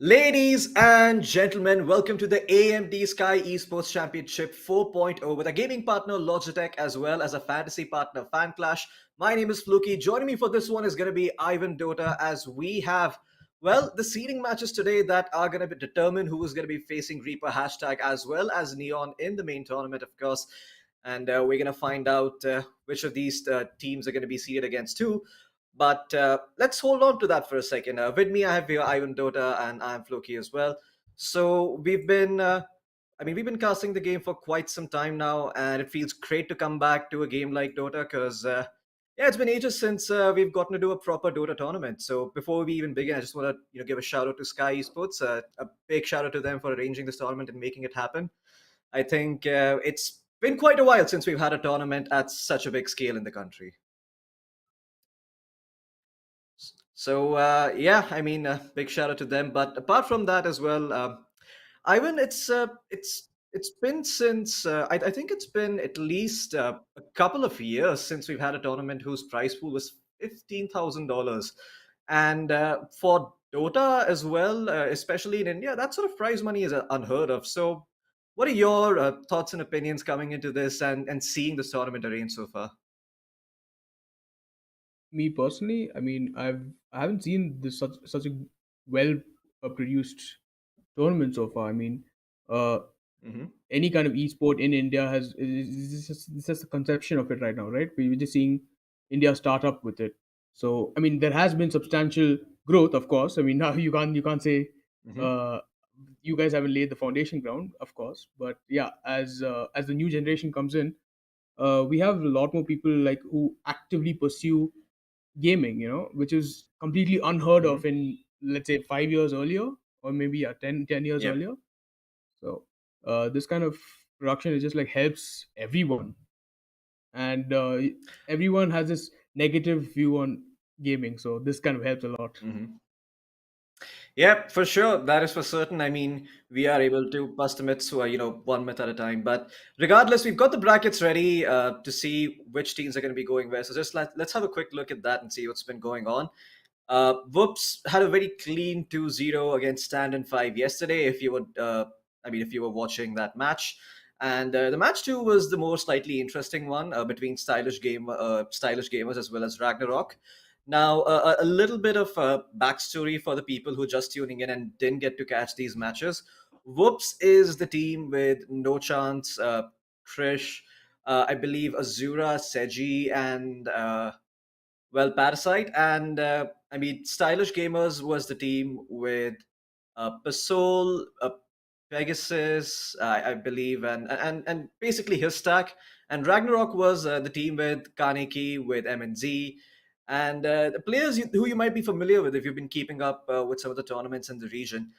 Ladies and gentlemen, welcome to the AMD Skyesports Championship 4.0 with a gaming partner Logitech as well as a fantasy partner Fanclash. My name is Fluky. Joining me for this one is going to be Ivan Dota as we have, the seeding matches today that are going to determine who is going to be facing Reaper hashtag as well as Neon in the main tournament, of course. And we're going to find out which of these teams are going to be seeded against who. But let's hold on to that for a second. With me, I have here Ivan Dota and I'm Floki as well. So we've been casting the game for quite some time now, and it feels great to come back to a game like Dota because, yeah, it's been ages since we've gotten to do a proper Dota tournament. So before we even begin, I just want to give a shout out to Sky Esports. A big shout out to them for arranging this tournament and making it happen. I think it's been quite a while since we've had a tournament at such a big scale in the country. So yeah, big shout out to them. But apart from that as well, Ivan, it's been since I think it's been at least a couple of years since we've had a tournament whose prize pool was $15,000, and for Dota as well, especially in India, that sort of prize money is unheard of. So, what are your thoughts and opinions coming into this and seeing this tournament arranged so far? Me personally, I haven't seen this such a well produced tournament so far. Uh, Hmm. any kind of esport in India this is a conception of it right now, right? We're just seeing India start up with it. So there has been substantial growth, of course. Now you can't say Hmm. uh, you guys haven't laid the foundation ground, of course. But yeah, as the new generation comes in, we have a lot more people like who actively pursue gaming, which is completely unheard Hmm. of in, let's say, 5 years earlier, or maybe 10 years Yep. earlier. So this kind of production is just like helps everyone, and everyone has this negative view on gaming. So this kind of helps a lot. Hmm. Yeah, for sure. That is for certain. I mean, we are able to bust the myths, one myth at a time. But regardless, we've got the brackets ready to see which teams are going to be going where. So just let's have a quick look at that and see what's been going on. Whoops had a very clean 2-0 against Stand and 5 yesterday. If you were watching that match. And the match two was the more slightly interesting one between stylish gamers as well as Ragnarock. Now, a little bit of backstory for the people who are just tuning in and didn't get to catch these matches. Whoops is the team with No Chance, Trish, I believe Azura, Seji, and Parasite. And Stylish Gamers was the team with Pasol, Pegasus, I believe, and basically his stack. And Ragnarok was the team with Kaneki, with MNZ, and the players who you might be familiar with if you've been keeping up with some of the tournaments in the region.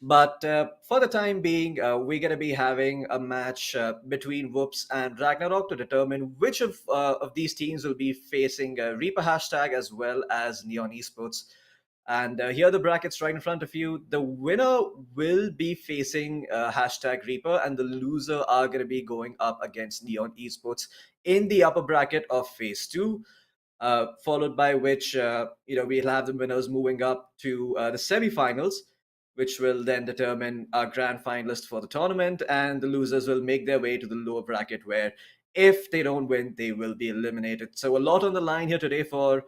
But for the time being, we're going to be having a match between Whoops and Ragnarok to determine which of these teams will be facing Reaper hashtag as well as Neon Esports. And here are the brackets right in front of you. The winner will be facing hashtag Reaper, and the loser are going to be going up against Neon Esports in the upper bracket of phase two. Followed by which we'll have the winners moving up to the semifinals, which will then determine our grand finalist for the tournament, and the losers will make their way to the lower bracket where if they don't win, they will be eliminated. So a lot on the line here today for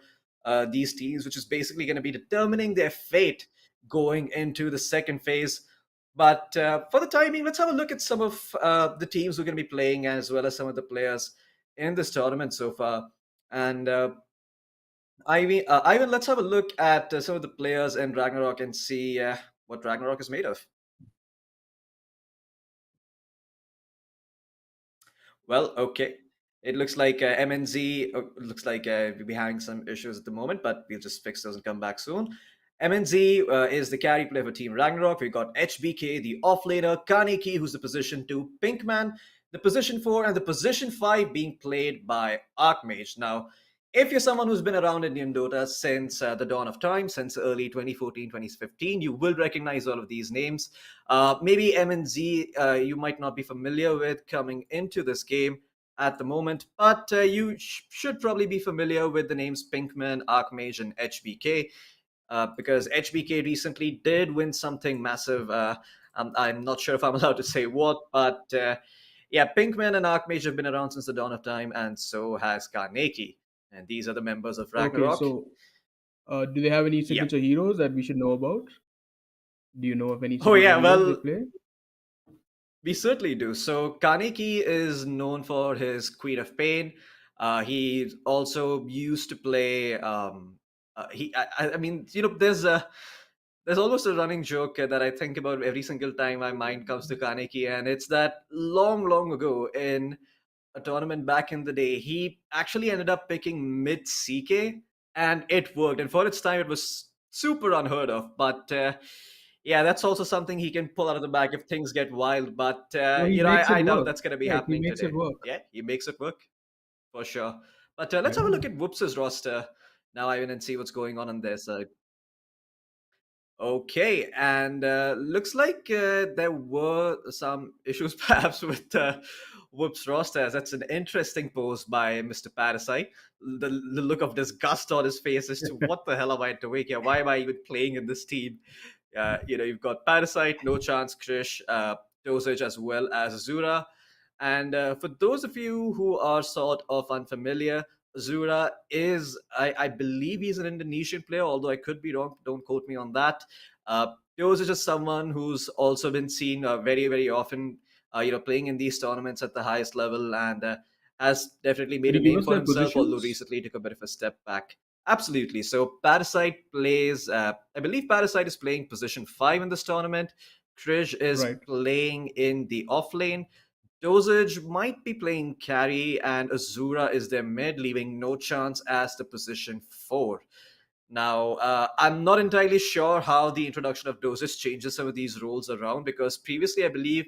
these teams, which is basically going to be determining their fate going into the second phase. But for the timing, let's have a look at some of the teams we're going to be playing as well as some of the players in this tournament so far. And Ivan, let's have a look at some of the players in Ragnarok and see what Ragnarok is made of. Well, okay. It looks like MNZ looks like we'll be having some issues at the moment, but we'll just fix those and come back soon. MNZ is the carry player for Team Ragnarok. We've got HBK, the offlaner, Kaneki, who's the position 2, Pinkman, the position 4, and the position 5 being played by Archmage. Now, if you're someone who's been around Indian Dota since the dawn of time, since early 2014, 2015, you will recognize all of these names. Maybe MNZ you might not be familiar with coming into this game at the moment, but you should probably be familiar with the names Pinkman, Archmage, and HBK. because HBK recently did win something massive. I'm not sure if I'm allowed to say what, but yeah, Pinkman and Archmage have been around since the dawn of time, and so has Kaneki. And these are the members of Okay, Ragnarok. so do they have any Yeah. signature heroes that we should know about? Do you know of any Oh, signature yeah. heroes they Well, play? we certainly do. So Kaneki is known for his Queen of Pain. He also used to play. I mean, there's almost a running joke that I think about every single time my mind comes to Kaneki, and it's that long, long ago in a tournament back in the day, he actually ended up picking mid CK, and it worked. And for its time, it was super unheard of. But yeah, that's also something he can pull out of the bag if things get wild. But No, he makes it I doubt work. that's going to be Right, he happening makes it today. work. Yeah, he makes it work for sure. But let's have a Yeah. look at Whoops's roster now, Ivan, and see what's going on their side. Okay, and looks like there were some issues perhaps with Whoops rosters. That's an interesting post by Mr. Parasite. The look of disgust on his face as to what the hell am I doing here? Why am I even playing in this team? You've got Parasite, No Chance, Krish, Dosage, as well as Azura. And for those of you who are sort of unfamiliar, Azura is, I believe he's an Indonesian player, although I could be wrong. Don't quote me on that. Dosage is someone who's also been seen very, very often, playing in these tournaments at the highest level, and has definitely Could made a you give name us for their himself, although positions? recently took a bit of a step back. Absolutely. So Parasite plays, I believe Parasite is playing position 5 in this tournament. Krish is Right. playing in the off lane. Dosage might be playing carry, and Azura is their mid, leaving No Chance as the position 4. Now, I'm not entirely sure how the introduction of Dosage changes some of these roles around, because previously I believe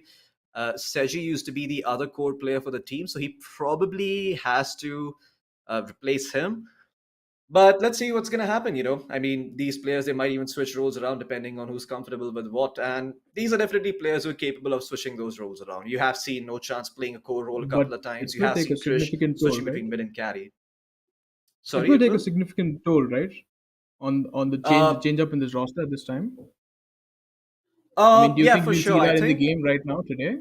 Seji used to be the other core player for the team, so he probably has to replace him. But let's see what's going to happen. I mean, these players, they might even switch roles around depending on who's comfortable with what. And these are definitely players who are capable of switching those roles around. You have seen No Chance playing a core role a But couple of times. it's You going to have take a seen Krish significant toll, switching right? between mid and carry. It's Sorry, going to it take a will? significant toll, right? On the Uh, change up in this roster at this time. I mean, do you yeah, think for we'll sure. see I that in the think game right now today?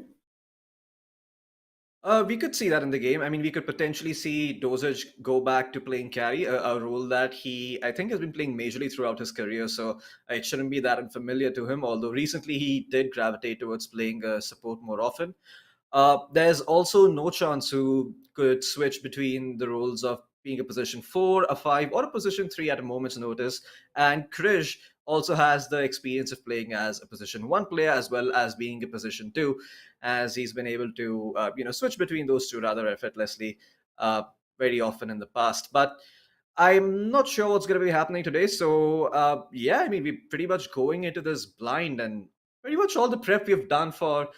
we could see that in the game. I mean, we could potentially see Dosage go back to playing carry, a role that he, I think, has been playing majorly throughout his career. So it shouldn't be that unfamiliar to him. Although recently he did gravitate towards playing support more often. There's also No Chance who could switch between the roles of being a position 4, a 5, or a position 3 at a moment's notice. And Krish also has the experience of playing as a position 1 player as well as being a position 2, as he's been able to switch between those two rather effortlessly uh, very often in the past. But I'm not sure what's going to be happening today. So, yeah, I mean, we're pretty much going into this blind, and pretty much all the prep we've done for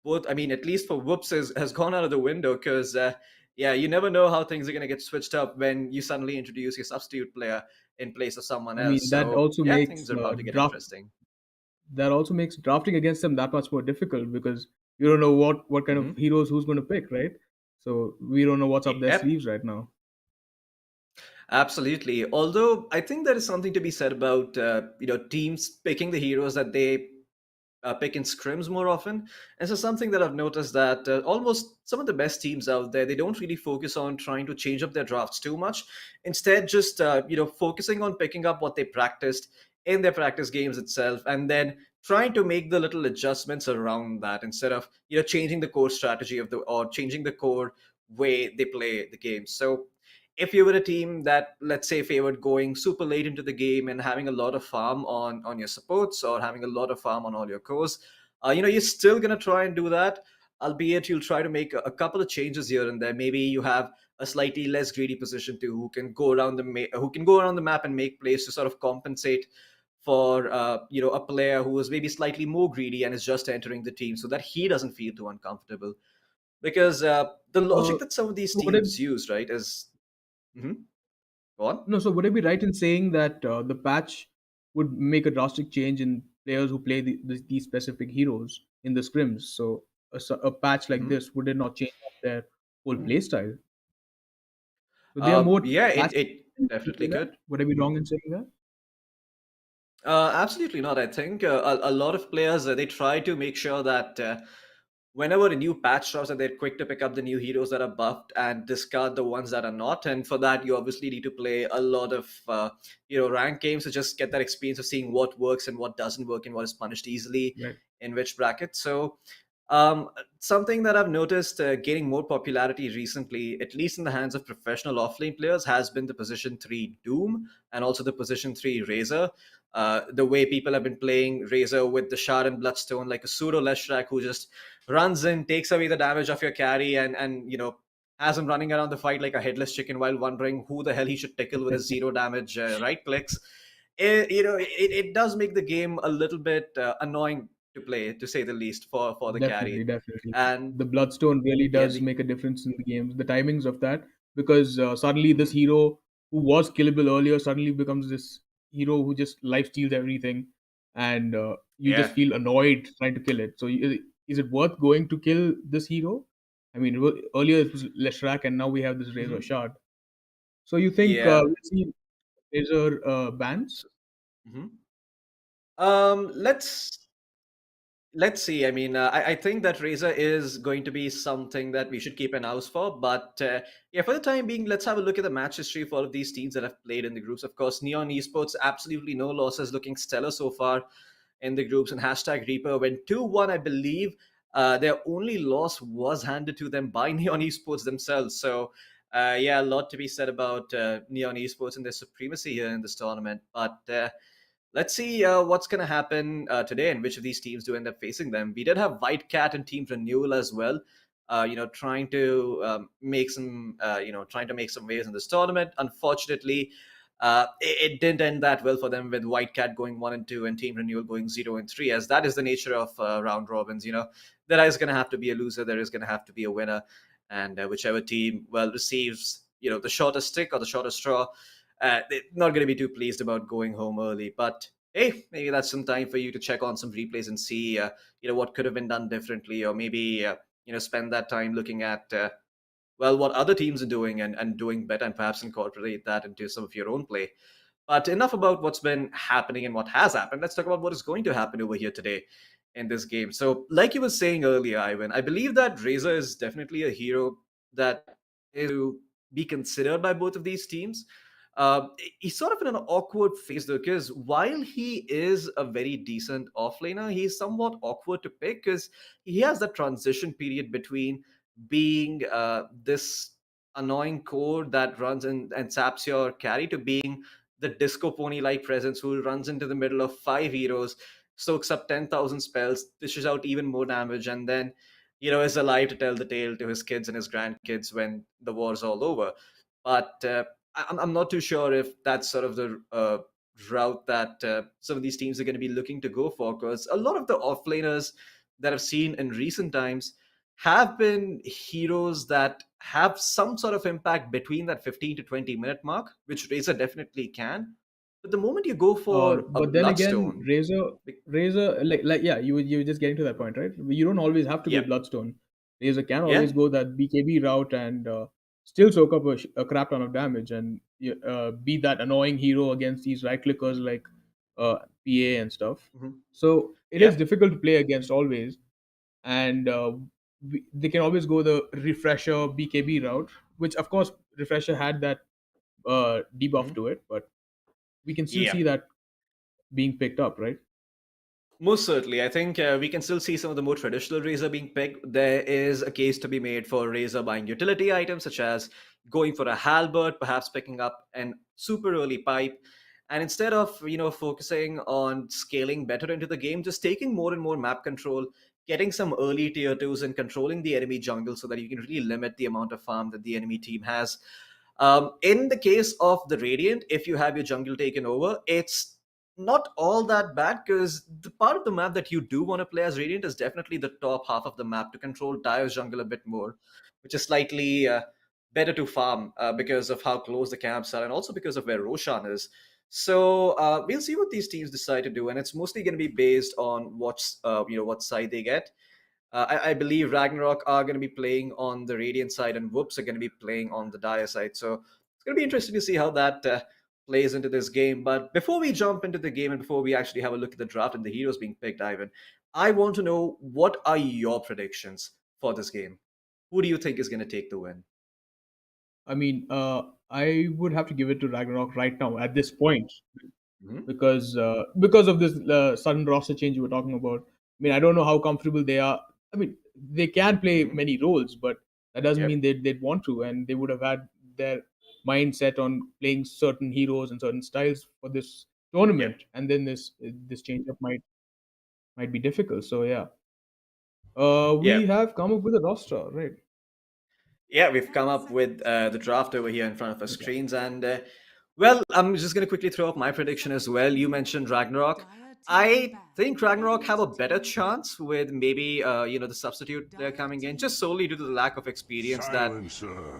both, I mean, at least for Whoops, has gone out of the window because, yeah, you never know how things are going to get switched up when you suddenly introduce your substitute player in place of someone I mean, else. So, yeah, things are about to get interesting. that also makes drafting against them that much more difficult because you don't know what kind of Hmm. heroes who's going to pick, right? So we don't know what's up their Yep, sleeves right now. absolutely. Although I think there is something to be said about teams picking the heroes that they pick in scrims more often. And so something that I've noticed that almost some of the best teams out there, they don't really focus on trying to change up their drafts too much. Instead, just focusing on picking up what they practiced in their practice games itself, and then trying to make the little adjustments around that instead of changing the core strategy of the or changing the core way they play the game. So if you were a team that, let's say, favored going super late into the game and having a lot of farm on your supports or having a lot of farm on all your cores, you're still going to try and do that, albeit you'll try to make a couple of changes here and there. Maybe you have a slightly less greedy position too, who can go around who can go around the map and make plays to sort of compensate for a player who is maybe slightly more greedy and is just entering the team, so that he doesn't feel too uncomfortable. Because the Uh, logic that some of these so would it teams use, right, is. Mhm. Go on. no? So would I be right in saying that the patch would make a drastic change in players who play these specific heroes in the scrims? So a patch like Mhm. this would it not change up their whole play style? So they are more Yeah, patch. it Would you definitely say that? could. Would I be wrong in saying that? Absolutely not. I think a lot of players they try to make sure that whenever a new patch drops, that they're quick to pick up the new heroes that are buffed and discard the ones that are not. And for that, you obviously need to play a lot of rank games to just get that experience of seeing what works and what doesn't work and what is punished easily Right. in which bracket. So something that I've noticed gaining more popularity recently, at least in the hands of professional offlane players, has been the position 3 Doom and also the position 3 Razor. The way people have been playing Razor with the Shard and Bloodstone, like a pseudo Leshrac who just runs in, takes away the damage of your carry, and has him running around the fight like a headless chicken while wondering who the hell he should tickle with his zero damage right clicks. It does make the game a little bit annoying to play, to say the least, for the Definitely, carry. definitely. And The Bloodstone really yeah, does make a difference in the games. The timings of that, because suddenly this hero who was killable earlier suddenly becomes this hero who just life steals everything, and you just yeah, feel annoyed trying to kill it. So, is it worth going to kill this hero? I mean, earlier it was Leshrac, and now we have this Razor mhm, Shard. So, you think yeah. we'll see Razor bans? Mhm. Let's see. I mean, I think that Razor is going to be something that we should keep an eye for. But yeah, for the time being, let's have a look at the match history for all of these teams that have played in the groups. Of course, Neon Esports, absolutely no losses, looking stellar so far in the groups. And hashtag Reaper went 2-1, I believe. Their only loss was handed to them by Neon Esports themselves. So, yeah, a lot to be said about Neon Esports and their supremacy here in this tournament. But let's see what's going to happen today and which of these teams do end up facing them. We did have White Cat and Team Renewal as well. Trying to make some, trying to make some waves in this tournament. Unfortunately, it didn't end that well for them with White Cat going 1-2 and Team Renewal going 0-3, as that is the nature of round robins. There is going to have to be a loser, there is going to have to be a winner, and whichever team receives the shortest stick or the shortest straw, they're not going to be too pleased about going home early. But hey, maybe that's some time for you to check on some replays and see what could have been done differently, or maybe spend that time looking at what other teams are doing and doing better, and perhaps incorporate that into some of your own play. But enough about what's been happening and what has happened. Let's talk about what is going to happen over here today in this game. So, like you were saying earlier, Ivan, I believe that Razor is definitely a hero that is to be considered by both of these teams. He's sort of in an awkward phase though, because while he is a very decent offlaner, he's somewhat awkward to pick because he has that transition period between being this annoying core that runs and saps your carry to being the disco pony like presence who runs into the middle of five heroes, soaks up 10,000 spells, dishes out even more damage, and then, is alive to tell the tale to his kids and his grandkids when the war's all over. But I'm not too sure if that's sort of the route that some of these teams are going to be looking to go for, because a lot of the offlaners that I've seen in recent times have been heroes that have some sort of impact between that 15 to 20-minute mark, which Razor definitely can. But the moment you go for a But then again, Bloodstone, Razor, Razor, like yeah, you were just getting to that point, right? You don't always have to be a yep, Bloodstone. Razor can yeah, always go that BKB route and still soak up a crap ton of damage and be that annoying hero against these right clickers like PA and stuff. mhm, So it is yep, difficult to play against always, and they can always go the refresher BKB route, which of course refresher had that debuff mhm, to it, but we can still yeah. see that being picked up, right? Most certainly. I think we can still see some of the more traditional Razer being picked. There is a case to be made for Razer buying utility items, such as going for a halberd, perhaps picking up an super early pipe. And instead of, focusing on scaling better into the game, just taking more and more map control, getting some early tier twos and controlling the enemy jungle so that you can really limit the amount of farm that the enemy team has. In the case of the Radiant, if you have your jungle taken over, it's not all that bad because the part of the map that you do want to play as Radiant is definitely the top half of the map to control Dire's jungle a bit more, which is slightly better to farm because of how close the camps are and also because of where Roshan is. So we'll see what these teams decide to do, and it's mostly going to be based on what side they get. I believe Ragnarok are going to be playing on the Radiant side, and Whoops are going to be playing on the Dire side. So it's going to be interesting to see how that plays into this game. But before we jump into the game and before we actually have a look at the draft and the heroes being picked, Ivan, I want to know what are your predictions for this game? Who do you think is going to take the win? I mean, I would have to give it to Ragnarok right now at this point Hmm. because of this sudden roster change you were talking about. I mean, I don't know how comfortable they are. I mean, they can play Hmm. many roles, but that doesn't Yep. mean they'd want to, and they would have had their mindset on playing certain heroes and certain styles for this Yep. tournament, and then this change up might be difficult. So yeah, we Yep. have come up with a roster, right? Yeah, we've come up with the draft over here in front of our Okay. screens, and well, I'm just going to quickly throw up my prediction as well. You mentioned Ragnarok. I think Ragnarok have a better chance with maybe the substitute they're coming in, just solely due to the lack of experience that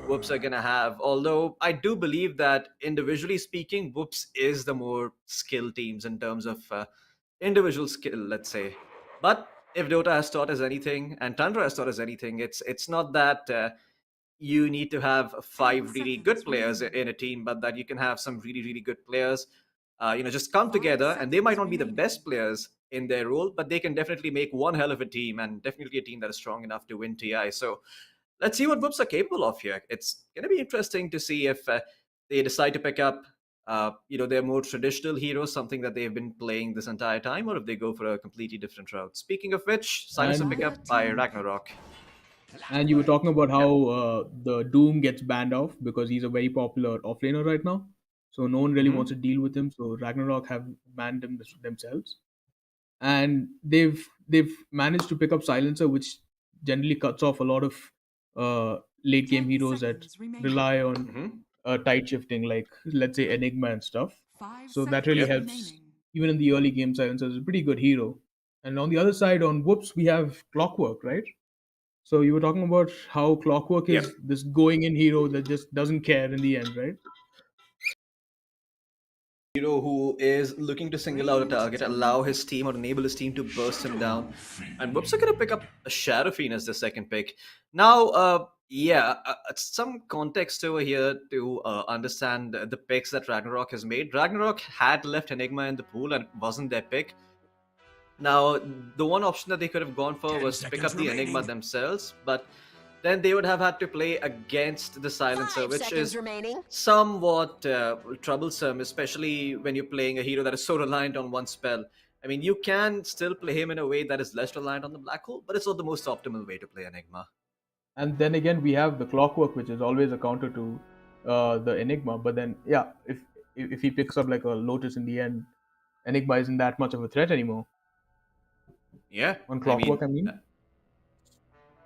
Whoops are gonna have. Although I do believe that individually speaking, Whoops is the more skilled teams in terms of individual skill, let's say. But if Dota has taught us anything, and Tundra has taught us anything, it's not that you need to have five really good players in a team, but that you can have some really, really good players, just come together, and they might not be the best players in their role, but they can definitely make one hell of a team, and definitely a team that is strong enough to win TI. So let's see what Whoops are capable of here. It's going to be interesting to see if they decide to pick up, their more traditional heroes, something that they've been playing this entire time, or if they go for a completely different route. Speaking of which, silence a And pickup by Ragnarok. And you were talking about Yeah. how the Doom gets banned off because he's a very popular offlaner right now. So no one really Hmm. wants to deal with him. So Ragnarok have banned him themselves, and they've managed to pick up Silencer, which generally cuts off a lot of late game heroes that rely on Hmm. tight shifting, like let's say Enigma and stuff. So that really Yep. helps. Even in the early game, Silencer is a pretty good hero. And on the other side, on Whoops, we have Clockwork, right? So you were talking about how Clockwork is Yep. this going in hero that just doesn't care in the end, right? Hero who is looking to single out a target, allow his team or enable his team to burst him down. And Whoops are going to pick up a Shadowfiend as the second pick. Now, some context over here to understand the picks that Ragnarok has made. Ragnarok had left Enigma in the pool and it wasn't their pick. Now, the one option that they could have gone for was to pick up the Enigma themselves, but then they would have had to play against the Silencer, which is somewhat troublesome, especially when you're playing a hero that is so reliant on one spell. I mean, you can still play him in a way that is less reliant on the black hole, but it's not the most optimal way to play Enigma. And then again, we have the Clockwork, which is always a counter to the Enigma. But then, yeah, if he picks up like a Lotus in the end, Enigma isn't that much of a threat anymore. Yeah, On I Clockwork, mean, I mean.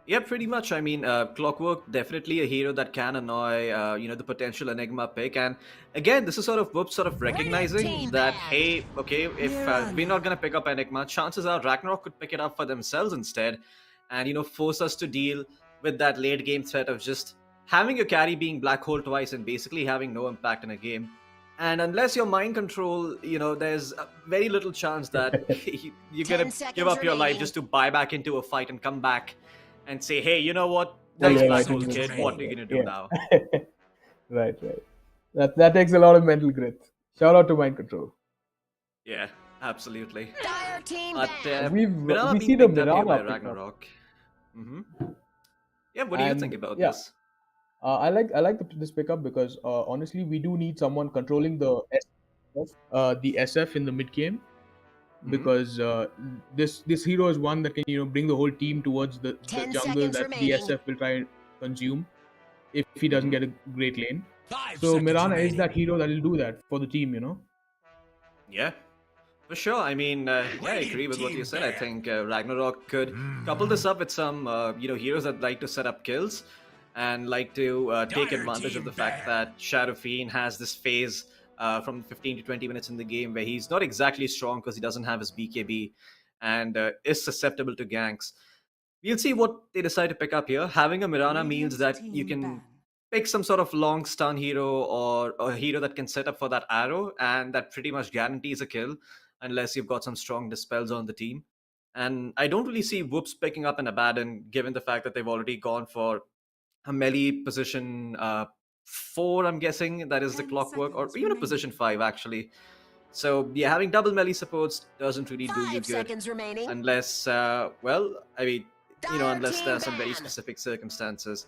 yeah, pretty much. I mean, Clockwork definitely a hero that can annoy, the potential Enigma pick. And again, this is sort of Whoop sort of recognizing that, hey, okay, if we're not gonna pick up Enigma, chances are Ragnarok could pick it up for themselves instead, and force us to deal with that late game threat of just having your carry being black hole twice and basically having no impact in a game. And unless you're mind control, there's very little chance that you're gonna give up your life just to buy back into a fight and come back and say, hey, you know what? Oh Nice yeah, black right. hole Into the kid. spell, What are you gonna do yeah. now? Yeah. Right, right. That takes a lot of mental grit. Shout out to Mind Control. Yeah, absolutely. But We Mirana see being the picked up here by Mirana pickup, Ragnarok. Hmm. Yeah, what do you think and about yeah, this? I like this pickup because honestly, we do need someone controlling the SF in the mid game Hmm. because this hero is one that can bring the whole team towards the jungle that the SF will try and consume if he doesn't Hmm. get a great lane. So Mirana is that hero that will do that for the team. Yeah, for sure. I mean, yeah, I agree with what you said. I think Ragnarok could couple this up with some, heroes that like to set up kills and like to take advantage of the fact that Shadowfiend has this phase from 15 to 20 minutes in the game where he's not exactly strong because he doesn't have his BKB and is susceptible to ganks. We'll see what they decide to pick up here. Having a Mirana means that you can pick some sort of long stun hero or a hero that can set up for that arrow, and that pretty much guarantees a kill unless you've got some strong dispels on the team. And I don't really see Whoops picking up an Abaddon given the fact that they've already gone for a melee position 4, I'm guessing that is the 10 clockwork, or seconds even a remaining. position 5 actually. So yeah, having double melee supports doesn't really do you 5 good seconds remaining. unless, well, I mean, Dire unless there team are some very ban. specific circumstances.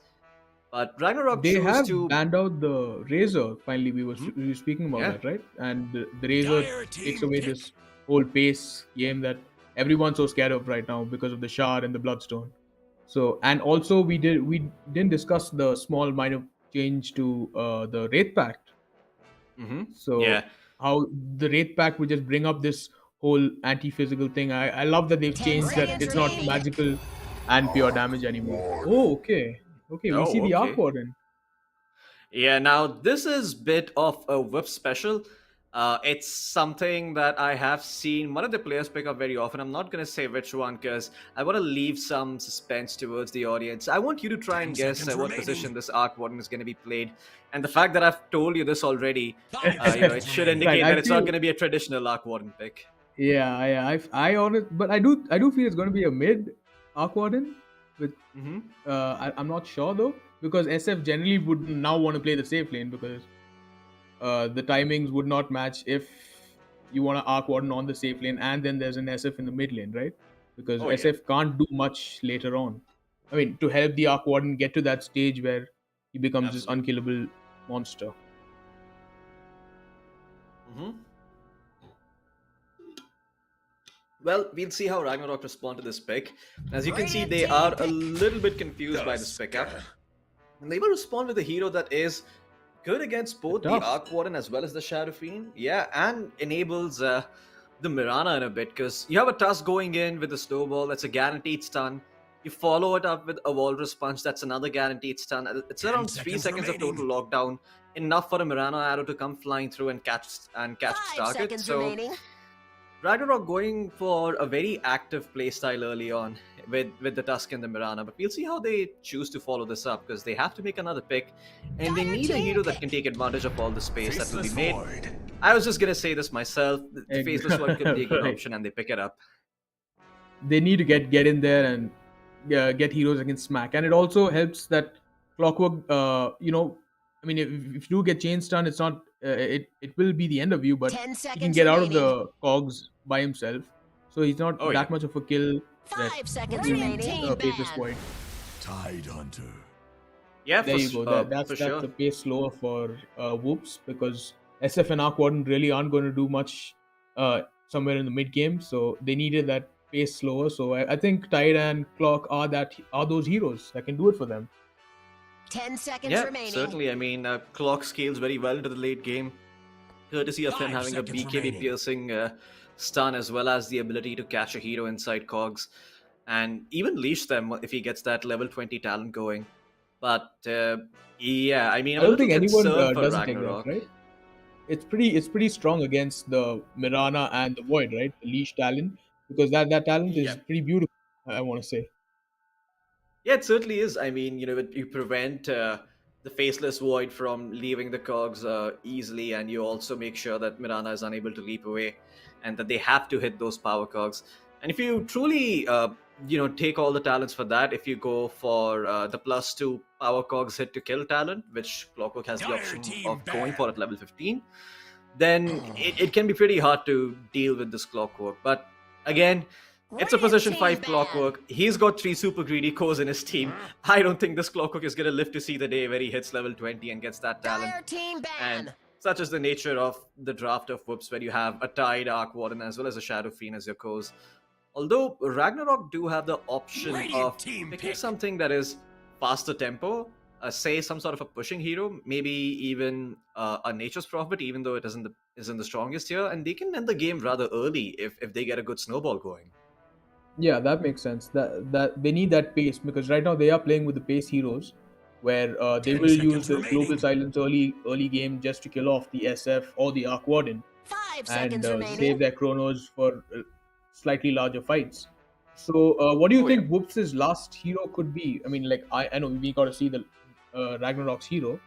But Ragnarok They chose have to. banned out the razor. Finally, Mhm. we were speaking about Yeah. that, right? And the razor Dire takes team away pick. this whole pace game that everyone's so scared of right now because of the shard and the bloodstone. So, and also we didn't discuss the small minor change to the Wraith Pact. So Yeah. how the Wraith Pact would just bring up this whole anti-physical thing. I love that they've 10 changed that seconds it's not remaining. magical and pure damage anymore. Oh, okay. Okay, we see Oh, the Arc okay. Warden. Yeah, now this is bit of a whip special. It's something that I have seen one of the players pick up very often. I'm not going to say which one because I want to leave some suspense towards the audience. I want you to try 10 and guess seconds what remaining. position this Arc Warden is going to be played. And the fact that I've told you this already, 5 it seconds should remaining. Right, indicate I that it's not feel going to be a traditional Arc Warden pick. I honest, but I do feel it's going to be a mid Arc Warden. With Hmm. I'm not sure though because SF generally would now want to play the safe lane because the timings would not match if you want to Arc Warden on the safe lane and then there's an SF in the mid lane, right? Because Oh, yeah, SF can't do much later on. I mean, to help the Arc Warden get to that stage where he becomes this absolutely. unkillable monster. Hmm. Well, we'll see how Ragnarok respond to this pick. As you can see, Red they team are a pick. little bit confused by this pickup. And they will respond with a hero that is good against both the Tusk. Arc Warden as well as the Shadow Fiend. Yeah, and enables the Mirana in a bit because you have a Tusk going in with a snowball that's a guaranteed stun. You follow it up with a Walrus Punch, that's another guaranteed stun. It's 10 around 3 seconds seconds of remaining. total lockdown, enough for a Mirana arrow to come flying through and catch its 5 target. seconds So remaining. Ragnarok going for a very active playstyle early on with the Tusk and the Mirana, but we'll see how they choose to follow this up because they have to make another pick and they Dire need a team hero that pick. can take advantage of all the space that will be Faceless made. Void. I was just gonna say this myself. The Faceless Void could be a good Right. option and they pick it up. They need to get in there and get heroes that can smack, and it also helps that Clockwork. I mean, if you do get chain stun, it's not. It will be the end of you, but 10 he can seconds get out of remaining. the cogs by himself, so he's not Oh, yeah. that much of a kill threat. 5 seconds to, remaining. Faceless Ban. Void. Tide Hunter. Yeah, There you go. That's for that's sure. the pace slower for Whoops because SF and Arc Warden really aren't going to do much somewhere in the mid game, so they needed that pace slower. So I think Tide and Clock are those heroes that can do it for them. 10 seconds Yeah, remaining. certainly. I mean, Clock scales very well into the late game, courtesy of him 5 having a seconds BKB remaining. piercing stun as well as the ability to catch a hero inside cogs and even leash them if he gets that level 20 talent going. But yeah, I mean, I I'm a don't little think anyone concerned for doesn't take that, Ragnarok. right? It's pretty strong against the Mirana and the Void, right? The leash talent because that talent Yeah. is pretty beautiful. I want to say. Yeah, it certainly is. I mean, you prevent the Faceless Void from leaving the cogs easily, and you also make sure that Mirana is unable to leap away and that they have to hit those power cogs. And if you truly, take all the talents for that, if you go for the +2 power cogs hit to kill talent, which Clockwork has the Dire option team of going ban. for at level 15, then it can be pretty hard to deal with this Clockwork. But again, it's a Red position team 5 ban. Clockwork. He's got 3 super greedy cores in his team. I don't think this Clockwork is going to live to see the day where he hits level 20 and gets that talent. Dire team And ban. such is the nature of the draft of Whoops, where you have a Tide, Arc Warden, as well as a Shadow Fiend as your cores. Although Ragnarok do have the option Radiant of team picking pick. something that is faster tempo, say some sort of a pushing hero, maybe even a Nature's Prophet, even though it isn't the strongest here, and they can end the game rather early if they get a good snowball going. Yeah, that makes sense. That they need that pace because right now they are playing with the pace heroes, where they 10 will use seconds the global remaining. silence early game just to kill off the SF or the Arc Warden 5 and seconds save remaining. their chronos for slightly larger fights. So, what do you Oh, yeah. think Whoops' last hero could be? I mean, like I know we got to see the Ragnarok's hero,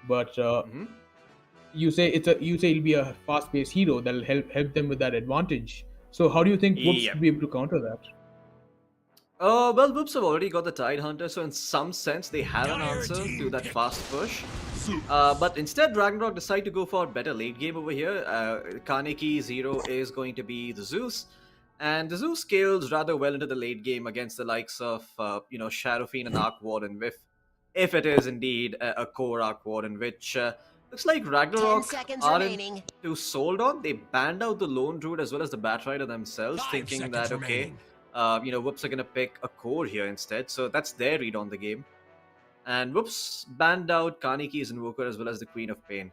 but Mhm. you say it'll be a fast-paced hero that'll help them with that advantage. So, how do you think Whoops Yeah. will be able to counter that? Well, Whoops have already got the Tide Hunter, so in some sense they have an Dire answer to team that pick. fast push. But instead, Ragnarock decide to go for better late game over here. Kaneki Zero is going to be the Zeus, and the Zeus scales rather well into the late game against the likes of Sharafin and Arc Warden, if it is indeed a core Arc Warden, which looks like 10 Ragnarok seconds aren't remaining. too sold on. They banned out the Lone Druid as well as the Batrider themselves, 5 thinking seconds that remaining. Whoops are gonna pick a core here instead. So that's their read on the game. And Whoops banned out Kaneki's Invoker as well as the Queen of Pain.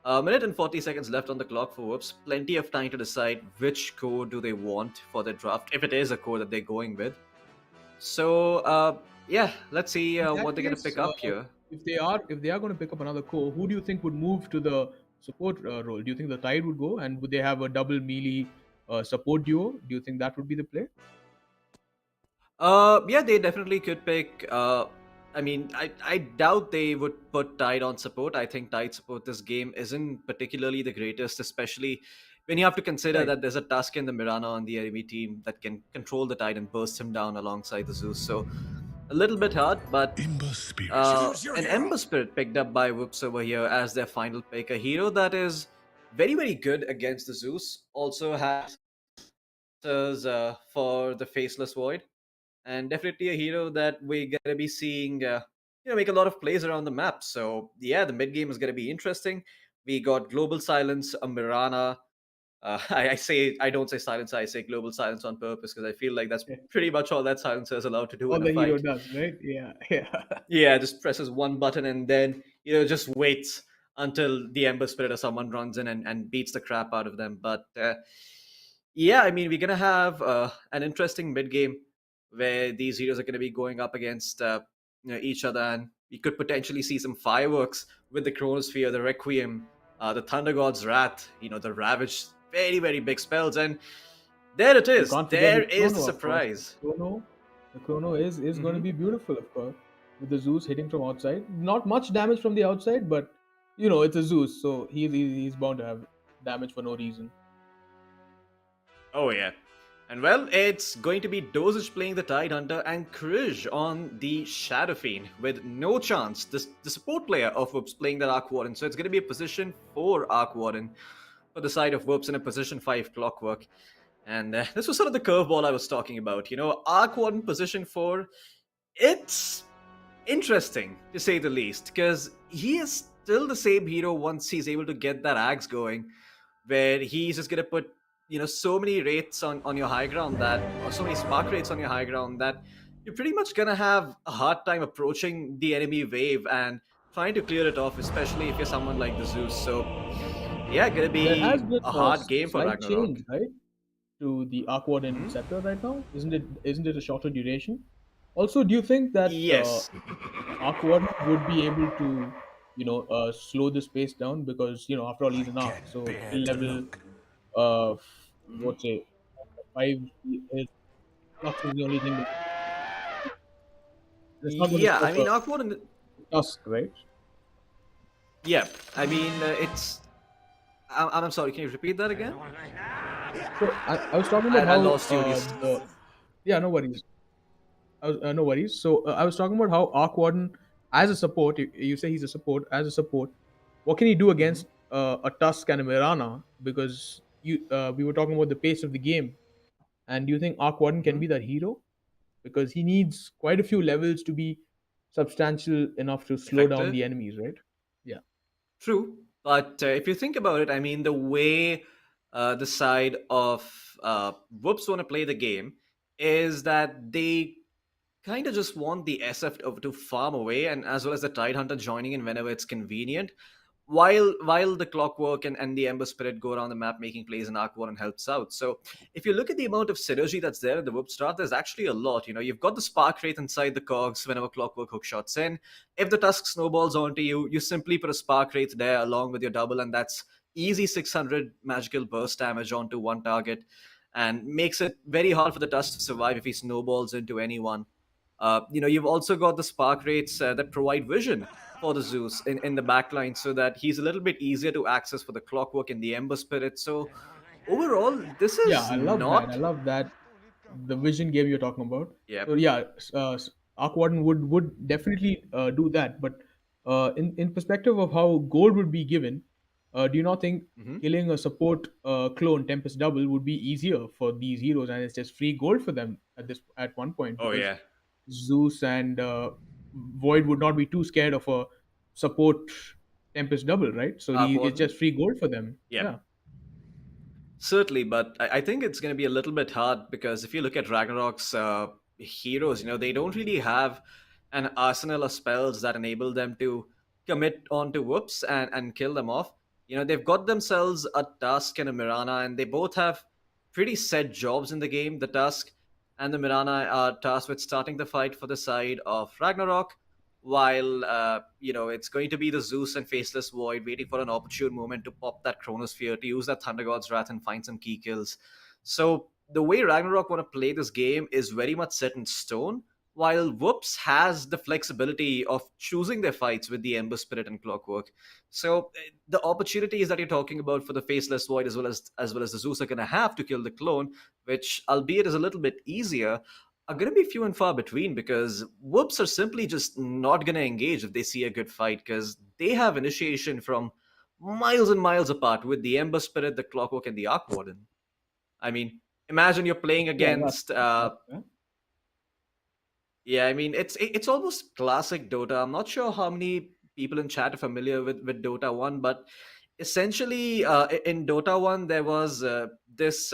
A minute and 40 seconds left on the clock for Whoops. Plenty of time to decide which core do they want for their draft, if it is a core that they're going with. So, yeah, let's see In that what they're going to case, pick up here. if they are going to pick up another core, who do you think would move to the support role? Do you think the Tide would go, and would they have a double melee support duo? Do you think that would be the play? Yeah, they definitely could pick. I mean, I doubt they would put Tide on support. I think Tide support this game isn't particularly the greatest, especially when you have to consider Right. that there's a Tusk and the Mirana on the enemy team that can control the Tide and burst him down alongside the Zeus. So a little bit hard, but Ember Spirit. Choose your an hero. Ember Spirit picked up by Whoops over here as their final pick. A hero that is very, very good against the Zeus. Also has for the Faceless Void, and definitely a hero that we're gonna be seeing, make a lot of plays around the map. So yeah, the mid game is gonna be interesting. We got Global Silence, a Mirana. I don't say silence, I say global silence on purpose because I feel like that's Yeah. pretty much all that silencer is allowed to do All in a the hero fight. does, right? Yeah, yeah. Yeah, just presses one button and then just waits until the Ember Spirit or someone runs in and beats the crap out of them. But yeah, I mean, we're gonna have an interesting mid game where these heroes are gonna be going up against each other, and we could potentially see some fireworks with the Chronosphere, the Requiem, the Thunder God's Wrath, the Ravage, very very big spells, and there it You is. can't forget There the is the Chrono, of course. surprise. The Chrono is going to Mhm. be beautiful, of course, with the Zeus hitting from outside. Not much damage from the outside, but it's a Zeus, so he's bound to have damage for no reason. Oh yeah. And well, it's going to be Dosage playing the Tidehunter and Krish on the Shadow Fiend with no chance. The support player of Whoops playing that Arc Warden. So it's going to be a position 4 Arc Warden for the side of Whoops and a position 5 Clockwork. And this was sort of the curveball I was talking about. Arc Warden position 4, it's interesting to say the least because he is still the same hero once he's able to get that axe going, where he's just gonna put so many rates on your high ground that, or so many spark rates on your high ground that you're pretty much gonna have a hard time approaching the enemy wave and trying to clear it off, especially if you're someone like the Zeus. So yeah, gonna There has be been a a hard game for slight Ragnarok. change, right, to the Arc Warden Mhm. scepter right now. Isn't it a shorter duration? Also, do you think that Yes. Arc Warden would be able to, slow this pace down because after all he's an Arc, so Bear skill to level, look. uh, Mhm. what's it, 5 is Flux is the only thing that it's not going to Yeah, I stop mean, a Arc Warden. Tusk, right? Yeah, I mean, it's. I'm sorry. Can you repeat that again? So I was talking I, about I how lost you. yeah, no worries. No worries. So I was talking about how Arc Warden, as a support, you say he's a support. As a support, what can he do Mhm. against a Tusk and a Mirana? Because we were talking about the pace of the game, and do you think Arc Warden can Mhm. be that hero? Because he needs quite a few levels to be substantial enough to slow down Effective. the enemies, right? Yeah. True, but if you think about it, I mean, the way the side of Whoops want to play the game is that they kind of just want the SF to farm away, and as well as the Tidehunter joining in whenever it's convenient. While the Clockwork and the Ember Spirit go around the map making plays and Arc Warden helps out. So if you look at the amount of synergy that's there in the Whoop start, there's actually a lot. You've got the spark rate inside the cogs whenever Clockwork hook shots in. If the Tusk snowballs onto you, you simply put a spark rate there along with your double, and that's easy 600 magical burst damage onto one target, and makes it very hard for the Tusk to survive if he snowballs into anyone. You've also got the spark rates that provide vision for the Zeus in the backline so that he's a little bit easier to access for the Clockwork and the Ember Spirit. So overall, this Yeah, is I love that. I not. love that the vision game you're talking about. So Yep. yeah, Arc Warden would definitely do that. But In perspective of how gold would be given, do you not think Hmm. killing a support clone Tempest Double would be easier for these heroes, and it's just free gold for them at one point, Oh because yeah. Zeus and Void would not be too scared of a support Tempest Double, right? So it's Warden. just free gold for them. Yep. Yeah. Certainly, but I think it's going to be a little bit hard because if you look at Ragnarok's heroes, they don't really have an arsenal of spells that enable them to commit onto whoops and kill them off. They've got themselves a Tusk and a Mirana, and they both have pretty set jobs in the game. The Tusk and the Mirana are tasked with starting the fight for the side of Ragnarok, while it's going to be the Zeus and Faceless Void waiting for an opportune moment to pop that Chronosphere, to use that Thunder God's Wrath and find some key kills. So the way Ragnarok want to play this game is very much set in stone, while Whoops has the flexibility of choosing their fights with the Ember Spirit and Clockwork. So the opportunities that you're talking about for the Faceless Void, as well as the Zeus, are going to have to kill the clone, which, albeit is a little bit easier, are going to be few and far between, because whoops are simply just not going to engage if they see a good fight, because they have initiation from miles and miles apart with the Ember Spirit, the Clockwork, and the Arc Warden. I mean, imagine you're playing Yeah, against that's fair. yeah, I mean, it's almost classic Dota. I'm not sure how many people in chat are familiar with Dota 1, but essentially, in Dota 1, there was this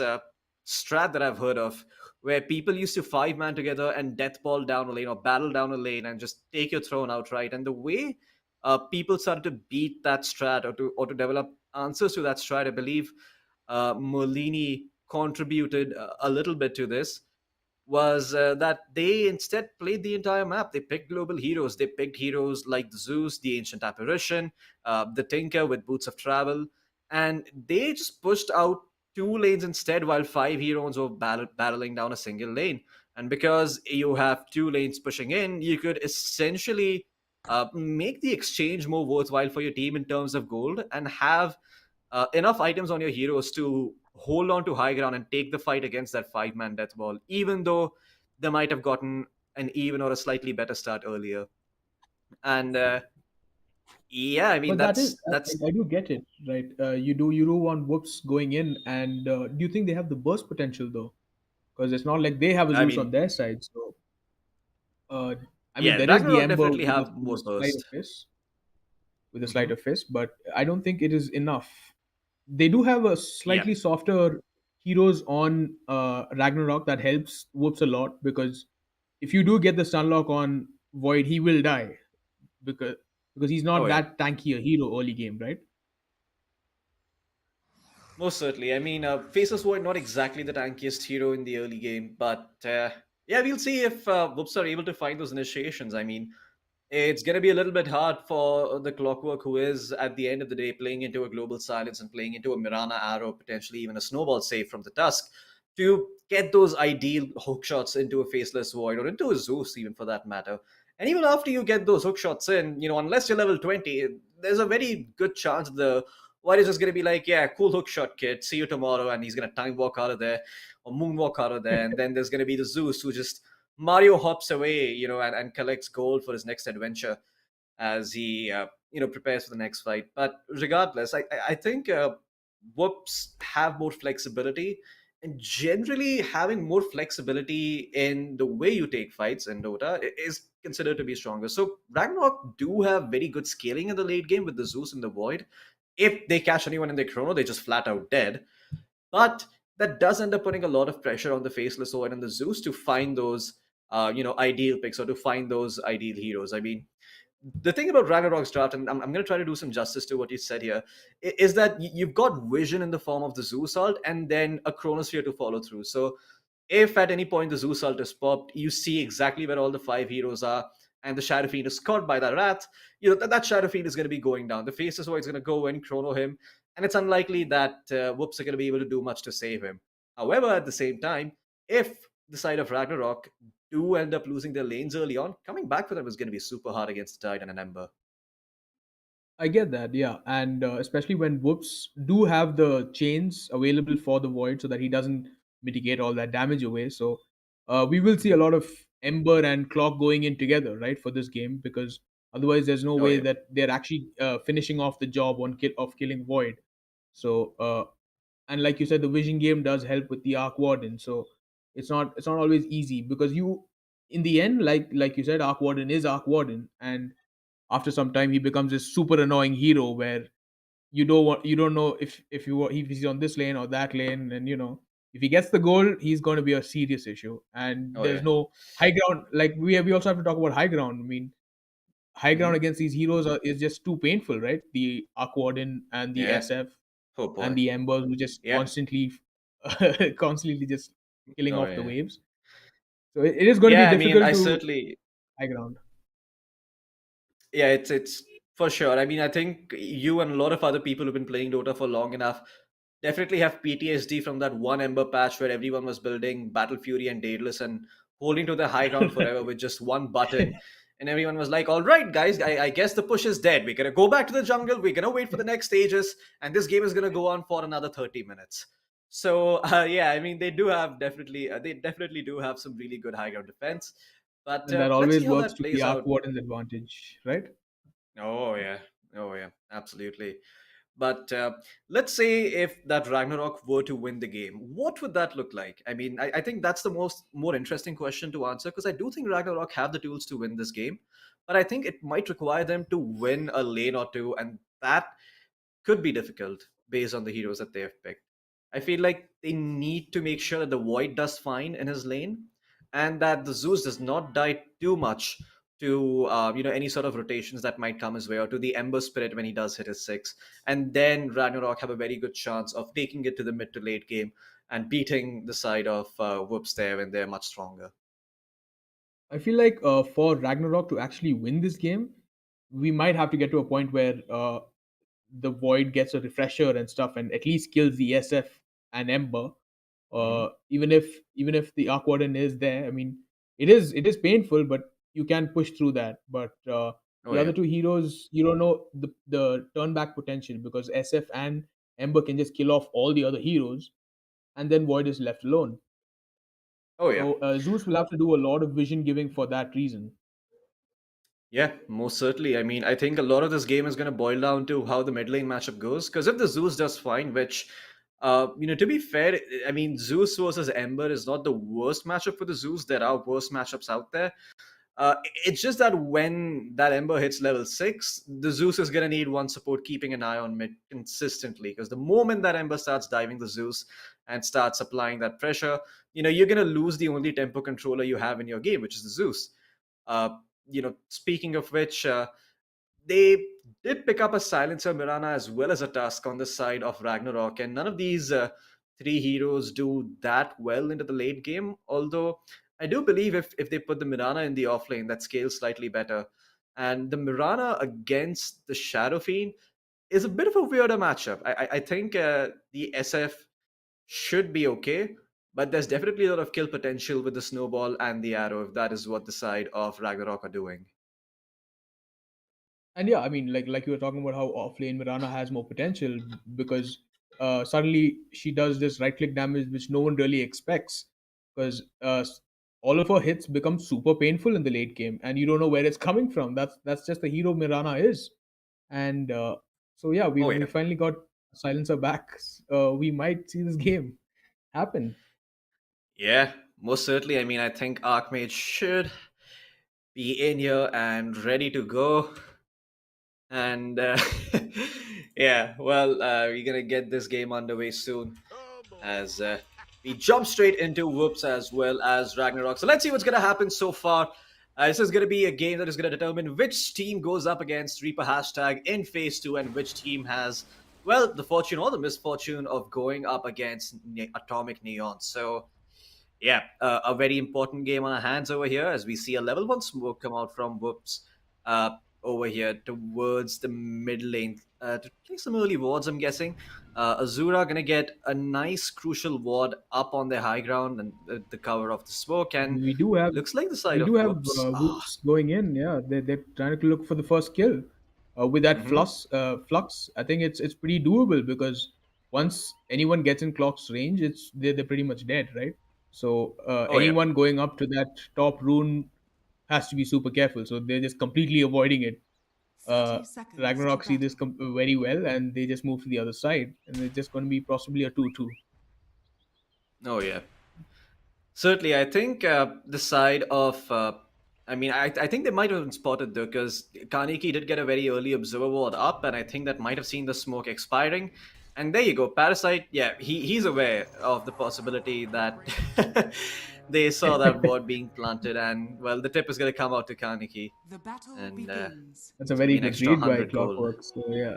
strat that I've heard of, where people used to five-man together and deathball down a lane or battle down a lane and just take your throne outright. And the way people started to beat that strat, or to develop answers to that strat, I believe Merlini contributed a little bit to this, was that they instead played the entire map. They picked global heroes. They picked heroes like Zeus, the Ancient Apparition, the Tinker with Boots of Travel, and they just pushed out two lanes instead, while five heroes were battling down a single lane. And because you have two lanes pushing in, you could essentially make the exchange more worthwhile for your team in terms of gold, and have enough items on your heroes to hold on to high ground and take the fight against that five-man death ball, even though they might have gotten an even or a slightly better start earlier. And yeah, I mean But that is, that's I do get it, right? You do want whoops going in, and do you think they have the burst potential though? Because it's not like they have a I Zeus on mean, their side. So, I mean, yeah, there is the Ragnarok Ember definitely with have with a more sleight of burst. fist, with a sleight Hmm. of fist, but I don't think it is enough. They do have a Yeah. slightly softer heroes on Ragnarok that helps whoops a lot, because if you do get the stunlock on Void, he will die, because he's Oh not yeah. that tanky a hero early game, right? Most certainly. I mean, Faceless Void, not exactly the tankiest hero in the early game, but yeah, we'll see if Whoops are able to find those initiations. I mean, it's going to be a little bit hard for the Clockwork, who is, at the end of the day, playing into a Global Silence and playing into a Mirana Arrow, potentially even a Snowball save from the Tusk, to get those ideal hook shots into a Faceless Void, or into a Zeus, even for that matter. And even after you get those hook shots in, unless you're level 20, there's a very good chance the Void is just going to be like, yeah, cool hook shot, kid. See you tomorrow. And he's going to time walk out of there, or moonwalk out of there. And then there's going to be the Zeus, who just Mario hops away, and collects gold for his next adventure as he, prepares for the next fight. But regardless, I think whoops have more flexibility, and generally having more flexibility in the way you take fights in Dota is considered to be stronger. So Ragnarok do have very good scaling in the late game with the Zeus and the Void. If they catch anyone in their chrono, they just flat out dead. But that does end up putting a lot of pressure on the Faceless Void and the Zeus to find those, ideal picks, or to find those ideal heroes. I mean, the thing about Ragnarok's draft, and I'm going to try to do some justice to what you said here, is that you've got vision in the form of the Zeus ult, and then a Chronosphere to follow through. So if at any point the Zeus ult is popped, you see exactly where all the five heroes are, and the Shadow Fiend is caught by that rat, that Shadow Fiend is going to be going down. The Faceless Void is going to go and chrono him, and it's unlikely that Whoops are going to be able to do much to save him. However, at the same time, if the side of Ragnarok do end up losing their lanes early on, coming back for them is going to be super hard against the Titan and Ember. I get that, yeah, and especially when whoops do have the chains available for the Void, so that he doesn't mitigate all that damage away. So we will see a Mhm. lot of Ember and Clock going in together, right, for this game, because Otherwise, there's no Oh way yeah. that they're actually finishing off the job of killing Void. So, and like you said, the vision game does help with the Arc Warden. So it's not always easy, because you, in the end, like you said, Arc Warden is Arc Warden, and after some time he becomes this super annoying hero where you don't know if he's on this lane or that lane, and if he gets the goal, he's going to be a serious issue, and Oh there's yeah. no high ground. Like we also have to talk about high ground. I mean, high ground Hmm. against these heroes is just too painful, right? The Aquadin and the Yeah. SF Oh and boy. the Embers were just Yeah. constantly just killing Oh off the yeah. waves. So it is going to be Yeah. I mean, difficult I to certainly. high ground. Yeah, it's for sure. I mean, I think you and a lot of other people who've been playing Dota for long enough definitely have PTSD from that one Ember patch where everyone was building Battle Fury and Daedalus and holding to the high ground forever with just one button. And everyone was like, all right, guys, I guess the push is dead. We're going to go back to the jungle. We're going to wait for the next stages. And this game is going to go on for another 30 minutes. So, yeah, I mean, they definitely do have some really good high ground defense. But And that let's see always how works that to the plays Arc out. Warden's advantage, right? Oh yeah, oh yeah, absolutely. But let's say if that Ragnarok were to win the game, what would that look like? I mean, I think that's the more interesting question to answer because I do think Ragnarok have the tools to win this game, but I think it might require them to win a lane or two, and that could be difficult based on the heroes that they have picked. I feel like they need to make sure that the Void does fine in his lane, and that the Zeus does not die too much to any sort of rotations that might come his way, or to the Ember Spirit when he does hit his six, and then Ragnarok have a very good chance of taking it to the mid to late game and beating the side of Whoops there when they're much stronger. I feel like for Ragnarok to actually win this game, we might have to get to a point where the Void gets a refresher and stuff, and at least kills the SF and Ember. Hmm. Even if the Arc Warden is there, I mean, it is painful, but you can push through that. But Oh the other yeah, two heroes, you don't know the turn back potential, because SF and Ember can just kill off all the other heroes, and then Void is left alone. oh yeah. So Zeus will have to do a lot of vision giving for that reason. Yeah, most certainly. I mean, I think a lot of this game is going to boil down to how the mid lane matchup goes. Because if the Zeus does fine, which, to be fair, I mean, Zeus versus Ember is not the worst matchup for the Zeus. There are worse matchups out there. It's just that when that Ember hits level 6, the Zeus is going to need one support keeping an eye on mid consistently. Because the moment that Ember starts diving the Zeus and starts applying that pressure, you're going to lose the only tempo controller you have in your game, which is the Zeus. Uh, Speaking of which, they did pick up a Silencer Mirana as well as a Tusk on the side of Ragnarok, and none of these three heroes do that well into the late game. Although I do believe if they put the Mirana in the offlane, that scales slightly better. And the Mirana against the Shadow Fiend is a bit of a weirder matchup. I think the SF should be okay, but there's definitely a lot of kill potential with the snowball and the arrow if that is what the side of Ragnarok are doing. And yeah, I mean, like you were talking about how offlane Mirana has more potential, because suddenly she does this right click damage which no one really expects, because all of her hits become super painful in the late game, and you don't know where it's coming from. That's just the hero Mirana is. And so yeah, we Oh we yeah. finally got Silencer back. We might see this game happen. Yeah, most certainly. I mean, I think Archmage should be in here and ready to go. And yeah, well, we're gonna get this game underway soon as we jump straight into Whoops as well as Ragnarok. So let's see what's gonna happen so far. This is gonna be a game that is gonna determine which team goes up against Reaper hashtag in phase two and which team has, well, the fortune or the misfortune of going up against Atomic Neon. So yeah, a very important game on our hands over here as we see a level one smoke come out from Whoops over here towards the mid lane to play some early wards, I'm guessing. Azura gonna get a nice crucial ward up on the high ground and the cover of the smoke, and We do have looks like the side we of do have Whoops. Whoops going in. Yeah, they're trying to look for the first kill. With that Mm-hmm. flux, I think it's pretty doable, because once anyone gets in clock's range, they're pretty much dead, right? So Oh yeah. anyone going up to that top rune has to be super careful. So they're just completely avoiding it. uh, Ragnarock see this very well, and they just move to the other side, and it's just going to be possibly a 2-2. Oh yeah. Certainly, I think the side of, I think they might have been spotted though, because Kaneki did get a very early observer ward up, and I think that might have seen the smoke expiring. And there you go, Parasite. Yeah, he's aware of the possibility that they saw that ward being planted, and well, the tip is going to come out to Kaneki, The battle and begins. That's a it's going to very be an good extra read by 100 gold. Clockwork. So yeah,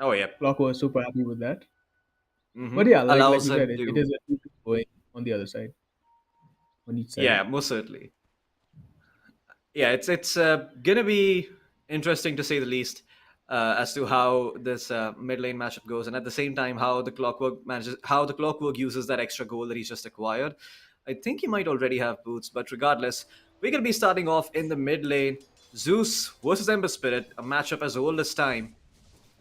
Oh yeah. Clockwork is super happy with that. But Hmm. yeah, like Allows you said, him it to. is a 2-2 going on the other side, on each side. Yeah, most certainly. Yeah, it's gonna be interesting to say the least as to how this mid lane matchup goes, and at the same time how the clockwork uses that extra goal that he's just acquired. I think he might already have boots, but regardless, we're gonna be starting off in the mid lane. Zeus versus Ember Spirit, a matchup as old as time.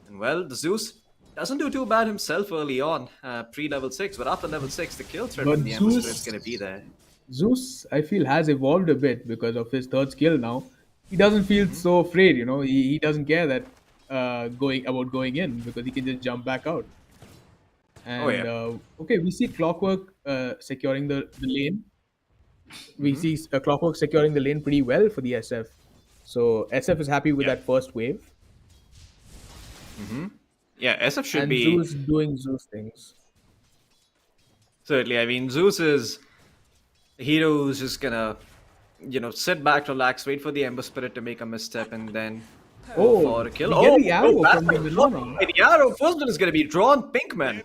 And well, the Zeus doesn't do too bad himself early on, pre-level 6, but after level 6, the kill threat But from the Ember Spirit's gonna be there. Zeus, I feel, has evolved a bit because of his third skill now. He doesn't feel Hmm. so afraid, you know. He doesn't care that going in because he can just jump back out. Oh And yeah. okay, we see Clockwork securing the lane. We Hmm. see Clockwork securing the lane pretty well for the SF. So SF is happy with Yeah. that first wave, Hmm. Yeah, SF should and be. Zeus doing Zeus things. Certainly, I mean, Zeus is a hero who's just gonna, sit back, relax, wait for the Ember Spirit to make a misstep, and then go Oh, for a kill. we get Oh, the no, arrow that's from the like Milana. the arrow. First one is gonna be drawn. Pinkman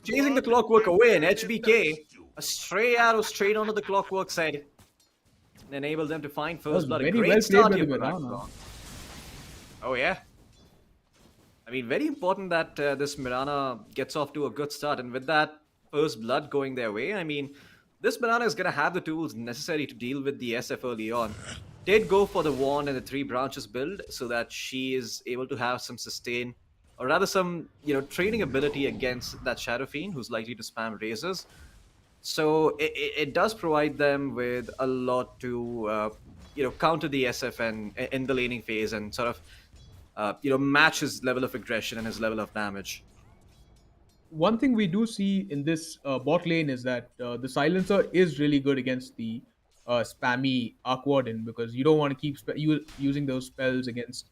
chasing the clockwork away, and HBK, a stray arrow straight onto the clockwork side, and enable them to find That was first blood. A very great well played start by here the for Milana. Ragnarock. Oh yeah. I mean, very important that this Mirana gets off to a good start, and with that first blood going their way, I mean, this Mirana is going to have the tools necessary to deal with the SF early on. Did go for the wand and the three branches build so that she is able to have some sustain, or rather some training ability against that Shadow Fiend who's likely to spam razors. So it does provide them with a lot to counter the SF and in the laning phase and sort of match his level of aggression and his level of damage. One thing we do see in this bot lane is that the silencer is really good against the spammy Arc Warden because you don't want to keep using those spells against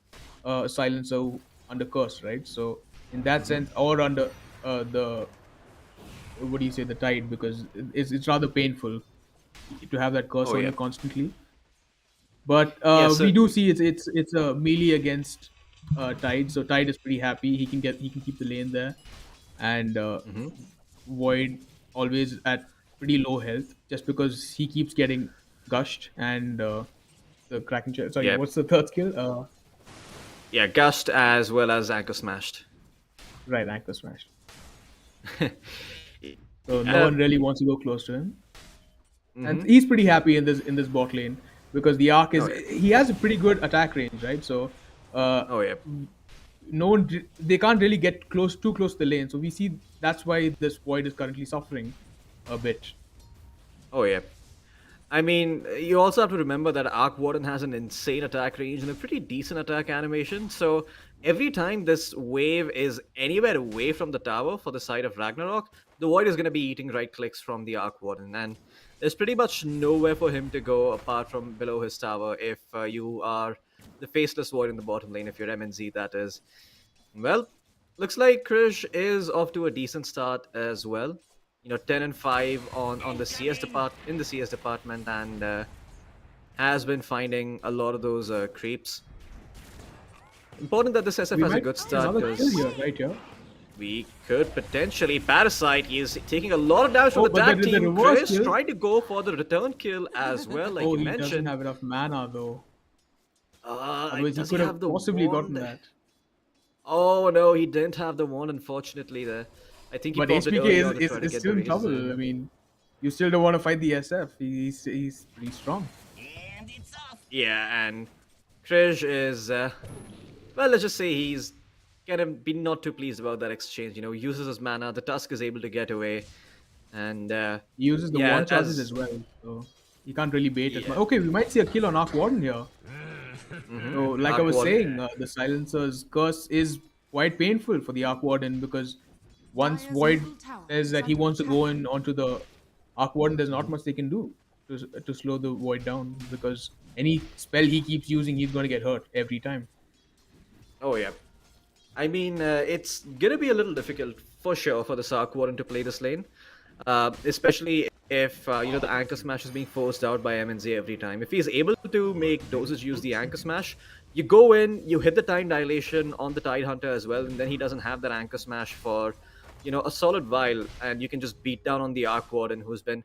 a silencer under curse, right? So in that Hmm. sense, or under the what do you say, the tide, because it's rather painful to have that curse Oh on yeah, you constantly. But yeah, we do certainly. see it's a melee against Tide, so Tide is pretty happy. He can keep the lane there, and Hmm. Void always at pretty low health just because he keeps getting gushed and the Kraken. Sorry, Yeah, what's the third skill? yeah, gust as well as anchor smashed. Right, Anchor Smash. So no uh, one really wants to go close to him, and hmm. he's pretty happy in this bot lane because the arc Oh is yeah, he has a pretty good attack range, right? So oh yeah, no one they can't really get too close to the lane, so we see that's why this Void is currently suffering a bit. oh yeah. I mean, you also have to remember that Arc Warden has an insane attack range and a pretty decent attack animation. So every time this wave is anywhere away from the tower for the side of Ragnarok, the Void is going to be eating right clicks from the Arc Warden. And there's pretty much nowhere for him to go apart from below his tower if you are the faceless Void in the bottom lane, if you're MNZ, that is. Well, looks like Krish is off to a decent start as well. 10 and 5 on the CS department, and has been finding a lot of those creeps. Important that this SF We has a might good see start another kill because here, right here. we could potentially Parasite. He's taking a lot of damage from Oh, the but there tag is a team. reverse Chris kill. trying to go for the return kill as well, like Oh, you he doesn't mentioned. have enough mana though. Otherwise, he Does he could have have the possibly gotten wand? that. Oh no, he didn't have the wand, unfortunately. There, I think he But popped it HBK early on to try to is get the still in razors trouble. I in. mean, you still don't want to fight the SF. He's pretty strong. Yeah, and Krish is, well, let's just say he's kind of been not too pleased about that exchange. Uses his mana, the Tusk is able to get away, and He uses the yeah, wand charges as as well, so he can't really bait as much. yeah, Okay, we might see a kill on Arc Warden here. So, like I Arc was Warden. saying, the Silencer's curse is quite painful for the Arc Warden because once Void says that he wants to go in onto the Arc Warden, there's not much they can do to slow the Void down because any spell he keeps using, he's going to get hurt every time. Oh yeah. I mean, it's gonna be a little difficult for sure for the Sark Warden to play this lane, especially if the Anchor Smash is being forced out by MNZ every time. If he's able to make Dosage use the Anchor Smash, you go in, you hit the time dilation on the Tide Hunter as well, and then he doesn't have that Anchor Smash for a solid while, and you can just beat down on the Arc Warden, who's been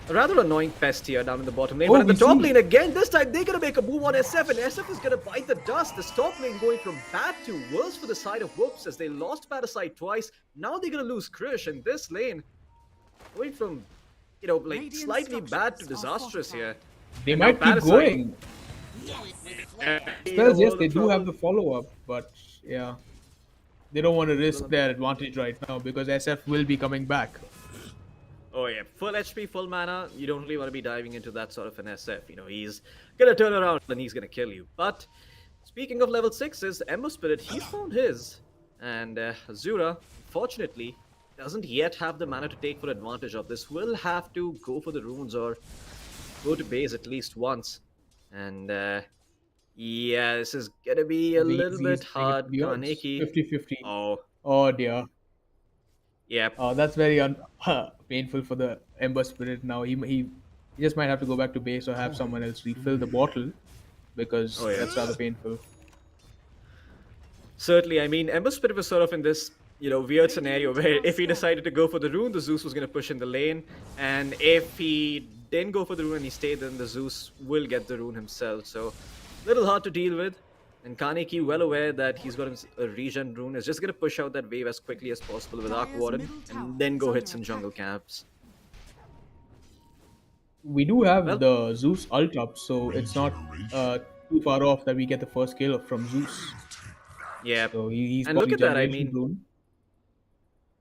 a rather annoying pest here down in the bottom lane. Oh, But in the we top see- lane again, this time they're gonna make a move on SF, and SF is gonna bite the dust. This top lane going from bad to worse for the side of Whoops as they lost Parasite twice. Now they're gonna lose Krish, and this lane going from slightly bad to disastrous here. They And now might keep Parasite- going. Uh, Spells, yes, all they the do have trouble. the follow up, but yeah. They don't want to risk their advantage right now because SF will be coming back. Oh yeah, full HP, full mana. You don't really want to be diving into that sort of an SF. He's gonna turn around and he's gonna kill you. But speaking of level 6s, Ember Spirit, he's found his. And Azura, fortunately, doesn't yet have the mana to take full advantage of this. Will have to go for the runes or go to base at least once. And yeah, this is gonna be a little bit hard. Kaneki. 50-50. Oh, Oh dear. yeah. Oh, that's very painful for the Ember Spirit now. He just might have to go back to base or have someone else refill the bottle because Oh, yeah. that's rather painful. Certainly, I mean, Ember Spirit was sort of in this, weird scenario where if he decided to go for the rune, the Zeus was going to push in the lane, and if he didn't go for the rune and he stayed, then the Zeus will get the rune himself. So, little hard to deal with. And Kaneki, well aware that he's got a regen rune, is just going to push out that wave as quickly as possible with Arc Warden, and then go hit some jungle camps. We do have Well- the Zeus ult up, so it's not too far off that we get the first kill from Zeus. Yeah. So he's And look probably at that, I Generation mean-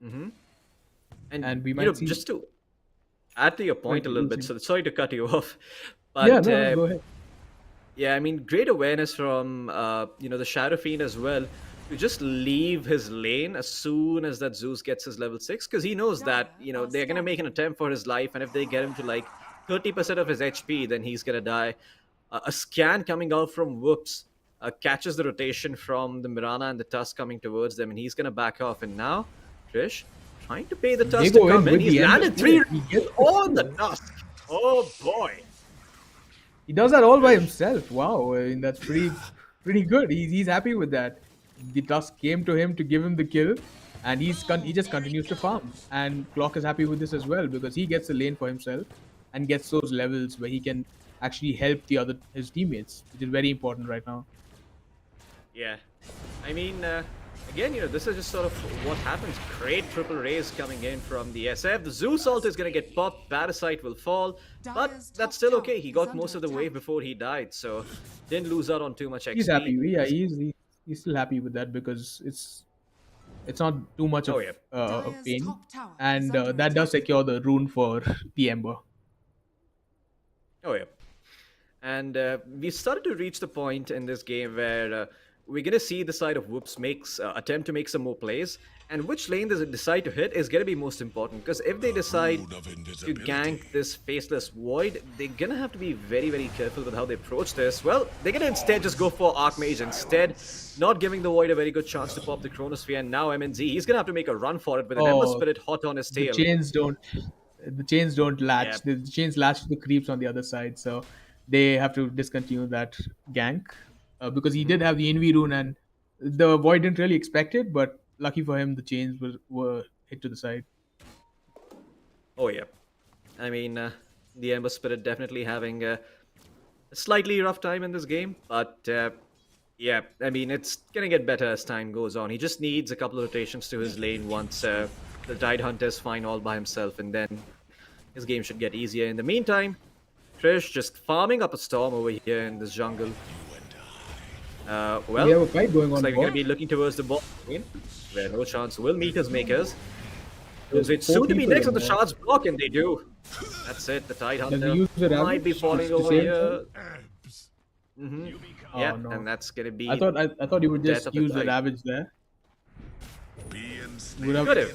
Rune. And we might see- just to add to your point a Wait, little we'll bit, see. so sorry to cut you off, but Yeah, no, go ahead. yeah, I mean, great awareness from the Shadow Fiend as well to just leave his lane as soon as that Zeus gets his level 6, because he knows that they're gonna make an attempt for his life, and if they get him to like 30% of his HP, then he's gonna die. A scan coming out from Whoops catches the rotation from the Mirana and the Tusk coming towards them, and he's gonna back off. And now, Trish trying to pay the They Tusk to go in come in. with He's the Ember landed 3 Spirit. He gets on the Tusk. Oh boy. He does that all by himself. Wow, I mean, that's pretty good. He's happy with that. The Tusk came to him to give him the kill, and he just continues to farm. And Clock is happy with this as well because he gets the lane for himself and gets those levels where he can actually help his teammates, which is very important right now. Yeah, I mean, again, this is just sort of what happens. Great triple raise coming in from the SF. The Zeus ult is going to get popped, Parasite will fall, but that's still okay. He got most of the wave before he died, so didn't lose out on too much XP. He's happy. Yeah, he's still happy with that because it's not too much of Oh, yeah. a pain, and that does secure the rune for the Ember. Oh, yeah. And we started to reach the point in this game where we're going to see the side of Whoops makes attempt to make some more plays. And which lane does it decide to hit is going to be most important. Because if they decide Mode of to invisibility. gank this Faceless Void, they're going to have to be very, very careful with how they approach this. Well, they're going to instead just go for Archmage instead, not giving the Void a very good chance to pop the Chronosphere. And now MNZ, he's going to have to make a run for it with an Ember Oh, Spirit hot on his The tail. chains don't latch. Yeah. The chains latch to the creeps on the other side, so they have to discontinue that gank because he did have the Envy rune, and the Void didn't really expect it, but lucky for him, the chains were hit to the side. Oh yeah, I mean the Ember Spirit definitely having a slightly rough time in this game, but yeah, I mean it's gonna get better as time goes on. He just needs a couple of rotations to his lane once the Tide Hunter's fine all by himself, and then his game should get easier. In the meantime, Trish just farming up a storm over here in this jungle. Well, We have a fight going looks on. like we're gonna bot. be looking towards the bot lane, where no chance will meet his makers. There's It's four soon to be people next in on the there. Shards block, and they do. That's it. The Tide Does Hunter he use the might be Ravage falling to over save here. Mm-hmm. Oh, Yeah, no. and that's gonna be. I thought you would death just of the use the Tide. Ravage there. Would have. Could have.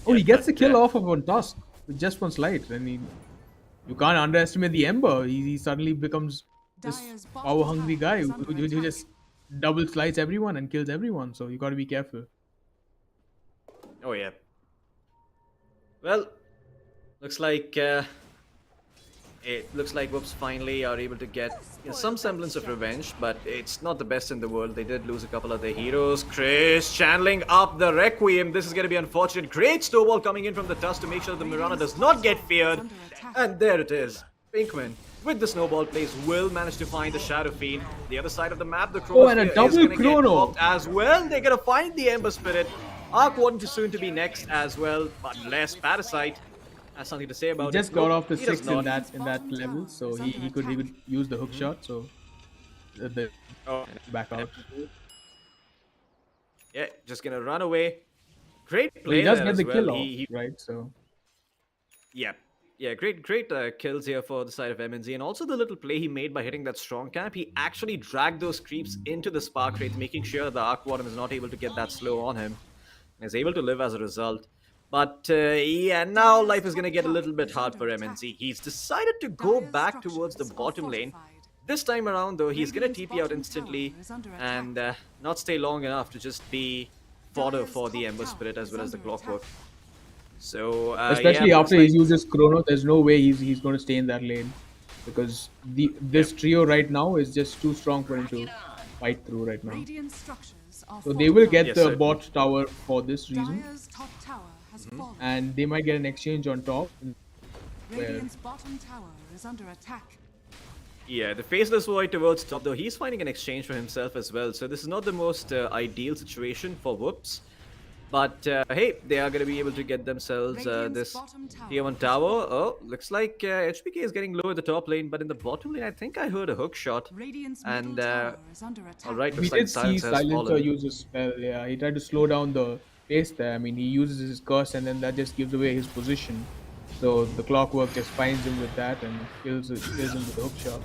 Oh, he Yeah, gets the but, kill off of one Tusk with just one slide. I mean, you can't underestimate the Ember. He suddenly becomes this Dyer's bottom power-hungry tower guy is who, under who attack. just double slides everyone and kills everyone. So you got to be careful. Oh yeah. Well, looks like it looks like Whoops finally are able to get some semblance of revenge, but it's not the best in the world. They did lose a couple of their heroes. Chris channeling up the Requiem. This is going to be unfortunate. Great snowball coming in from the Tusk to make sure the Mirana does not get feared. And there it is. Pinkman with the snowball plays will manage to find the Shadow Fiend. The other side of the map, the Oh, and a Chronosphere is double going to get chrono. popped as well. They're going to find the Ember Spirit. Arc Warden to soon to be next as well, but less Parasite has something to say about He just it. got Nope, off the he does 6 not. in that level, so he could use the hook shot. So the Oh, back out. yeah, just gonna run away. Great But play he does there get as the well. kill off, He right? So yeah, great kills here for the side of MNZ, and also the little play he made by hitting that strong camp. He actually dragged those creeps into the spark rate, making sure the Arc Warden is not able to get that slow on him, and is able to live as a result. But yeah, now life is gonna get a little bit hard for MNZ. He's decided to go back towards the bottom lane. This time around, though, he's gonna TP out instantly and not stay long enough to just be fodder for the Ember Spirit as well as the Clockwork. So especially yeah, after looks he uses Chrono, there's no way he's going to stay in that lane because this trio right now is just too strong for him to fight through right now. Radiant structures are So they will get Yes, the certainly. bot tower for this reason, Dyer's top tower has fallen. and they might get an exchange on top. Where Radiant's bottom tower is under attack. Yeah, the Faceless Void towards top, though he's finding an exchange for himself as well. So this is not the most ideal situation for Whoops. But hey, they are going to be able to get themselves this tier 1 tower. Oh, looks like HBK is getting low at the top lane, but in the bottom lane, I think I heard a hook shot. Radiant's And middle tower is under attack. alright, we looks like did see Silencer has Silencer fallen. use a spell. Yeah, he tried to slow down the pace there. I mean, he uses his curse, and then that just gives away his position. So the Clockwork just finds him with that and kills him with the hook shot.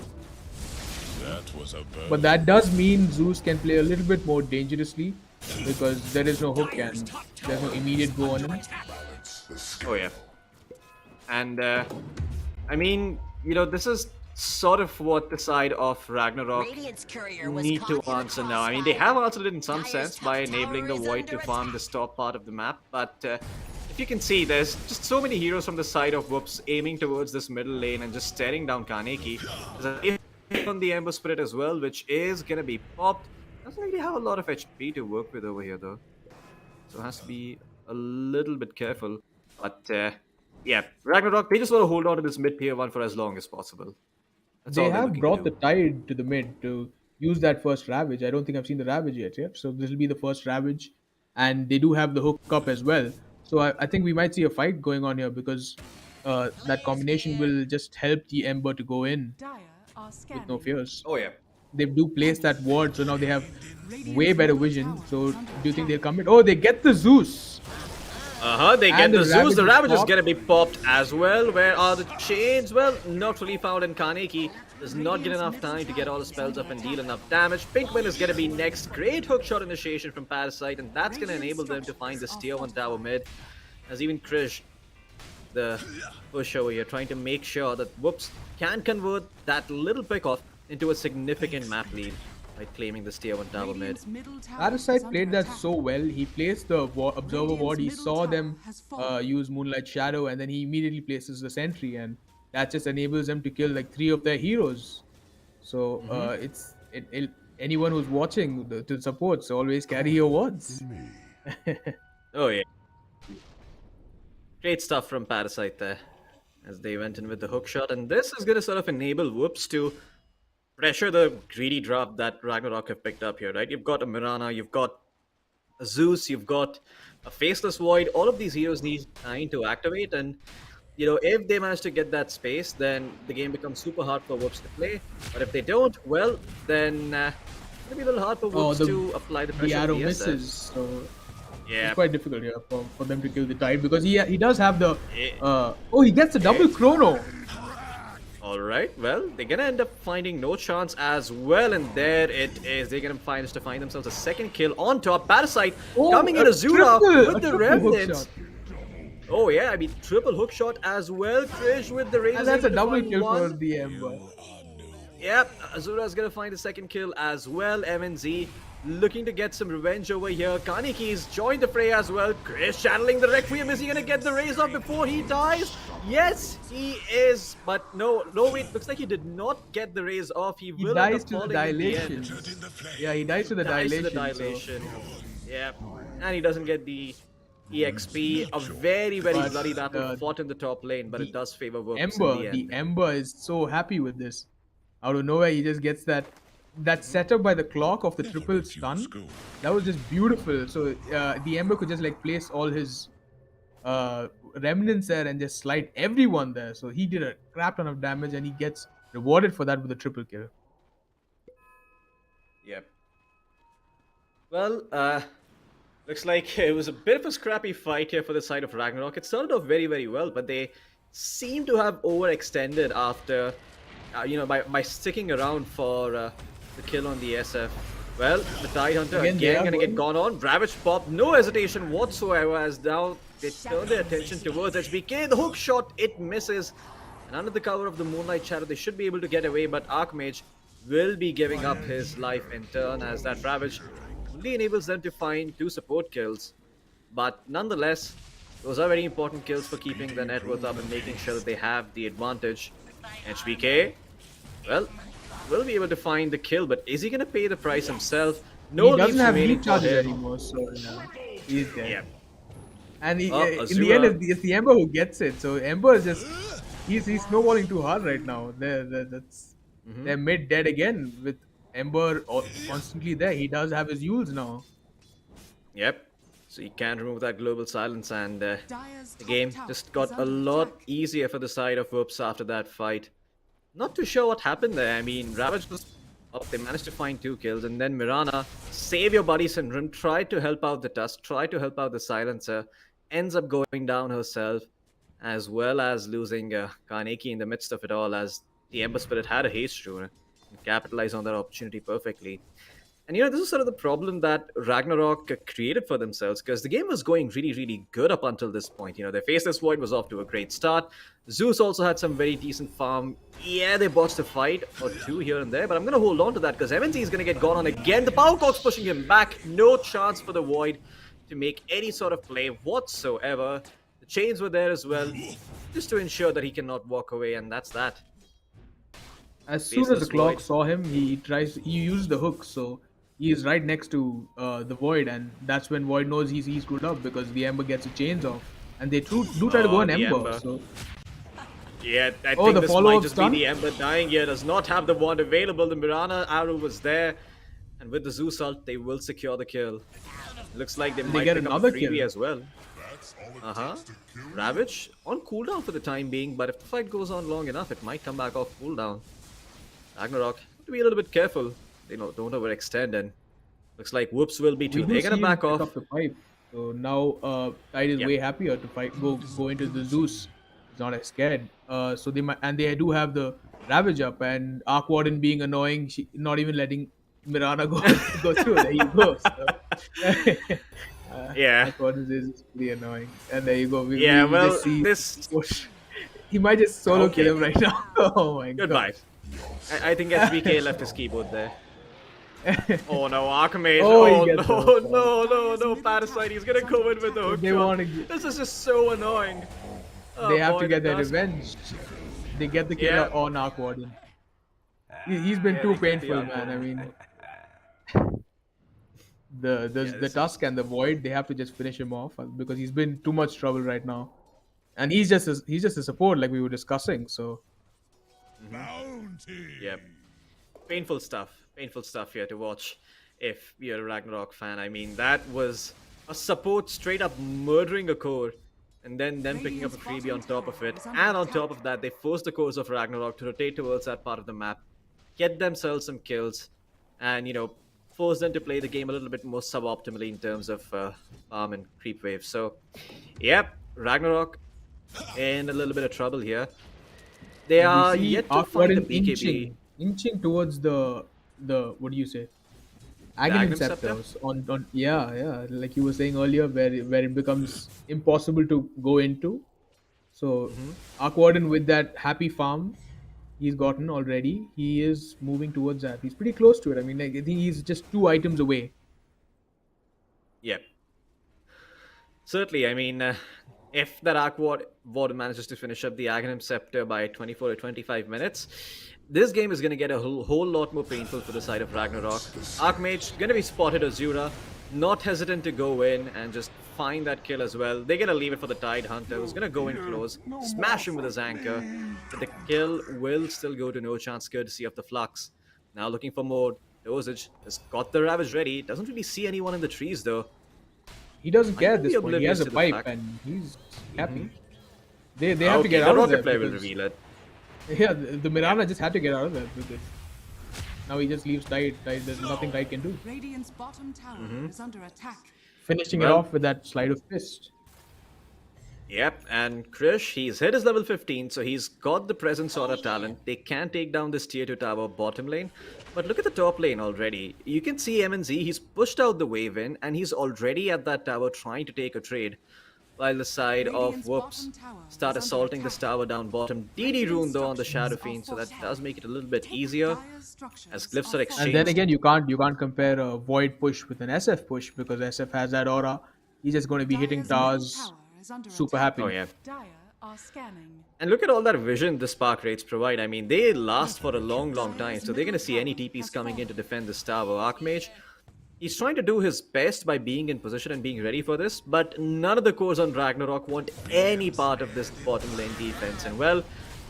That was a bird. But that does mean Zeus can play a little bit more dangerously because there is no hook and there's no immediate go on him. Oh yeah. And I mean, you know, this is sort of what the side of Ragnarok Radiant's courier was need caught to in the answer now. I mean, they have crossfire. answered it in some Dyer's sense top by tower enabling the is Void to under farm attack. this top part of the map, but if you can see, there's just so many heroes from the side of Whoops aiming towards this middle lane and just staring down Kaneki. There's a hit on the Ember Spirit as well, which is gonna be popped. Doesn't really have a lot of HP to work with over here, though. So has to be a little bit careful. But yeah, Ragnarok, they just want to hold on to this mid tier 1 for as long as possible. That's all They they're have looking brought to the Tide to the mid to use that first Ravage. I don't think I've seen the Ravage yet. So this will be the first Ravage. And they do have the hook up as well. So I think we might see a fight going on here because that combination will just help the Ember to go in Dyer are with scanning. no fears. Oh yeah. They do place that ward, so now they have way better vision. So do you think they'll come in? Oh, they get the Zeus. They get And the the Zeus. The Ravage Ravage is popped. gonna be popped as well. Where are the chains? Well, not really found in Kaneki. Does not get enough time to get all the spells up and deal enough damage. Pinkman is gonna be next. Great hookshot initiation from Parasite, and that's gonna enable them to find this tier 1 tower mid. As even Krish, the push over here, trying to make sure that Whoops can convert that little pick off into a significant map lead by claiming this tier 1 tower mid. Radiant's middle tower Parasite is under played that attack. so well. He placed the Observer Ward. He Radiant's saw middle them tower has fallen. use Moonlight Shadow, and then he immediately places the Sentry, and that just enables them to kill like 3 of their heroes. So anyone who's watching to support, so always carry your wards. Oh yeah. Great stuff from Parasite there. As they went in with the hook shot, and this is gonna sort of enable Whoops to pressure the greedy drop that Ragnarok have picked up here, right? You've got a Mirana, you've got a Zeus, you've got a Faceless Void. All of these heroes need time to activate, and you know, if they manage to get that space, then the game becomes super hard for Whoops to play. But if they don't, well, then it's gonna be a little hard for Whoops to apply the pressure. The arrow on DSS. misses, so Yeah. it's quite difficult here for them to kill the Tide because he does have the Eh. he gets the double chrono. All right, well, they're gonna end up finding no chance as well, and there it is. They're gonna find themselves a second kill on top. Parasite coming in a Azura triple- with a the triple hook remnants. shot. Oh yeah, I mean triple hook shot as well. Krish with the Razor. And that's a able to double find kill for one. the Ember. Yep, Azura's gonna find a second kill as well. MNZ looking to get some revenge over here. Kaneki's joined the fray as well. Chris channeling the Requiem. Is he gonna get the raise off before he dies? Yes, he is. But no, wait. Looks like he did not get the raise off. He He will dies end up to the falling in the dilation. end. Yeah, he dies to the Dies to dilation. the dilation. Yep, and he doesn't get the EXP. A very, very But, bloody battle fought in the top lane, but it does favor So Whoops Ember, in the the end. Ember is so happy with this. Out of nowhere, he just gets that setup by the clock of the triple stun. That was just beautiful. So the Ember could just like place all his remnants there and just slide everyone there. So he did a crap ton of damage, and he gets rewarded for that with a triple kill. Yep. Well, looks like it was a bit of a scrappy fight here for the side of Ragnarock. It started off very, very well, but they seem to have overextended after, by sticking around for the kill on the SF. Well, the Tide Hunter Again, they again are gonna get going- gone on. Ravage pop, no hesitation whatsoever, as now they turn their attention towards HBK. The hook shot, it misses. And under the cover of the Moonlight Shadow, they should be able to get away, but Archmage will be giving up his life in turn, as that Ravage only enables them to find 2 support kills. But nonetheless, those are very important kills for keeping the net worth up and making sure that they have the advantage. HBK, well, will be able to find the kill, but is he going to pay the price himself? No he doesn't leaves have remaining lead for charges him. anymore, so he's dead. Yeah. And Oh, in the Azura. end, it's the Ember who gets it. So Ember is just he's snowballing too hard right now. They're mid dead again with Ember constantly there. He does have his Yules now. Yep. So you can remove that global silence, and the Dyer's top game tower just is got a under lot attack. easier for the side of Whoops after that fight. Not too sure what happened there. I mean, Ravage was up. They managed to find 2 kills, and then Mirana, save your body syndrome, tried to help out the Tusk, tried to help out the Silencer, ends up going down herself, as well as losing Kaneki in the midst of it all, as the Ember Spirit had a haste rune and capitalized on that opportunity perfectly. And this is sort of the problem that Ragnarok created for themselves, because the game was going really, really good up until this point. Their Faceless Void was off to a great start. Zeus also had some very decent farm. Yeah, they botched a fight or 2 here and there, but I'm going to hold on to that, because MNZ is going to get gone on again. The Powercock's pushing him back. No chance for the Void to make any sort of play whatsoever. The chains were there as well, just to ensure that he cannot walk away, and that's that. As soon as the Faceless clock Void. saw him, he used the hook, so he is right next to the Void, and that's when Void knows he's screwed up, because the Ember gets the chains off, and they do try to go on the Ember. Ember. So Yeah, I Oh, think the this follow-up might just stun? be the Ember dying here. Does not have the wand available. The Mirana arrow was there. And with the Zeus ult, they will secure the kill. Looks like they might get pick up another a freebie kill. as well. Ravage on cooldown for the time being, but if the fight goes on long enough, it might come back off cooldown. Ragnarok, have to be a little bit careful. Don't overextend, and looks like Whoops will be we too. do They're see gonna him back pick off. up the pipe. So now Tide is Yep. way happier to fight. Go into the Zeus. He's not as scared. So they do have the Ravage up, and Arc Warden being annoying, not even letting Mirana go through. There you go. So, Yeah. Arc Warden is pretty annoying. And there you go. We Well, just see this. he might just solo Okay. kill him right now. Oh my Goodbye. god. I think SBK left his keyboard there. Oh no, Archmage. Oh, he Oh, gets no, the no, Parasite. He's gonna go in with the hook They shot. wanna This is just so annoying. Oh, They have boy, to get the their Tusk. revenge. They get the kill Yeah. on Arc Warden. He's been Yeah, too they get the painful, Arc man. I Warden. mean, the this Tusk and the Void, they have to just finish him off, because he's been too much trouble right now, and he's just a support, like we were discussing. So Bounty. Yep. Painful stuff here to watch if you're a Ragnarok fan. I mean, that was a support straight up murdering a core, and then them picking up a freebie on top of it. And on top of that, they forced the cores of Ragnarok to rotate towards that part of the map, get themselves some kills, and force them to play the game a little bit more suboptimally in terms of farm and creep waves. So, yep, Ragnarok in a little bit of trouble here. They And we are see yet to find a Aquarin BKB. inching towards the what do you say? The Aghanim Agnum Scepter? scepters on yeah, like you were saying earlier, where it becomes impossible to go into. So Hmm. Aquarin with that happy farm he's gotten already, he is moving towards that. He's pretty close to it. I mean, like, I think he's just 2 items away. Yep. Certainly, I mean, if that Arc Warden manages to finish up the Aghanim Scepter by 24 or 25 minutes, this game is going to get a whole lot more painful for the side of Ragnarok. Archmage going to be spotted Azura, not hesitant to go in and just find that kill as well. They're going to leave it for the Tide Hunter, who's going to go in close, smash him with his anchor, but the kill will still go to no chance courtesy of the Flux. Now looking for more dosage, has got the Ravage ready, doesn't really see anyone in the trees though. He doesn't Might care at be this point. He has oblivious a to the pipe fact. and he's happy. They have to Okay, get the out of rocket there. player will because- reveal it. Yeah, the Mirana just had to get out of there because now he just leaves Tide. There's nothing Tide can do. Radiant's bottom tower is under attack. Finishing it Well- off with that slide of fist. Yep, and Krish, he's hit his level 15, so he's got the present sort of talent. They can take down this tier 2 tower bottom lane. But look at the top lane already. You can see MNZ, he's pushed out the wave in, and he's already at that tower trying to take a trade. While the side of Radiant's Whoops bottom tower start is under assaulting attack. this tower down bottom. DD rune though on the Shadow Fiend, so that does make it a little bit easier. As glyphs are And exchanged. then again, you can't compare a Void push with an SF push because SF has that aura. He's just going to be hitting towers super happy. Oh yeah. Dire are scanning. And look at all that vision the spark rates provide. I mean, they last for a long time, so they're going to see any TPs coming in to defend this tower. Archmage, he's trying to do his best by being in position and being ready for this, but none of the cores on Ragnarok want any part of this bottom lane defense. And well,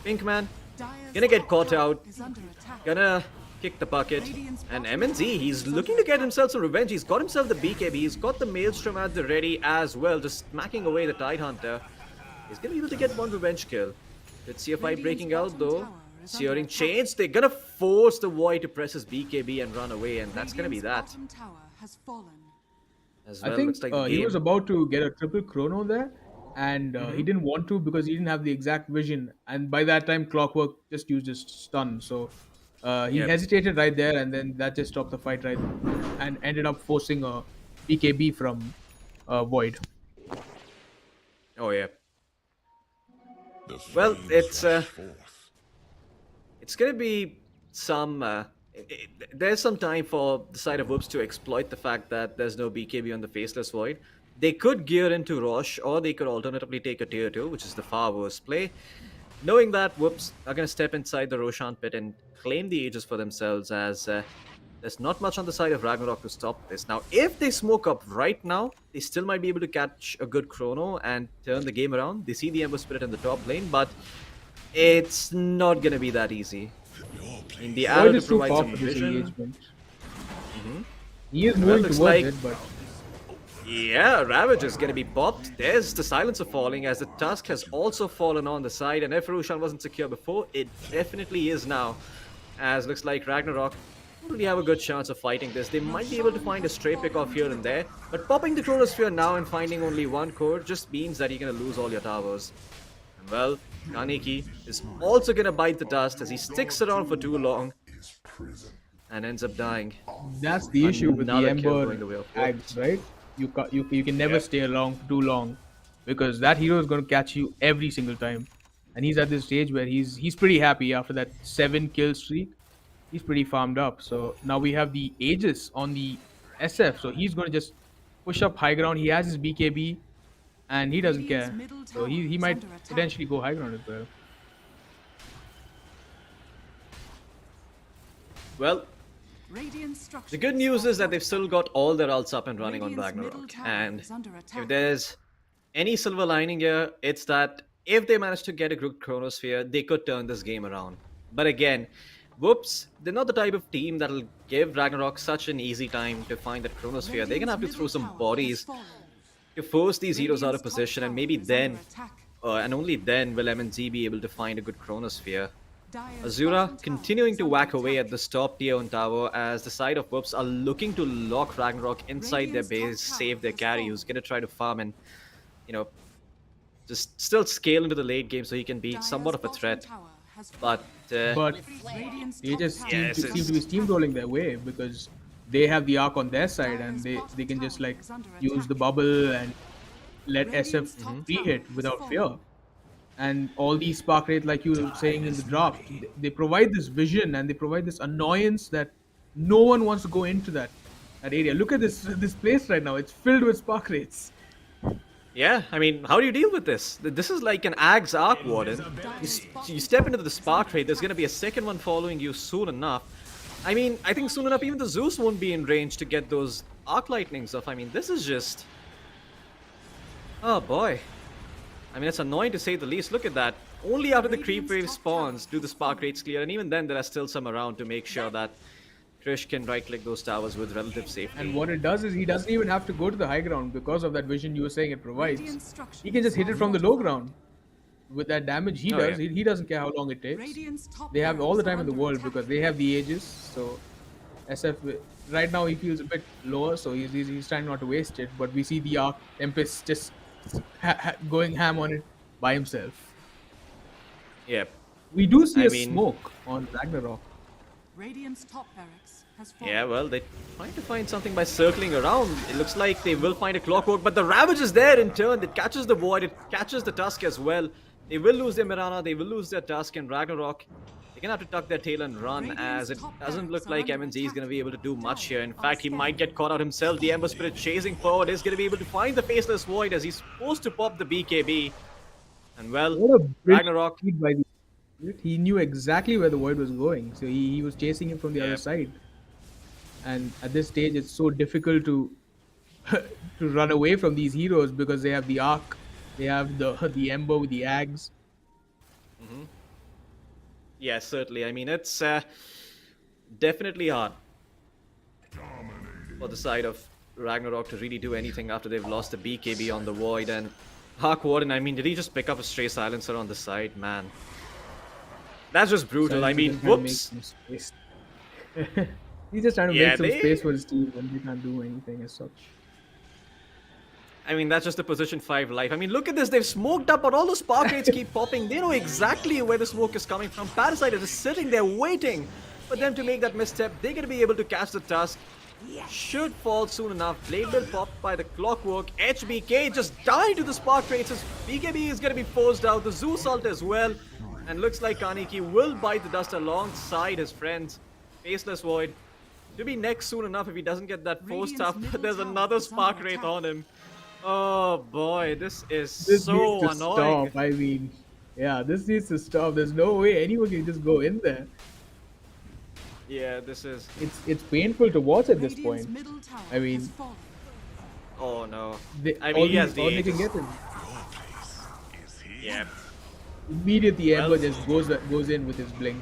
Pinkman, Dire's gonna get top caught tower out, is under attack. gonna kick the bucket. And MNZ, he's looking to get himself some revenge. He's got himself the BKB, he's got the Maelstrom at the ready as well, just smacking away the Tide Hunter. He's gonna be able to get one revenge kill. Let's see a fight breaking out though. Searing Chains, they're gonna force the Void to press his BKB and run away, and that's gonna be that. Radiant's bottom tower has fallen. As well, I think looks like the he game. was about to get a triple chrono there, and he didn't want to because he didn't have the exact vision. And by that time, Clockwork just used his stun, so he Yep. hesitated right there, and then that just stopped the fight right, and ended up forcing a BKB from Void. Oh yeah. The Well, flames it's, rush forth. It's gonna be some. There's some time for the side of Whoops to exploit the fact that there's no BKB on the Faceless Void. They could gear into Rosh, or they could alternatively take a tier 2, which is the far worse play. Knowing that, Whoops are gonna step inside the Roshan pit and claim the Aegis for themselves, as there's not much on the side of Ragnarok to stop this. Now, if they smoke up right now, they still might be able to catch a good chrono and turn the game around. They see the Ember Spirit in the top lane, but it's not gonna be that easy. In the arrow Void to is too provide far some for this vision. engagement. He is moving looks towards like- it, but Yeah, Ravage is gonna be popped. There's the Silencer falling, as the Tusk has also fallen on the side, and if Roshan wasn't secure before, it definitely is now. As looks like Ragnarok don't really have a good chance of fighting this. They might be able to find a stray pick off here and there, but popping the Chronosphere now and finding only one core just means that you're gonna lose all your towers. And well, Kaneki is also gonna bite the dust as he sticks around for too long and ends up dying. that's the issue with the Another kill Ember going the way of tags, right? You can never stay along for too long because that hero is going to catch you every single time, and he's at this stage where he's pretty happy after that 7 kill streak. He's pretty farmed up. So now we have the Aegis on the SF, so he's going to just push up high ground. He has his BKB, and he doesn't care. So he might potentially go high ground as well. Well, Radiant structures the good news are is that they've still got all their ults up and running on Radiant's middle Ragnarok. tower And is under attack. if there's any silver lining here, it's that if they manage to get a good Chronosphere, they could turn this game around. But again, Whoops, they're not the type of team that'll give Ragnarok such an easy time to find that Chronosphere. They're gonna have to throw some bodies to force these heroes out of position, and maybe then, and only then, will MNZ be able to find a good Chronosphere. Azura continuing to whack away at this top tier on tower as the side of Whoops are looking to lock Ragnarok inside their base, save their carry, who's gonna try to farm and, just still scale into the late game so he can be somewhat of a threat. has But But Radiant's they top just tower Yes, seem to it's- be steamrolling their way because they have the arc on their side and they can just like use the bubble and let SF pre-hit without fear. And all these spark rates, like you were saying in the draft, they provide this vision and they provide this annoyance that no one wants to go into that area. Look at this place right now; it's filled with spark rates. yeah, I mean, how do you deal with this? This is like an Ag's Arc Warden. You step into the Spark Rate, there's going to be a second one following you soon enough. I mean, I think soon enough even the Zeus won't be in range to get those Arc Lightnings off. I mean, this is just... Oh boy. I mean, it's annoying to say the least. Look at that. Only after the creep wave spawns do the Spark Rates clear, and even then there are still some around to make sure that Krish can right-click those towers with relative safety. And what it does is he doesn't even have to go to the high ground because of that vision you were saying it provides. Radiant structures He can just hit it from the low ground. With that damage he Oh, does, yeah. he doesn't care how long it takes. Radiant's top They have all the barracks time in are the world under because attack. they have the ages. So SF right now he feels a bit lower, so he's trying not to waste it. But we see the Arc Tempest just going ham on it by himself. Yep. We do see I a mean- smoke on Ragnarok. Radiant's top barracks has fallen. Yeah, well, they're trying to find something by circling around. It looks like they will find a clockwork, but the Ravage is there in turn. It catches the Void, it catches the Tusk as well. They will lose their Mirana, they will lose their Tusk, and Ragnarok, they're gonna have to tuck their tail and run, as it doesn't look like MNZ is gonna be able to do much here. In fact, he might get caught out himself. The Ember Spirit chasing forward is gonna be able to find the Faceless Void as he's supposed to pop the BKB. And well, What a brilliant Ragnarok, feat by the he knew exactly where the Void was going, so he was chasing him from the Yeah. other side. And at this stage, it's so difficult to to run away from these heroes because they have the Arc, they have the Ember with the Ags. yeah, certainly. I mean, it's definitely hard for the side of Ragnarok to really do anything after they've lost the BKB on the Void. And Hark Warden, I mean, did he just pick up a stray silencer on the side? Man, that's just brutal. I mean, whoops. He's just trying to Yeah, make some they- space for his team and they can't do anything as such. I mean, that's just the position 5 life. I mean, look at this. They've smoked up, but all the spark rates keep popping. They know exactly where the smoke is coming from. Parasite is just sitting there waiting for them to make that misstep. They're going to be able to catch the Tusk. Should fall soon enough. Blade Bill popped by the clockwork. HBK just died to the spark rates. His BKB is going to be forced out. The Zeus ult as well. And looks like Kaneki will bite the dust alongside his friends. Faceless Void. To be next soon enough if he doesn't get that forced Radiant's up. middle There's tower another is spark under wraith attack. on him. Oh boy, this is This so needs to annoying. stop. I mean, yeah, this needs to stop. There's no way anyone can just go in there. Yeah, this is. It's painful to watch at this Radiant's point. middle tower I mean- has fallen. Oh no. They, I mean, he has all the they can ages. get is Yeah. immediately Well- Ember just goes in with his blink.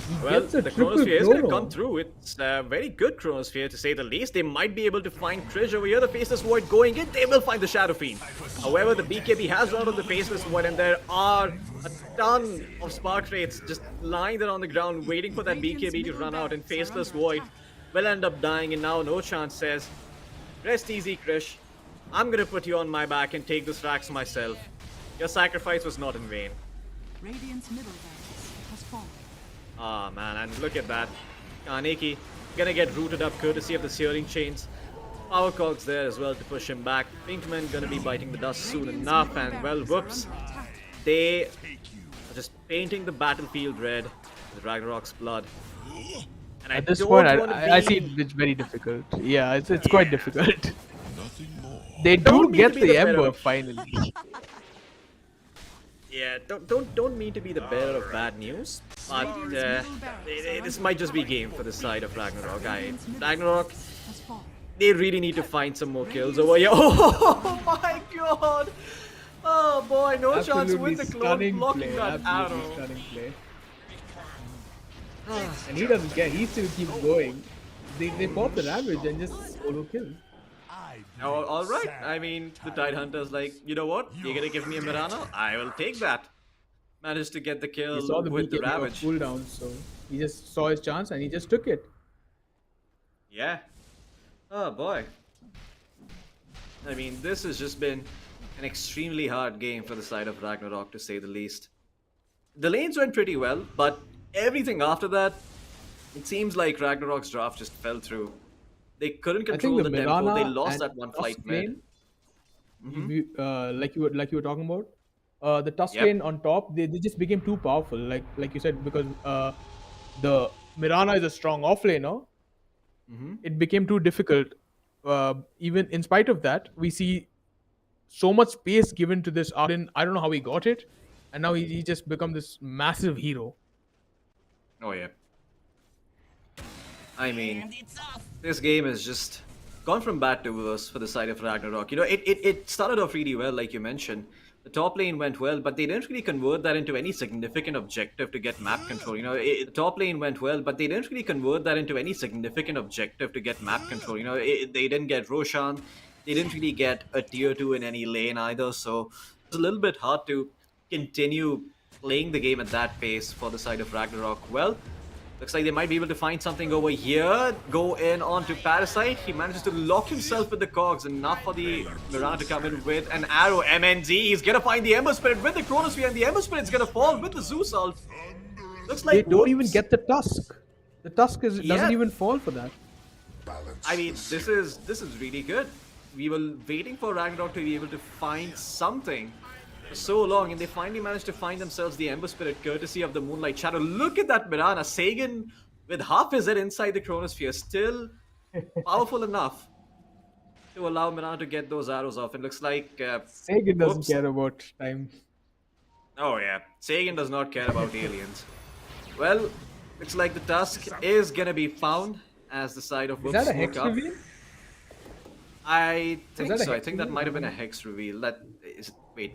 He Well, gets a the triple Chronosphere is going to chrono. come through. It's a very good Chronosphere to say the least. They might be able to find Krish over here. The Faceless Void going in. They will find the Shadow Fiend. However, the BKB has run on the Faceless Void, and there are a ton of Spark Wraiths just lying there on the ground waiting for that BKB to run out. And Faceless Void will end up dying, and now No Chance says, "Rest easy, Krish. I'm going to put you on my back and take this Rax myself. Your sacrifice was not in vain." Radiant's middle barracks has fallen. Ah man, and look at that. Kaneki gonna get rooted up courtesy of the Searing Chains. Power Cogs there as well to push him back. Pinkman gonna be biting the dust soon Radiant's enough, middle and well, barracks are whoops. under attack. They are just painting the battlefield red with Ragnarok's blood. And I At this don't point, wanna I be- see it's very difficult. Yeah, it's quite difficult. Nothing more. They Don't do mean get to be the the bearer Ember of- finally. Yeah, don't mean to be the bearer of bad news, but this might just be game for the side of Ragnarok. Ragnarok, Has fallen. they really need to find some more kills over here. Oh my god! Oh boy, No Chance Absolutely with the clone stunning blocking play. that Absolutely arrow. stunning play. And he doesn't care. He still keeps going. They pop the Ravage and just solo kill. Oh, alright, I mean, the Tidehunter's like, you know what? You're gonna give me a Mirana? I will take that. Managed to get the kill He saw the with the BKB Ravage. cooldown, so he just saw his chance and he just took it. Yeah. Oh boy. I mean, this has just been an extremely hard game for the side of Ragnarok, to say the least. The lanes went pretty well, but everything after that, it seems like Ragnarok's draft just fell through. They couldn't I think control the the tempo. They Mirana lost and that one Tusk fight mid. lane, Hmm. like you were talking about, the Tusk Yep. lane on top, they just became too powerful. Like you said, because the Mirana is a strong offlaner, Hmm. it became too difficult. Even in spite of that, we see so much space given to this Arden. I don't know how he got it, and now he just become this massive hero. Oh yeah. I mean, this game has just gone from bad to worse for the side of Ragnarok. It started off really well, like you mentioned. The top lane went well, but they didn't really convert that into any significant objective to get map control. The top lane went well, but they didn't really convert that into any significant objective to get map control. They didn't get Roshan. They didn't really get a tier 2 in any lane either. So it's a little bit hard to continue playing the game at that pace for the side of Ragnarok. Well, looks like they might be able to find something over here. Go in onto Parasite. He manages to lock himself with the cogs. Enough for the Mirana to come in with an arrow. MND, he's gonna find the Ember Spirit with the Chronosphere, and the Ember Spirit's gonna fall with the Zeus ult. Looks They like don't even whoops. get the Tusk. The Tusk doesn't Yeah. even fall for that. Balance. I mean, this is really good. We were waiting for Ragnarok to be able to find something for so long, and they finally managed to find themselves the Ember Spirit, courtesy of the Moonlight Shadow. Look at that Mirana. Sagan, with half his head inside the Chronosphere, still powerful enough to allow Mirana to get those arrows off. It looks like... Sagan doesn't whoops. care about time. Oh yeah, Sagan does not care about aliens. Well, looks like the Tusk is gonna be found as the side of Is Whoops that a smoke hex up. reveal? I think that a so. I hex think that reveal? might have been a hex reveal. That is. Wait.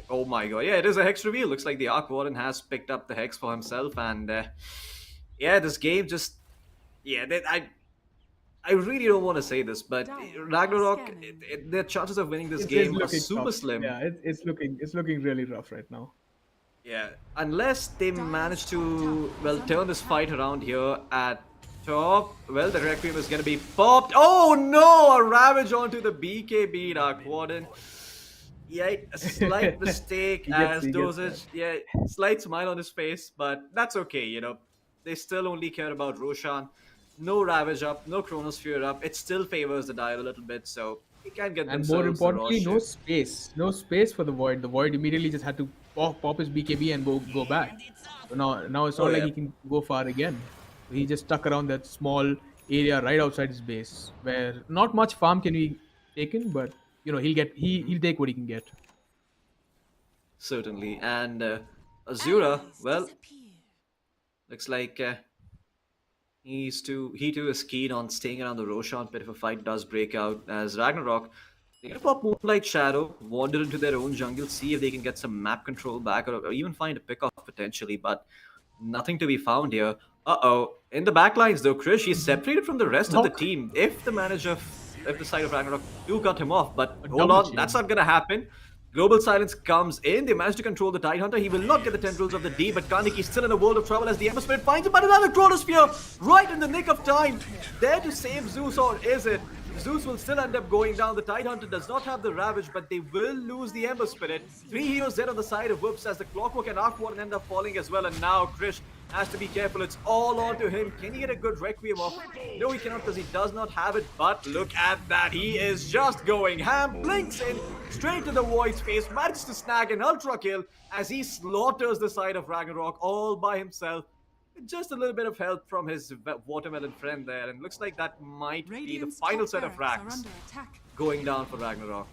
Oh my god. Yeah, it is a hex reveal. Looks like the Arc Warden has picked up the hex for himself, and yeah, this game just. Yeah, I really don't want to say this, but Ragnarok, their chances of winning this It's game are looking super tough. slim. Yeah, it's looking really rough right now. Yeah, unless they manage to, well, turn this fight around here at top. Well, the Requiem is going to be popped. Oh no, a Ravage onto the BKB Dark Warden. Yeah, a slight mistake as he gets dosage. Yeah, slight smile on his face, but that's okay, They still only care about Roshan. No Ravage up, no Chronosphere up. It still favors the Dire a little bit, so he can get And more themselves the raw importantly, ship. no space for the Void. The Void immediately just had to pop his BKB and go back. So now it's not Oh, like yeah. he can go far again. So he just stuck around that small area right outside his base, where not much farm can be taken, but he'll take what he can get. Certainly. And Azura, well, looks like he too is keen on staying around the Roshan pit if a fight does break out. As Ragnarok, they gonna pop Moonlight Shadow, wander into their own jungle, see if they can get some map control back, or even find a pick off potentially, but nothing to be found here. Uh-oh. In the backlines though, Krish, he's separated from the rest of the Knock. team. If the side of Ragnarok do cut him off, but A hold double on, chain. that's not gonna happen. Global Silence comes in. They manage to control the Tidehunter. He will not get the tendrils of the D, but Kaneki is still in a world of trouble as the Ember Spirit finds him. But another Chronosphere right in the nick of time. There to save Zeus, or is it? Zeus will still end up going down. The Tidehunter does not have the Ravage, but they will lose the Ember Spirit. 3 heroes dead on the side of Whoops as the Clockwork and Arc Warden end up falling as well. And now Krish has to be careful. It's all onto him. Can he get a good Requiem off? No, he cannot because he does not have it. But look at that. He is just going ham. Blinks in straight to the Void's face. Manages to snag an Ultra kill as he slaughters the side of Ragnarok all by himself. Just a little bit of help from his watermelon friend there. And looks like that might be the Radiant's final top set of barracks are racks under attack. going down for Ragnarok.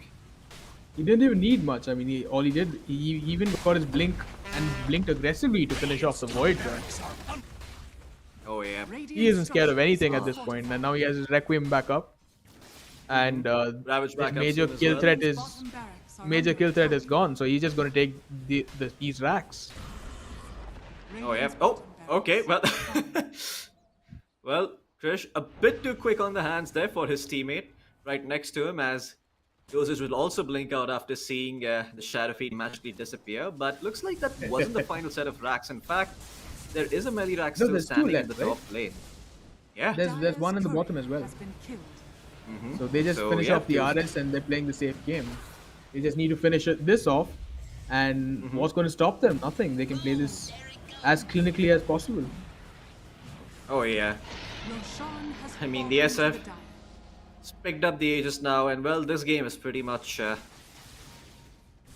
He didn't even need much. I mean, he did, he even got his blink and blinked aggressively to finish off the Void there. Oh, yeah. He isn't scared of anything at this point, and now he has his Requiem back up. And Ravage back his up major soon as kill well. threat is Bottom barracks are major under kill threat attack. is gone, so he's just going to take these racks. Oh, yeah. Radiant's Oh, bottom barracks okay. Well, have fallen. well, Krish, a bit too quick on the hands there for his teammate right next to him, as Dosage will also blink out after seeing the Shadow Feed magically disappear. But looks like that wasn't the final set of racks. In fact, there is a melee rack No, still there's two standing left, in the right? top lane. Yeah. There's one in the bottom as well. Has been killed. So they just So, finish yeah, off the few- RS and they're playing the safe game. They just need to finish this off, and what's going to stop them? Nothing. They can play this as clinically as possible. Oh yeah. Roshan has I mean, fallen the to SF Dire. has picked up the Aegis now, and well, this game is pretty much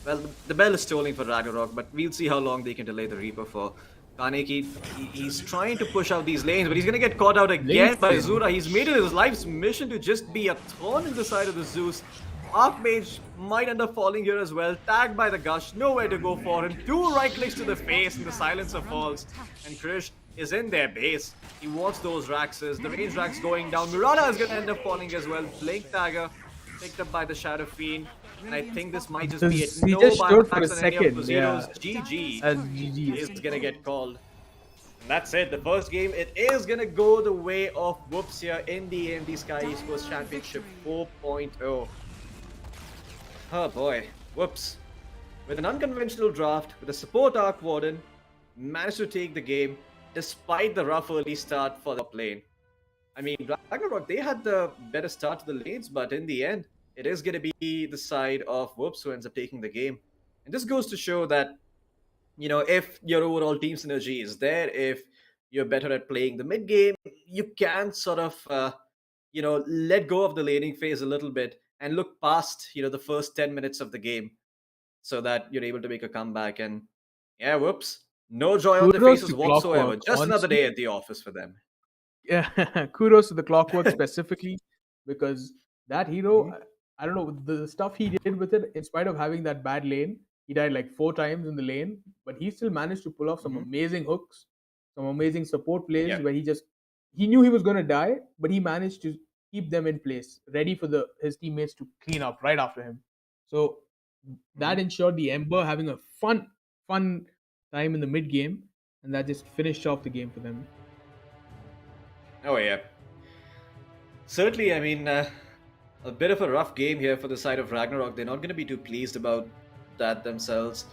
well, the bell is tolling for Ragnarock, but we'll see how long they can delay the Reaper for. Kaneki, he's trying to push out these lanes, but he's gonna get caught out again by Links in. Zura. He's made it his life's mission to just be a thorn in the side of the Zeus. Archmage might end up falling here as well, tagged by the Gush, nowhere to go for him. 2 right clicks to the face, and the Silencer falls. And Krish is in their base. He wants those Raxes. The range Rax going down. Murata is gonna end up falling as well. Blink Dagger picked up by the Shadow Fiend. And I think this might just be it. He No just stood for a buybacks on any of second. Yeah, Zero's GG as GG. is gonna get called. And that's it. The first game, it is gonna go the way of Whoops here in the AMD Skyesports Championship 4.0. Oh boy, Whoops. With an unconventional draft, with a support Arc Warden, managed to take the game despite the rough early start for the top lane. I mean, Ragnarok, they had the better start to the lanes, but in the end, it is going to be the side of Whoops who ends up taking the game. And this goes to show that, you know, if your overall team synergy is there, if you're better at playing the mid game, you can sort of, you know, let go of the laning phase a little bit and look past, you know, the first 10 minutes of the game so that you're able to make a comeback. And yeah, Whoops, no joy on their Kudos faces to whatsoever. Clockwork, Just another honestly. day at the office for them. Yeah, kudos to the Clockwork specifically, because that hero, I don't know, the stuff he did with it, in spite of having that bad lane, he died like 4 times in the lane, but he still managed to pull off some amazing hooks, some amazing support plays Yeah. where he knew he was going to die, but he managed to keep them in place, ready for his teammates to clean up right after him. So that ensured the Ember having a fun time in the mid game, and that just finished off the game for them. Oh yeah. Certainly, I mean, a bit of a rough game here for the side of Ragnarok. They're not going to be too pleased about that themselves.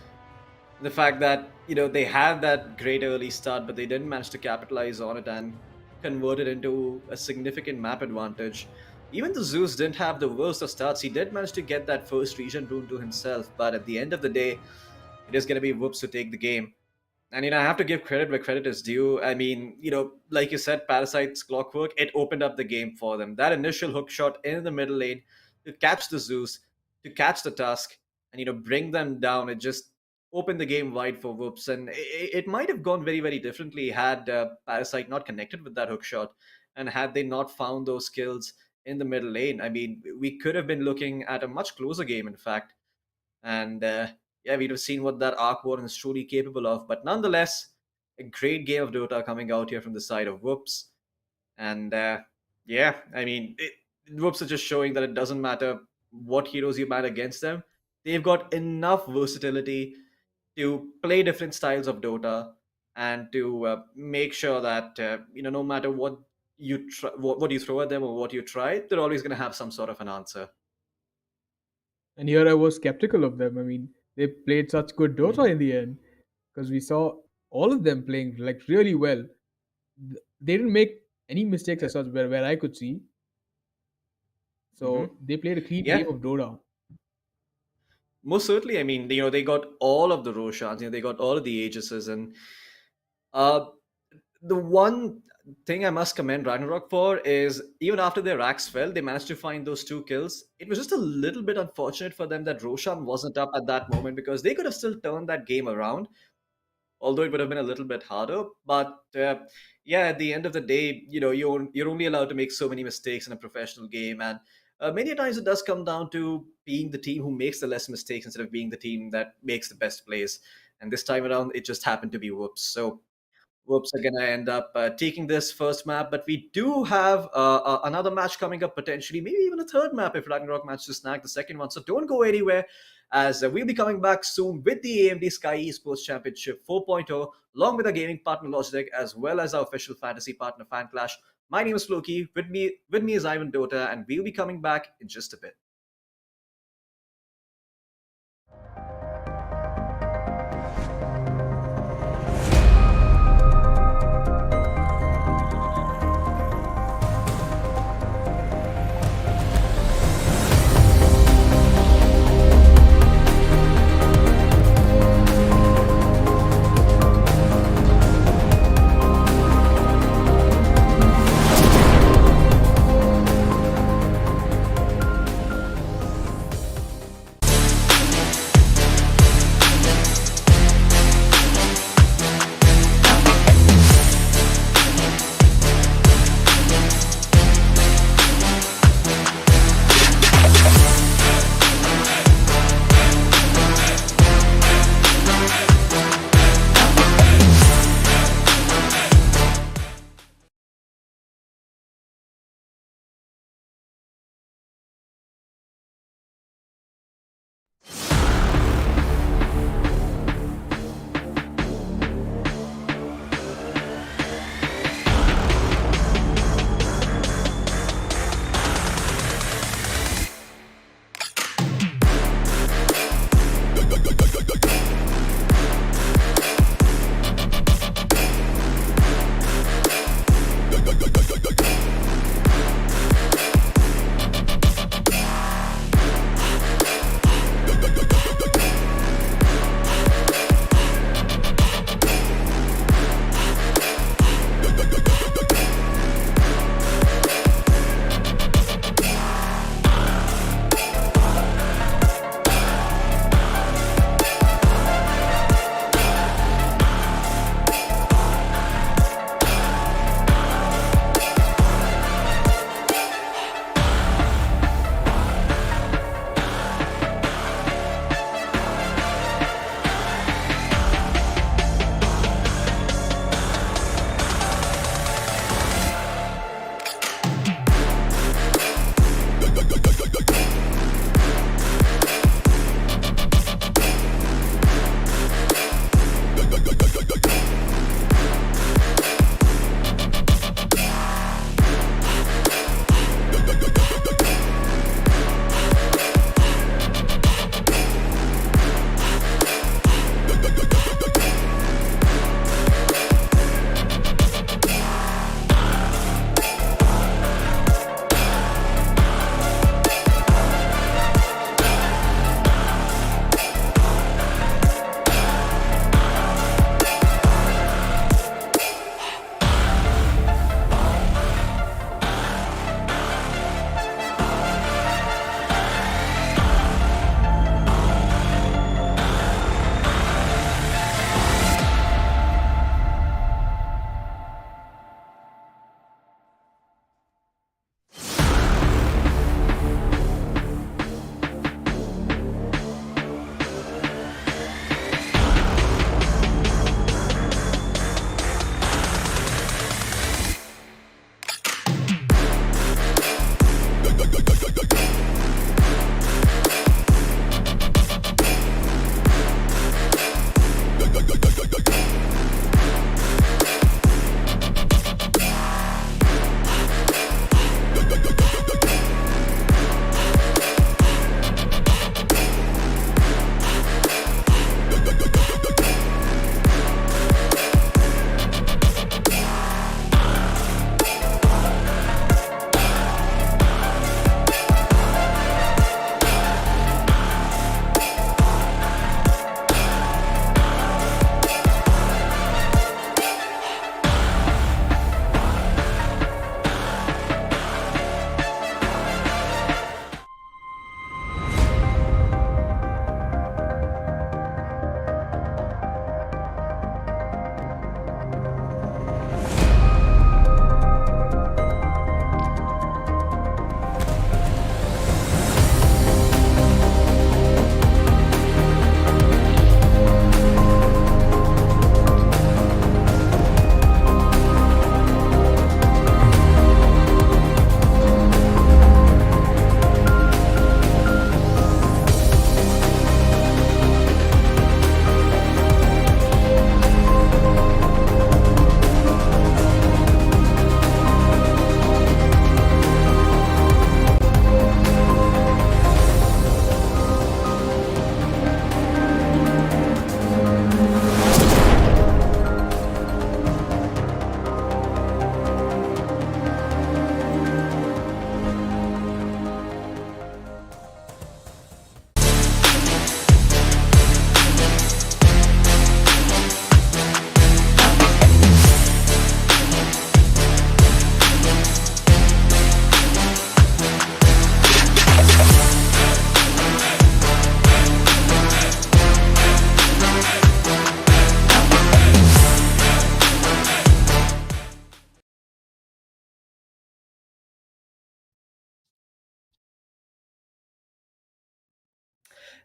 The fact that, you know, they had that great early start, but they didn't manage to capitalize on it and convert it into a significant map advantage. Even the Zeus didn't have the worst of starts. He did manage to get that first region rune to himself, but at the end of the day, it is going to be Whoops to take the game. And, you know, I have to give credit where credit is due. I mean, you know, like you said, Parasite's Clockwork, it opened up the game for them. That initial hook shot in the middle lane to catch the Zeus, to catch the Tusk, and, you know, bring them down. It just opened the game wide for Whoops. And it might have gone very, very differently had Parasite not connected with that hook shot and had they not found those kills in the middle lane. I mean, we could have been looking at a much closer game, in fact. And yeah, we'd have seen what that Arc Warden is truly capable of. But nonetheless, a great game of Dota coming out here from the side of Whoops. And yeah, I mean, Whoops are just showing that it doesn't matter what heroes you ban against them. They've got enough versatility to play different styles of Dota and to make sure that, you know, no matter what you what you throw at them or what you try, they're always going to have some sort of an answer. And here I was skeptical of them. I mean, they played such good Dota in the end because we saw all of them playing like really well. They didn't make any mistakes as such where I could see. So they played a clean Yeah. game of Dota. Most certainly, I mean, you know, they got all of the Roshans, you know, they got all of the Aegises, and the one thing I must commend Ragnarok for is even after their racks fell, they managed to find those 2 kills. It was just a little bit unfortunate for them that Roshan wasn't up at that moment because they could have still turned that game around, although it would have been a little bit harder. But yeah, at the end of the day, you know, you're only allowed to make so many mistakes in a professional game, and many times it does come down to being the team who makes the less mistakes instead of being the team that makes the best plays. And this time around, it just happened to be Whoops. So Whoops are going to end up taking this first map, but we do have another match coming up potentially, maybe even a third map if Ragnarok manages to snag the second one. So don't go anywhere, as we'll be coming back soon with the AMD Skyesports Championship 4.0, along with our gaming partner Logitech, as well as our official fantasy partner Fanclash. My name is Floki. With me is Ivan Dota, and we'll be coming back in just a bit.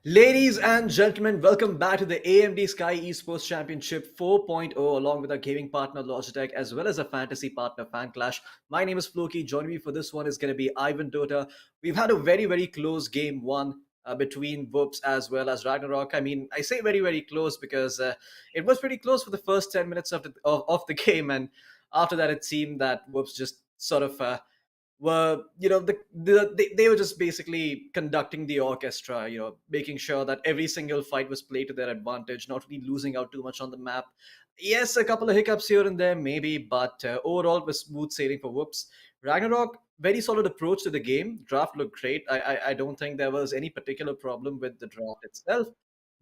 Ladies and gentlemen, welcome back to the AMD Sky Esports Championship 4.0, along with our gaming partner Logitech, as well as a fantasy partner Fanclash. My name is Floki. Joining me for this one is going to be Ivan Dota. We've had a very close game one between Whoops as well as Ragnarock. I mean, I say very close because it was pretty close for the first 10 minutes of the game, and after that, it seemed that Whoops just sort of were they were just basically conducting the orchestra, making sure that every single fight was played to their advantage, not really losing out too much on the map. Yes, a couple of hiccups here and there maybe, but overall it was smooth sailing for Whoops. Ragnarok, very solid approach to the game. Draft looked great. I don't think there was any particular problem with the draft itself,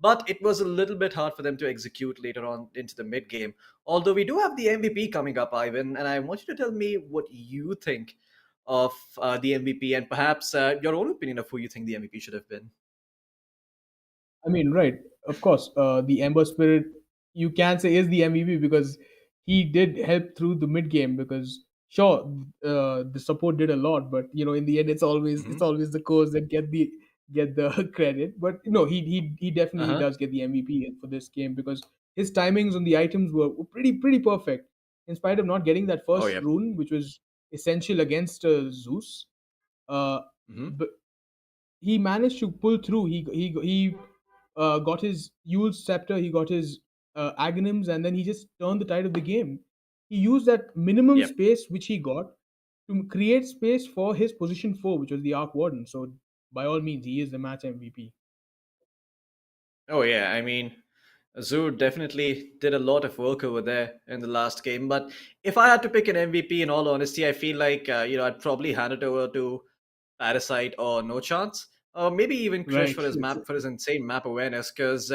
but it was a little bit hard for them to execute later on into the mid game. Although we do have the MVP coming up, Ivan, and I want you to tell me what you think of the MVP, and perhaps your own opinion of who you think the MVP should have been. I mean, right. Of course, the Ember Spirit, you can say, is the MVP because he did help through the mid game. Because sure, the support did a lot, but in the end, it's Hmm. always the cores that get the credit. But he definitely Uh-huh. does get the MVP for this game because his timings on the items were pretty perfect. In spite of not getting that Oh first yeah. rune, which was essential against Zeus, uh, Hmm. he managed to pull through. He got his Yule's scepter, he got his Aghanims, and then he just turned the tide of the game. He used that minimum Yep. space which he got to create space for his position 4, which was the Arc Warden. So, by all means, he is the match MVP. Oh yeah. I mean, Azur definitely did a lot of work over there in the last game. But if I had to pick an MVP, in all honesty, I feel like I'd probably hand it over to Parasite or No Chance, or maybe even Krish Right. for his map, for his insane map awareness. Because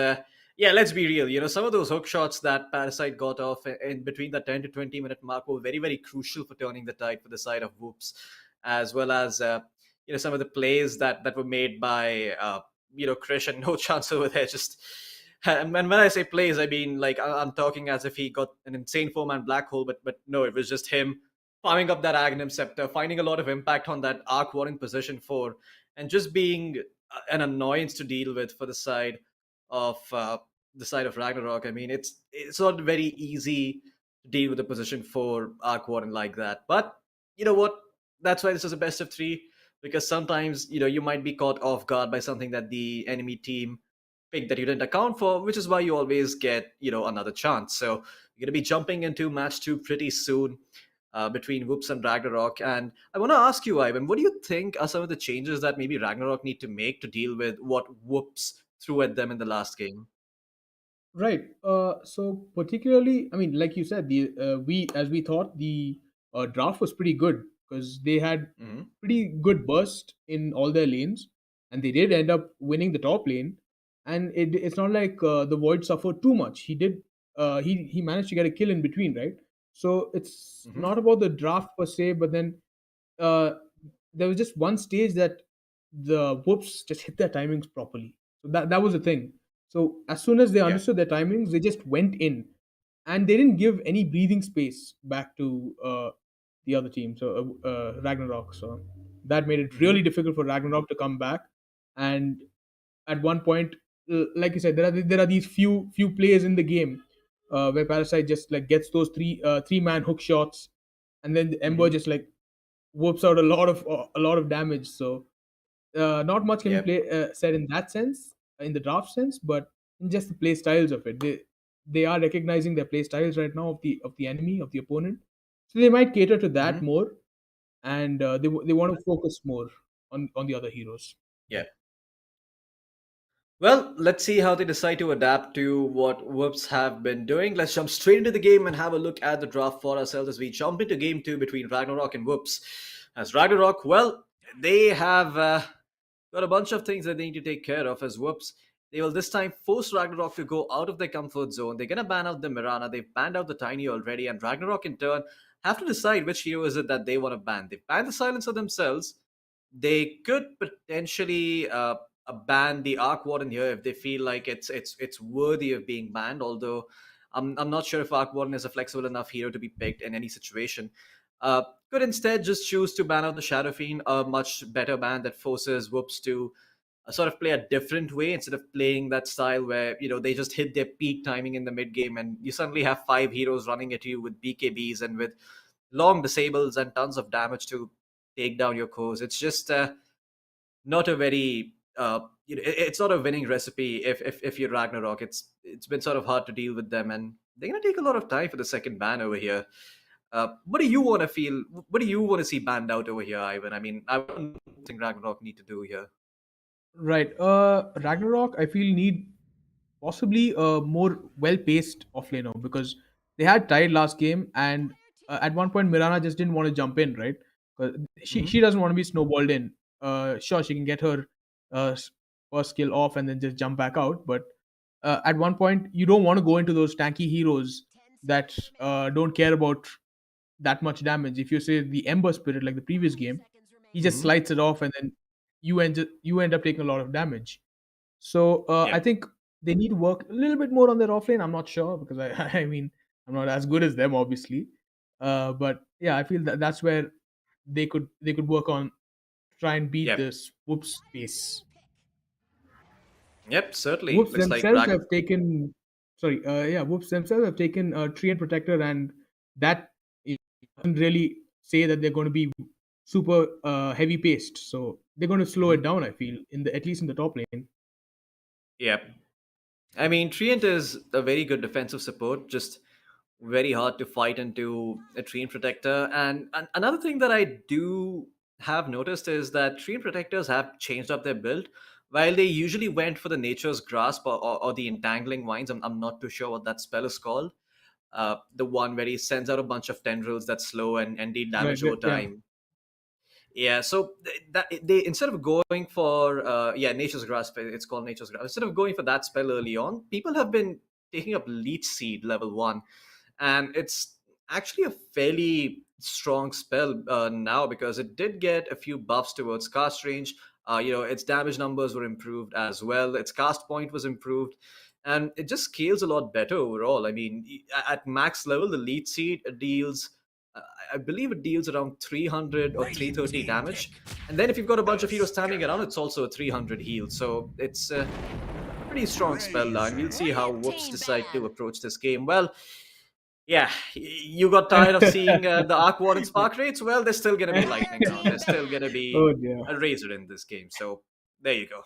yeah, let's be real. Some of those hook shots that Parasite got off in between the 10 to 20 minute mark were very crucial for turning the tide for the side of Whoops, as well as some of the plays that were made by Krish and No Chance over there. Just and when I say plays, I mean like I'm talking as if he got an insane four-man black hole, but no, it was just him farming up that Aghanim Scepter, finding a lot of impact on that Arc War in position 4, and just being an annoyance to deal with for the side of Ragnarok. I mean, it's not very easy to deal with a position 4 Arc Warden like that. But you know what? That's why this is a best of 3, because sometimes you might be caught off guard by something that the enemy team pick that you didn't account for, which is why you always get another chance. So you're going to be jumping into match 2 pretty soon between Whoops and Ragnarok. And I want to ask you, Ivan, what do you think are some of the changes that maybe Ragnarok need to make to deal with what Whoops threw at them in the last game? Right. So particularly, I mean, like you said, the we as we thought the draft was pretty good because they had Hmm. pretty good burst in all their lanes, and they did end up winning the top lane. And it's not like the Void suffered too much. He did. He managed to get a kill in between, right? So it's Hmm. not about the draft per se, but then uh, there was just one stage that the whoops just hit their timings properly. So that was the thing. So as soon as they Yeah. understood their timings, they just went in, and they didn't give any breathing space back to the other team. So Ragnarok. So that made it Hmm. really difficult for Ragnarok to come back. And at one point, like you said, there are these few players in the game where Parasite just like gets those three-man hook shots, and then the Ember Hmm. just like whoops out a lot of damage. So not much can be Yep. said in that sense, in the draft sense, but in just the play styles of it. They are recognizing their play styles right now of the enemy, of the opponent, so they might cater to that Hmm. more, and they want to focus more on the other heroes. Yeah. Well, let's see how they decide to adapt to what Whoops have been doing. Let's jump straight into the game and have a look at the draft for ourselves as we jump into game 2 between Ragnarok and Whoops. As Ragnarok, well, they have got a bunch of things that they need to take care of as Whoops. They will this time force Ragnarok to go out of their comfort zone. They're going to ban out the Mirana. They've banned out the Tiny already, and Ragnarok in turn have to decide which hero is it that they want to ban. They've banned the Silencer themselves. They could potentially ban the Arc Warden here if they feel like it's worthy of being banned. Although I'm not sure if Arc Warden is a flexible enough hero to be picked in any situation. Could instead just choose to ban out the Shadow Fiend, a much better ban that forces Whoops to sort of play a different way instead of playing that style where they just hit their peak timing in the mid game and you suddenly have five heroes running at you with BKBs and with long disables and tons of damage to take down your cores. It's just not a very it's not a winning recipe if you're Ragnarok. It's been sort of hard to deal with them, and they're gonna take a lot of time for the second ban over here. What do you want to feel? What do you want to see banned out over here, Ivan? I mean, I don't think Ragnarok need to do here. Right. Ragnarok, I feel need possibly a more well-paced offlaner because they had tied last game, and at one point Mirana just didn't want to jump in, right? 'Cause she Hmm. doesn't want to be snowballed in. Sure, she can get her first skill off and then just jump back out, but at one point you don't want to go into those tanky heroes that don't care about that much damage. If you say the Ember Spirit like the previous game, he just Hmm. slides it off, and then you end up taking a lot of damage. So I Yep. think they need to work a little bit more on their offlane. I'm not sure because I I mean I'm not as good as them obviously, but yeah, I feel that that's where they could work on try and beat Yep. this whoops pace. Yep. Certainly Whoops looks like themselves have taken Whoops themselves have taken Tree and Protector, and that doesn't really say that they're going to be super heavy paced. So they're going to slow it Mhm. down. I feel in the at least in the top lane. Yep. I mean, Treant is a very good defensive support. Just very hard to fight into a Treant Protector. And another thing that I do have noticed is that Treant Protectors have changed up their build. While they usually went for the Nature's Grasp or the Entangling Vines, I'm not too sure what that spell is called. The one where he sends out a bunch of tendrils that slow and deal Right. damage over Right. Yeah. time. Yeah, so that they instead of going for Nature's Grasp, it's called Nature's Grasp. Instead of going for that spell early on, people have been taking up Leech Seed level 1, and it's actually a fairly strong spell now because it did get a few buffs towards cast range. Its damage numbers were improved as well. Its cast point was improved, and it just scales a lot better overall. I mean, at max level, the Leech Seed deals uh, I believe it deals around 300 or 330 damage. And then if you've got a bunch of heroes standing around, it's also a 300 heal. So it's a pretty strong spell line. We'll see how Whoops decide to approach this game. Well, yeah, you got tired of seeing the Arc Warden spark rates? Well, there's still going to be lightning around. There's still going to be Oh dear. a Razor in this game. So there you go.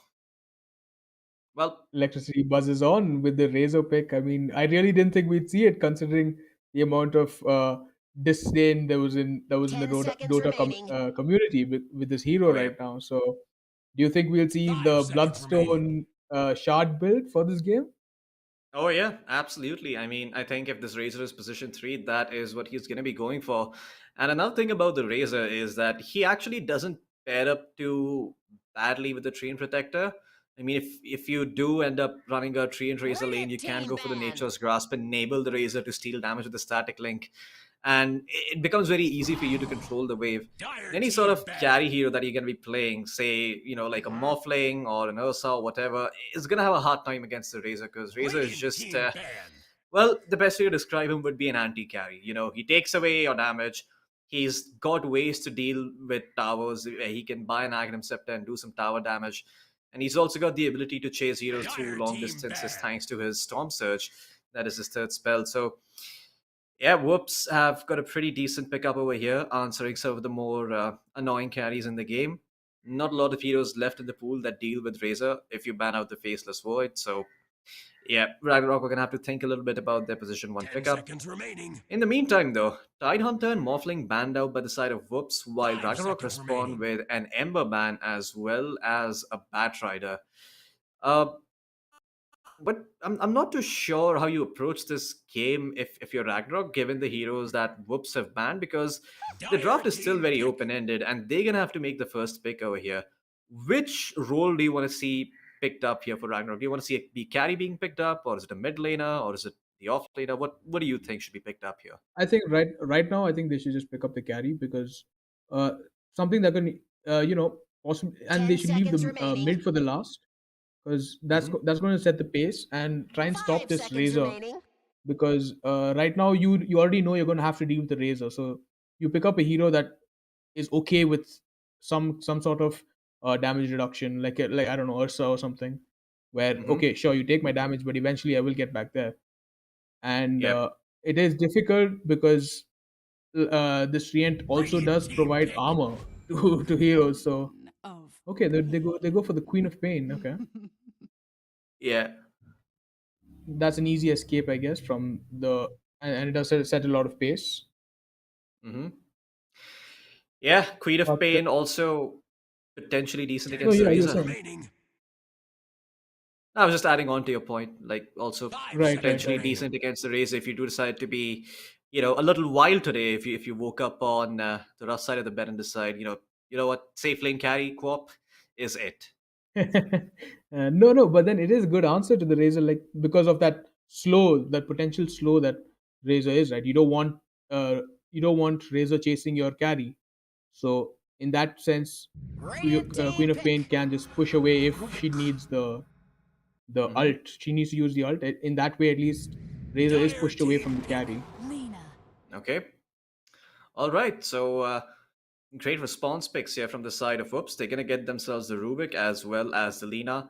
Well, Electricity buzzes on with the Razor pick. I mean, I really didn't think we'd see it considering the amount of disdain there was in the community with this hero oh yeah. right now. So, do you think we'll see the 5 seconds remaining. Bloodstone shard build for this game? Oh yeah, absolutely. I mean, I think if this Razor is position 3, that is what he's going to be going for. And another thing about the Razor is that he actually doesn't pair up too badly with the Treant Protector. I mean, if you do end up running a Treant Razor lane, you can go for the Nature's Grasp, enable the Razor to steal damage with the static link, and it becomes very easy for you to control the wave. Dire Any sort team of ban. carry hero that you're going to be playing, say, like a Morphling or an Ursa or whatever, is going to have a hard time against the Razor because Razor is Radiant just, team ban. well, the best way to describe him would be an anti carry. He takes away your damage. He's got ways to deal with towers where he can buy an Aghanim Scepter and do some tower damage. And he's also got the ability to chase heroes through Dire long team distances ban. thanks to his Storm Surge. That is his third spell. So yeah, Whoops have got a pretty decent pickup over here, answering some of the more annoying carries in the game. Not a lot of heroes left in the pool that deal with Razor if you ban out the Faceless Void. So, yeah, Ragnarok are going to have to think a little bit about their position 1 10 pickup. seconds remaining. In the meantime, though, Tidehunter and Morphling banned out by the side of Whoops, while 5 Ragnarok seconds respond remaining. with an Ember ban as well as a Batrider. Uh, but I'm not too sure how you approach this game if you're Ragnarok, given the heroes that Whoops have banned, because the Dire draft is still team very pick. open ended, and they're gonna have to make the first pick over here. Which role do you want to see picked up here for Ragnarok? Do you want to see the carry being picked up, or is it a mid laner, or is it the off laner? What do you think should be picked up here? I think right now I think they should just pick up the carry because uh, something that can possibly, and they should leave the mid for the last because Hmm. that's going to set the pace and try and stop this Razor because right now you already know you're going to have to deal with the Razor, so you pick up a hero that is okay with some sort of damage reduction, like I don't know, Ursa or something, where Hmm. okay, sure, you take my damage, but eventually I will get back there. And Yep. it is difficult because this Rient also Radiant does team provide pick. armor to heroes. So Of okay, they go for the Queen of Pain. Okay, Yeah. that's an easy escape, I guess, from the and it does set a lot of pace. Hmm. Yeah. Queen of But Pain also potentially decent 10 no, against the yeah, you were seconds Razor. saying remaining. I was just adding on to your point, like also 5 right, right, seconds potentially right. decent remaining. against the Razor if you do decide to be, a little wild today. If you woke up on the rough side of the bed and decide, what, safe lane carry co-op is it. No, no, but then it is a good answer to the Razor, like because of that potential slow that Razor is, right? Uh, you don't want Razor chasing your carry. So in that sense, Radiant Queen team of Pain pick. can just push away if she needs the Hmm. ult. She needs to use the ult. In that way, at least Razor is Dire pushed away team from the pick. carry. Lena. Okay. All right. So great response picks here from the side of Whoops. They're gonna get themselves the Rubik as well as the Lina.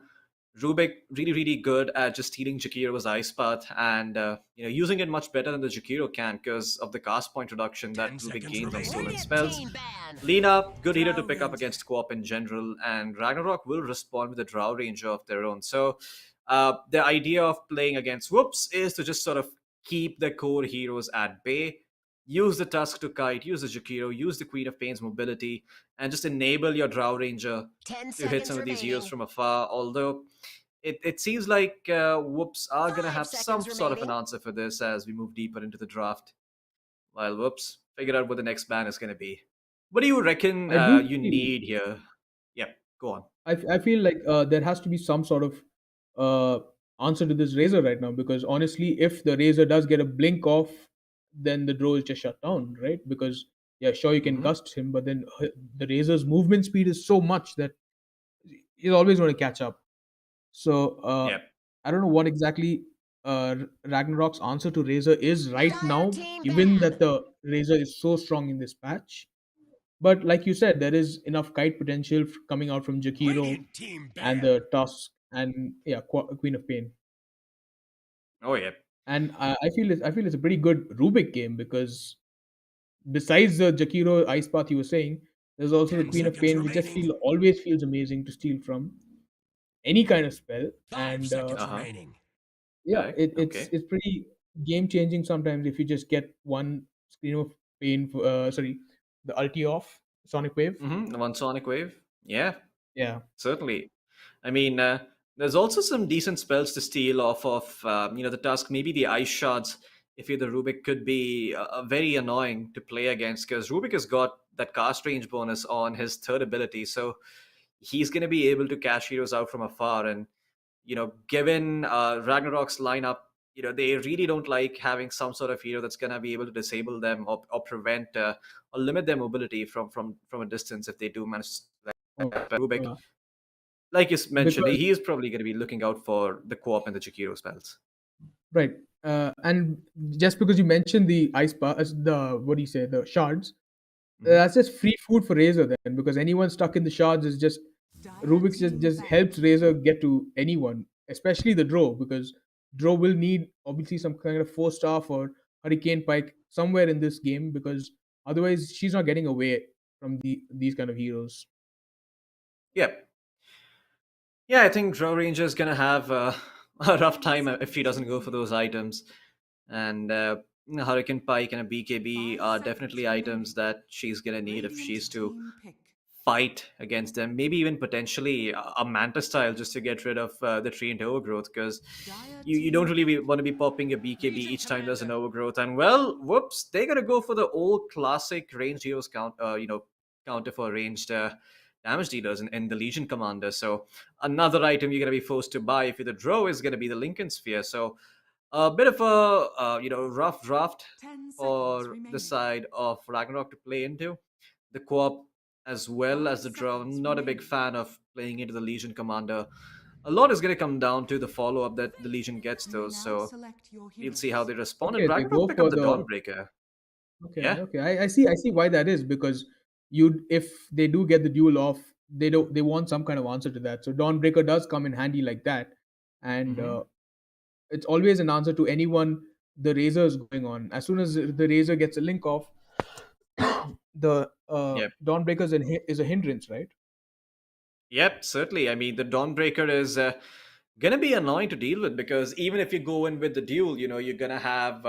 Rubik really, really good at just stealing Jakiro's ice path and using it much better than the Jakiro can because of the cast point reduction that 10 Rubik seconds gains on remaining. stolen Radiant spells. team ban. Lina, good hero to Drow pick up Ranger. against co-op in general, and Ragnarok will respond with a Drow Ranger of their own. So the idea of playing against Whoops is to just sort of keep the core heroes at bay, use the Tusk to kite, use the Jakiro, use the Queen of Pain's mobility, and just enable your Drow Ranger 10 to hit seconds some of these heroes remaining. from afar. Although it seems like Whoops are going to 5 have some seconds sort of an remaining. answer for this as we move deeper into the draft, while Whoops figure out what the next ban is going to be. What do you reckon I do you feel need here? Yep, go on. I feel like there has to be some sort of uh, answer to this Razor right now, because honestly, if the Razor does get a blink off, then the draw is just shut down, right? Because yeah, sure, you can Hmm. gust him, but then the Razor's movement speed is so much that he's always going to catch up. So Yep. I don't know what exactly Ragnarok's answer to Razor is right Dire now, team given ban. that the Razor is so strong in this patch. But like you said, there is enough kite potential coming out from Jakiro Radiant team and ban. the Tusk and yeah, Queen of Pain. Oh, yep. And I feel it's a pretty good Rubik game because besides the Jakiro Ice Path you were saying, there's also the 10 Queen of seconds Pain, which remaining. always feels amazing to steal from any kind of spell. 5 And seconds Uh huh. remaining. yeah, Okay. it's Okay. it's pretty game changing sometimes if you just get one Scream of Pain. Sorry, the ulti off Sonic Wave. One Sonic Wave. Yeah, Yeah. certainly. I mean, there's also some decent spells to steal off of, the Tusk. Maybe the Ice Shards, if you're the Rubik, could be very annoying to play against because Rubik has got that cast range bonus on his third ability. So he's going to be able to catch heroes out from afar. And, given Ragnarok's lineup, they really don't like having some sort of hero that's going to be able to disable them or prevent or limit their mobility from a distance if they do manage to select Oh, Rubik. yeah. Like you mentioned, Because he is probably going to be looking out for the co-op and the Chikiro spells. right, and just because you mentioned the ice bar, the what do you say, the shards, Hmm. that's just free food for Razor then, because anyone stuck in the shards is just Dire Rubik's team just ban. helps Razor get to anyone, especially the Drow, because Drow will need obviously some kind of four staff or Hurricane Pike somewhere in this game, because otherwise she's not getting away from these kind of heroes. Yep. Yeah, I think Drow Ranger is going to have a rough 10 time if he seconds doesn't go for remaining. those items. And Hurricane Pike and a BKB 5 are seconds definitely items remaining. that she's going to need if Radiant she's to team pick. fight against them. Maybe even potentially a Manta style just to get rid of the tree and overgrowth because Dire you don't team really pick. want to be popping a BKB Legion each time there's an commander. overgrowth. And well, whoops, they're gonna go for the old classic ranged heroes counter for ranged damage dealers in the Legion Commander. So another item you're gonna be forced to buy if you're the Drow is gonna be the Lincoln Sphere. So a bit of a rough draft 10 seconds for the remaining. side of Ragnarok to play into. The co-op as well as 5 the draw. seconds Not a big remaining. fan of playing into the Legion Commander. A lot is going to come down to the follow-up that the Legion gets You may though, now so select your we'll see how heroes. they respond. And Okay, they Ragnarok go pick up for the the Dawnbreaker. okay, Yeah. okay. I see what that is, because you if they do get the duel off, they want some kind of answer to that. So Dawnbreaker does come in handy like that, and it's always an answer to anyone the razor is going on. As soon as the razor gets a link off, the Yep. Dawnbreaker is a hindrance, right? Yep, certainly. I mean, the Dawnbreaker is gonna be annoying to deal with because even if you go in with the duel, you're gonna have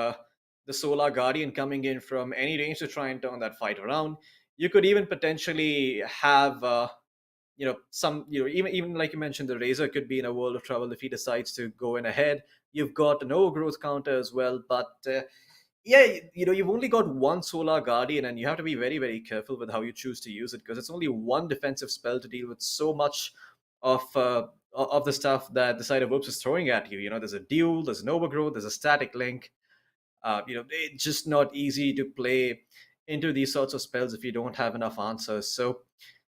the Solar Guardian coming in from any range to try and turn that fight around. You could even potentially have, some, even like you mentioned, the Razor could be in a world of trouble if he decides to go in ahead. You've got an overgrowth counter as well, but yeah, you've only got one Solar Guardian, and you have to be very, very careful with how you choose to use it because it's only one defensive spell to deal with so much of the stuff that the side of Whoops is throwing at you. There's a duel, there's an overgrowth, there's a static link. It's just not easy to play into these sorts of spells if you don't have enough answers. So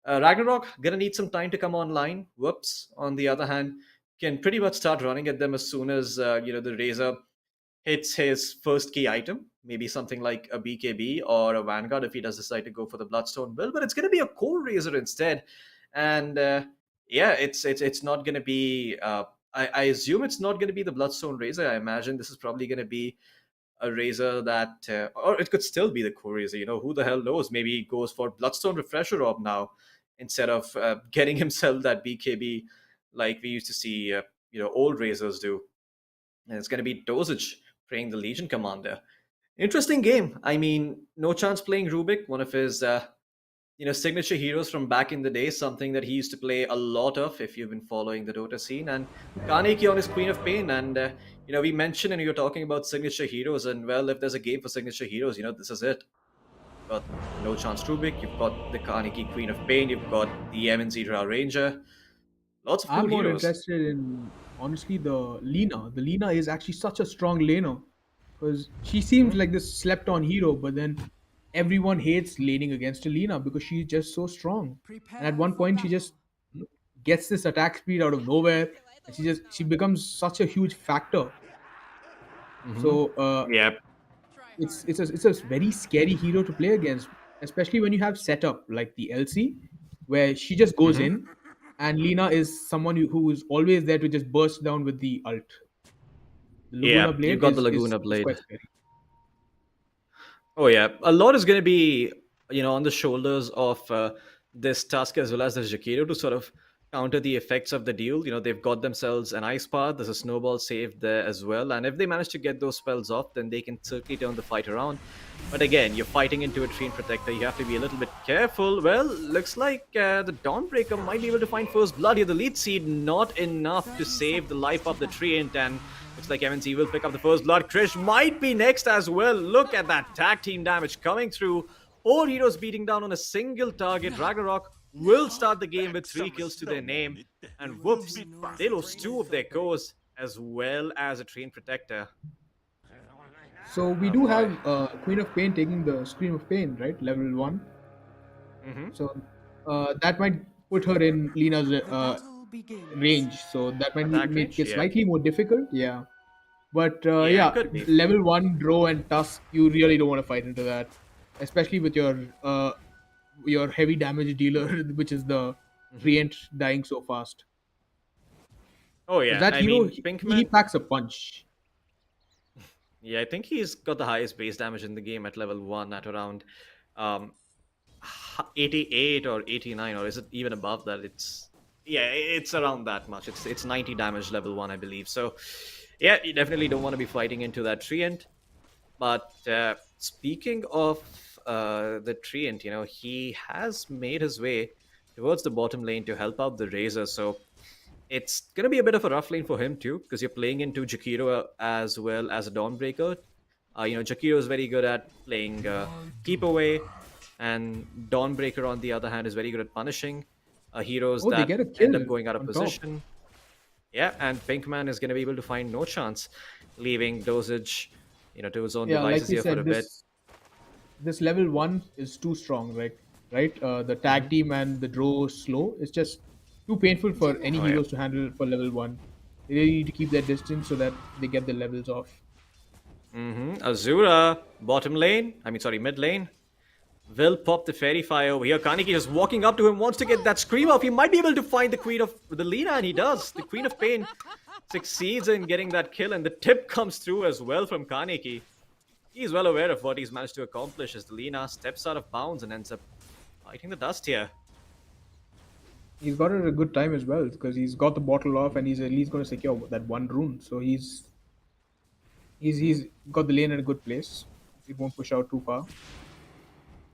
Ragnarok gonna need some time to come online. Whoops, on the other hand, can pretty much start running at them as soon as the Razor hits his first key item, maybe something like a BKB or a Vanguard if he does decide to go for the Bloodstone build. But it's going to be a Core Razor instead, and yeah, it's not going to be. I assume it's not going to be the Bloodstone Razor. I imagine this is probably going to be a Razor that, or it could still be the Core Razor. Who the hell knows? Maybe he goes for Bloodstone Refresher Orb now instead of getting himself that BKB like we used to see, old Razors do. And it's going to be Dosage playing the Legion Commander. Interesting game. I mean, no chance playing Rubik, one of his signature heroes from back in the day, something that he used to play a lot of if you've been following the Dota scene. And Kaneki on his Queen of Pain. And we mentioned, and you're talking about signature heroes, and well, if there's a game for signature heroes, this is it. You've got No Chance Rubik, you've got the Kaneki Queen of Pain, you've got the MNZ Ranger. Lots of cool I'm more heroes. interested in, honestly, the Lina. The Lina is actually such a strong laner because she seems like this slept-on hero, but then everyone hates laning against a Lina because she's just so strong. And at one point, she just gets this attack speed out of nowhere, and she becomes such a huge factor. So Yep. it's a very scary hero to play against, especially when you have setup like the LC, where she just goes in, and Lina is someone who is always there to just burst down with the ult. The Laguna Yeah, Blade you've got the Laguna is quite Blade. scary. Oh yeah, a lot is going to be on the shoulders of this Tusk as well as the Jakiro to sort of counter the effects of the deal. They've got themselves an Ice Path. There's a Snowball saved there as well, and if they manage to get those spells off, then they can certainly turn the fight around. But again, you're fighting into a Treant Protector. You have to be a little bit careful. Well, looks like the Dawnbreaker might be able to find first blood here. The lead seed not enough to save the life of the Treant, and looks like MNC will pick up the first blood. Krish might be next as well. Look at that tag team damage coming through. 4 heroes beating down on a single target. Ragnarok will start the game with 3 kills to their name. And whoops, they lost 2 of their cores as well as a Treant Protector. So we do have Queen of Pain taking the Scream of Pain, right? Level 1. So that might put her in Lina's Battle begins. range. So that might Attack make range, it yeah. slightly more difficult. Yeah. But Yeah, it could be. level 1 Drow and Tusk, you really don't want to fight into that, especially with your heavy damage dealer, which is the Treant dying so fast. Oh 'Cause yeah, that I hero, mean, he Pinkman. packs a punch. Yeah, I think he's got the highest base damage in the game at level 1 at around 88 or 89, or is it even above that? It's around that much. It's 90 damage level 1, I believe. So yeah, you definitely don't want to be fighting into that Treant. But speaking of the Treant, he has made his way towards the bottom lane to help out the Razor. So it's going to be a bit of a rough lane for him too, because you're playing into Jakiro as well as a Dawnbreaker. Jakiro is very good at playing keep away, and Dawnbreaker, on the other hand, is very good at punishing heroes Oh, they that get a end up kill going out of on top. position. Yeah, and Pinkman is going to be able to find No Chance, leaving Dosage, to his own Yeah, like devices you here for a said, bit. this level 1 is too strong, right? Right? The tag team and the draw slow. It's just too painful for any Oh, yeah. heroes to handle for level 1. They really need to keep that distance so that they get the levels off. Azura, bottom lane. Mid lane. will pop the fairy fire over here. Kaneki just walking up to him, wants to get that scream off. He might be able to find the Queen of the Lina, and he does. The Queen of Pain succeeds in getting that kill, and the tip comes through as well from Kaneki. He's well aware of what he's managed to accomplish as the Lina steps out of bounds and ends up biting the dust here. He's got it at a good time as well because he's got the bottle off and he's at least going to secure that one rune. So he's got the lane at a good place. He won't push out too far.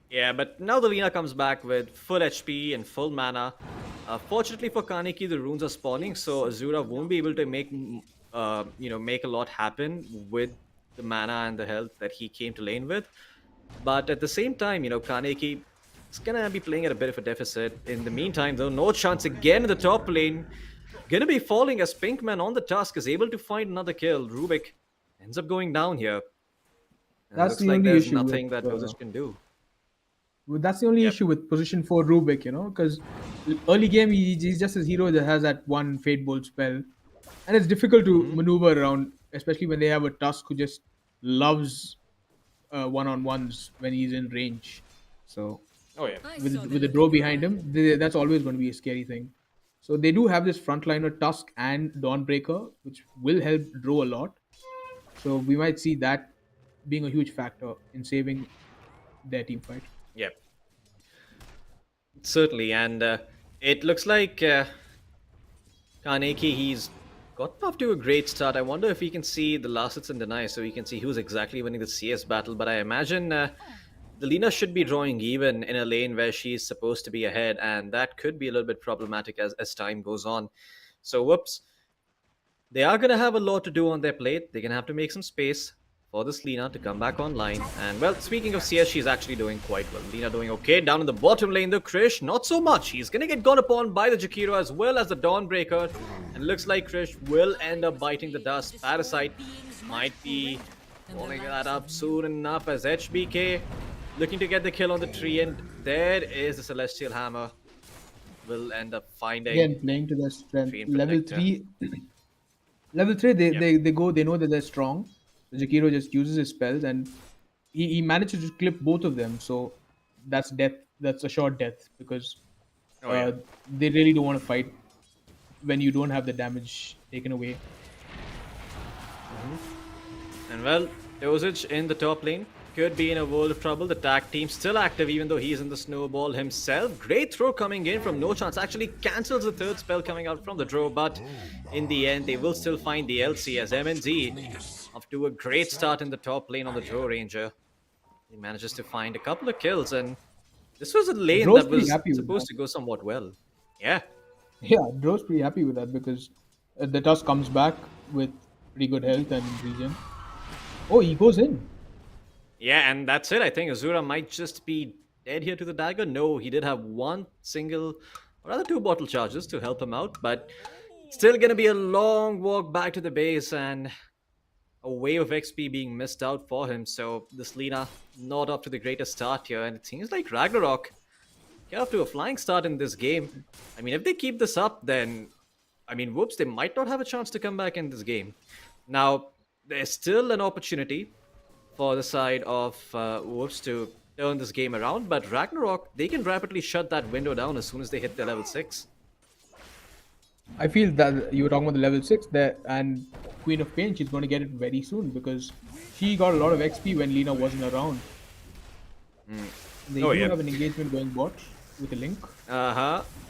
Yeah, but now the Lina comes back with full HP and full mana. Fortunately for Kaneki, the runes are spawning, so Azura won't be able to make make a lot happen with the mana and the health that he came to lane with. But at the same time, Kaneki is gonna be playing at a bit of a deficit. In the meantime, though, no chance again in the top lane. Gonna be falling as Pinkman on the Tusk is able to find another kill. Rubik ends up going down here. And That's looks the like only there's issue nothing with, that Dosage can do. That's the only Yep. issue with position 4 Rubik, because early game he's just a hero that has that one Fate Bolt spell. And it's difficult to maneuver around, especially when they have a Tusk who just loves one-on-ones when he's in range. So Oh yeah. with the draw behind him, that's always going to be a scary thing. So they do have this frontliner Tusk and Dawnbreaker, which will help draw a lot. So we might see that being a huge factor in saving their team fight. Yep. Certainly, and it looks like Kaneki, he's gotten off to a great start. I wonder if we can see the last hits and deny so we can see who's exactly winning the CS battle. But I imagine the Lina should be drawing even in a lane where she's supposed to be ahead, and that could be a little bit problematic as time goes on. So, whoops. They are going to have a lot to do on their plate. They're going to have to make some space for this Lina to come back online. And, well, speaking of CS, she's actually doing quite well. Lina doing okay. Down in the bottom lane, though, Krish, not so much. He's going to get gone upon by the Jakiro as well as the Dawnbreaker. And looks like Krish will end up biting the dust. Parasite might be following that up soon enough as HBK looking to get the kill on the tree. And there is the Celestial Hammer. Will end up finding... Again, playing to their strength. Tree Level Protector. 3, level 3, they know that they're strong. So Jakiro just uses his spells and he manages to clip both of them. So that's death. That's a short death because Oh, yeah. they really don't want to fight when you don't have the damage taken away. And well, Dosage in the top lane could be in a world of trouble. The tag team still active even though he's in the snowball himself. Great throw coming in from No Chance. Actually cancels the third spell coming out from the draw, but in the end they will still find the LC as MNZ off to a great start in the top lane on the draw ranger. He manages to find a couple of kills, and this was a lane Draw's that pretty was happy with supposed that. to go somewhat well. Yeah. Yeah, Dro's pretty happy with that because the Tusk comes back with pretty good health and regen. Oh, he goes in. Yeah, and that's it. I think Azura might just be dead here to the dagger. No, he did have one single, or rather two bottle charges to help him out, but still gonna be a long walk back to the base and a wave of XP being missed out for him. So this Lina not off to the greatest start here, and it seems like Ragnarock get off to a flying start in this game. I mean, if they keep this up, then whoops, they might not have a chance to come back in this game. Now, there's still an opportunity for the side of Whoops to turn this game around, but Ragnarok, they can rapidly shut that window down as soon as they hit their level 6. I feel that you were talking about the level 6 there, and Queen of Pain, she's going to get it very soon because she got a lot of XP when Lina wasn't around. They Oh, do yeah. have an engagement going bot with a link.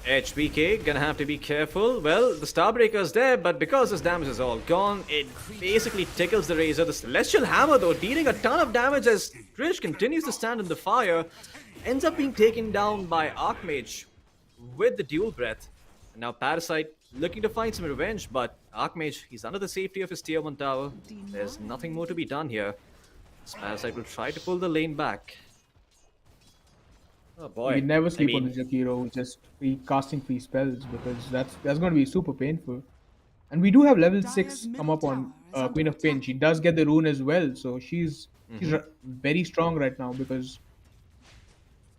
HBK gonna have to be careful. Well, the Starbreaker's there, but because his damage is all gone, it basically tickles the Razor. The Celestial Hammer, though, dealing a ton of damage as Trish continues to stand in the fire, ends up being taken down by Archmage with the dual breath. And now Parasite looking to find some revenge, but Archmage, he's under the safety of his tier 1 tower. There's nothing more to be done here. This Parasite will try to pull the lane back. Oh boy. We never sleep I on mean, the Jakiro just casting free spells because that's going to be super painful. And we do have level 6 come up on Queen of Pain. She does get the rune as well, so she's very strong right now because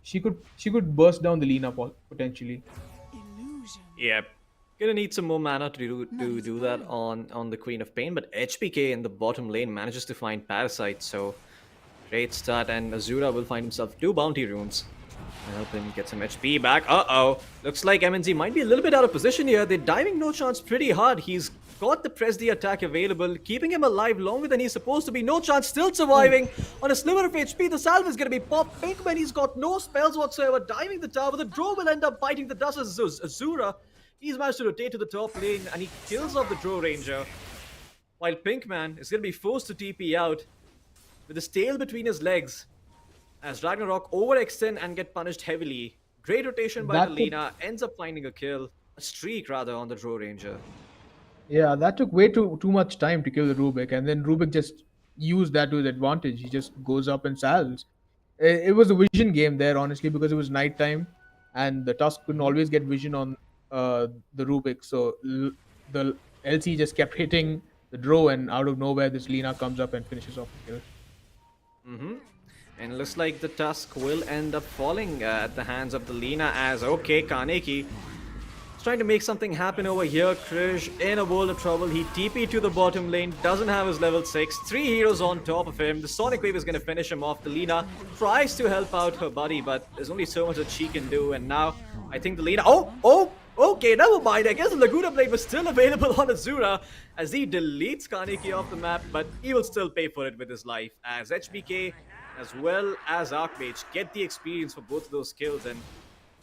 she could burst down the Lina potentially. Illusion. yeah. Gonna need some more mana to do that on the Queen of Pain, but HBK in the bottom lane manages to find Parasite, so Great start, and Azura will find himself 2 bounty runes. And help him get some HP back. Uh-oh. Looks like MNZ might be a little bit out of position here. They're diving No Chance pretty hard. He's got the press the attack available, keeping him alive longer than he's supposed to be. No Chance still surviving. On a sliver of HP, the salve is going to be popped. Pinkman, he's got no spells whatsoever. Diving the tower. The draw will end up biting the dust as Azura. He's managed to rotate to the top lane, and he kills off the draw ranger. While Pinkman is going to be forced to TP out with his tail between his legs, as Ragnarock overextend and get punished heavily. Great rotation by the Lina, ends up finding a kill, a streak rather, on the Draw Ranger. Yeah, that took way too much time to kill the Rubik, and then Rubik just used that to his advantage. He just goes up and salves. It was a vision game there, honestly, because it was nighttime, and the Tusk couldn't always get vision on the Rubik, so the LC just kept hitting the Draw, and out of nowhere, this Lina comes up and finishes off the kill. And it looks like the Tusk will end up falling at the hands of the Lina as, okay, Kaneki is trying to make something happen over here. Krish in a world of trouble. He TP to the bottom lane, doesn't have his level 6. 3 heroes on top of him. The Sonic Wave is going to finish him off. The Lina tries to help out her buddy, but there's only so much that she can do. And now, I think the Lina... Okay, never mind. I guess the Laguna Blade was still available on Azura as he deletes Kaneki off the map, but he will still pay for it with his life as HBK as well as Archmage get the experience for both of those skills. And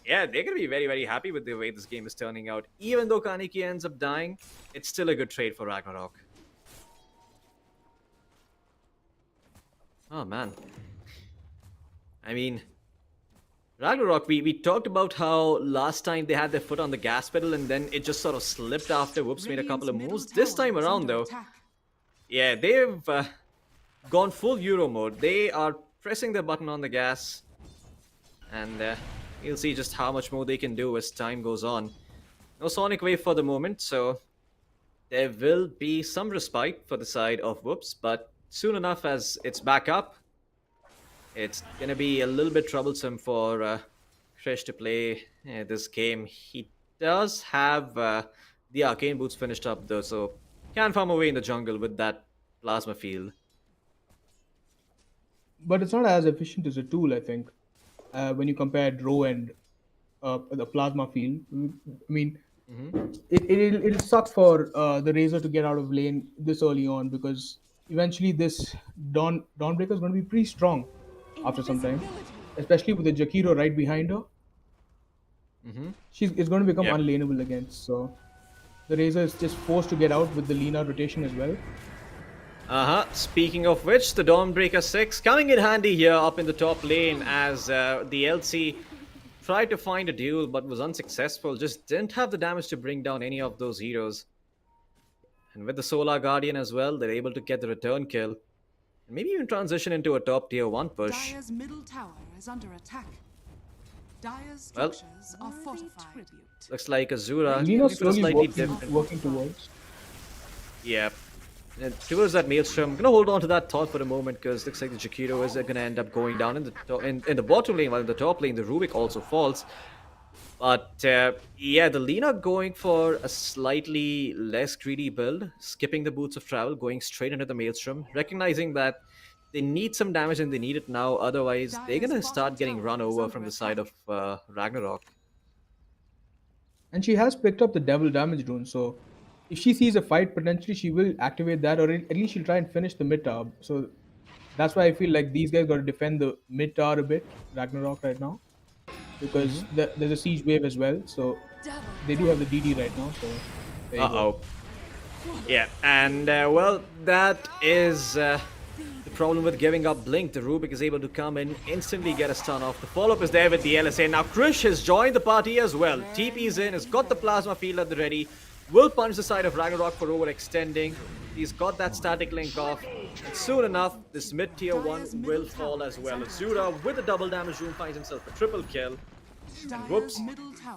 yeah, they're going to be very, very happy with the way this game is turning out. Even though Kaneki ends up dying, it's still a good trade for Ragnarok. Oh, man. I mean, Ragnarok, we talked about how last time they had their foot on the gas pedal and then it just sort of slipped after Whoops made a couple of moves. This time around, though, yeah, they've gone full Euro mode. They are pressing the button on the gas, and you'll see just how much more they can do as time goes on. No Sonic Wave for the moment, so there will be some respite for the side of Whoops, but soon enough as it's back up, it's gonna be a little bit troublesome for Krish to play this game. He does have the Arcane Boots finished up though, so can farm away in the jungle with that Plasma Field. But it's not as efficient as a tool, I think, when you compare Draw and the Plasma Field. I mean, it'll suck for the Razor to get out of lane this early on, because eventually this Dawnbreaker is going to be pretty strong after some time, especially with the Jakiro right behind her. It's going to become unlaneable against, so the Razor is just forced to get out with the Lina rotation as well. Speaking of which, the Dawnbreaker 6 coming in handy here up in the top lane as the LC tried to find a duel but was unsuccessful. Just didn't have the damage to bring down any of those heroes. And with the Solar Guardian as well, they're able to get the return kill. And maybe even transition into a top tier 1 push. Dire's middle tower is under attack. Dire's structures are fortified. Looks like Azura Lina's slowly slightly different. working towards. Yeah. And towards that Maelstrom, I'm gonna hold on to that thought for a moment because looks like the Jakiro is gonna end up going down in the bottom lane, while in the top lane the Rubik also falls. But yeah, the Lina going for a slightly less greedy build, skipping the Boots of Travel, going straight into the Maelstrom, recognizing that they need some damage and they need it now, otherwise they're gonna start getting run over from the side of Ragnarok. And she has picked up the Devil Damage rune, so if she sees a fight, potentially she will activate that, or at least she'll try and finish the mid tower. So that's why I feel like these guys got to defend the mid tower a bit, Ragnarok right now, because there's a siege wave as well. So they do have the DD right now. So there you go. Yeah, and well, that is the problem with giving up Blink. The Rubik is able to come in, instantly get a stun off. The follow-up is there with the LSA. Now Krish has joined the party as well. TP's in, has got the Plasma Field at the ready. Will punch the side of Ragnarok for overextending. He's got that static link off. And soon enough, this mid-tier 1 will fall as well. Azura, with a double damage rune, finds himself a triple kill. And whoops,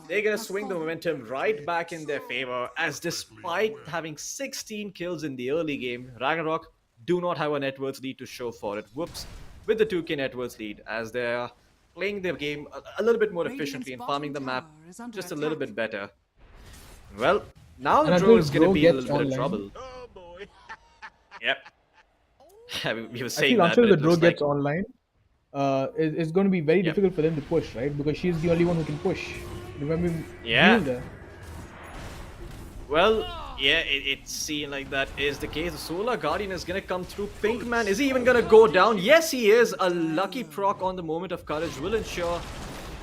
they're gonna swing the momentum right back in their favor, as despite having 16 kills in the early game, Ragnarok do not have a net worth lead to show for it. Whoops, with the 2k net worth lead, as they're playing their game a little bit more efficiently and farming the map just a little bit better. Well, now the Draw is going to be in a little bit of trouble. Oh boy. Yep. we were I saying feel that, until but the it draw looks like gets online, it's going to be very yep, difficult for them to push, right? Because she's the only one who can push. Remember yeah. Duel there. Well, yeah, it seemed like that is the case. The Solar Guardian is gonna come through. Pinkman, is he even gonna go down? Yes, he is. A lucky proc on the moment of courage will ensure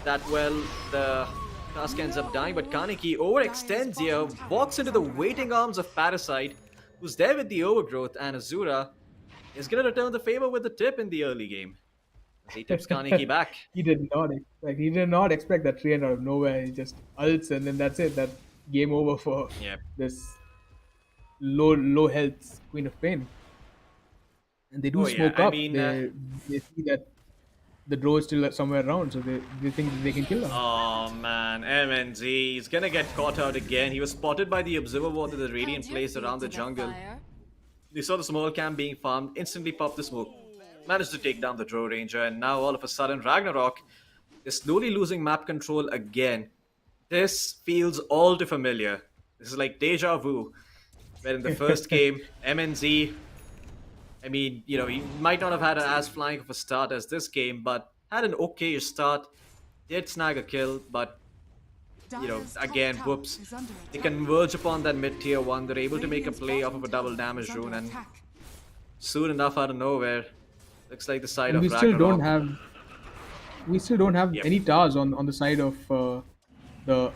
that, well, the task ends up dying. But Kaneki overextends here, walks into the waiting arms of Parasite, who's there with the overgrowth, and Azura is gonna return the favor with the tip in the early game as he tips Kaneki back. He did not expect that tree out of nowhere. He just ults and then that's it. That game over for Yep. this low health Queen of Pain. And they do Oh yeah, smoke I up. mean, They see that the draw is still somewhere around, so they think that they can kill her. oh man, MNZ, he's gonna get caught out again. He was spotted by the observer ward that the Radiant placed around the jungle. They saw the small camp being farmed, instantly popped the smoke, managed to take down the Drow Ranger, and now all of a sudden Ragnarok is slowly losing map control again. This feels all too familiar. This is like deja vu, where in the first game, MNZ, I mean, he might not have had as flying of a start as this game, but had an okay start, did snag a kill, but again, whoops. They converge upon that mid-tier one. They're able to make a play off of a double damage rune, and soon enough, out of nowhere, looks like the side And of we still Ragnarok. don't have Yep. any towers on the side of the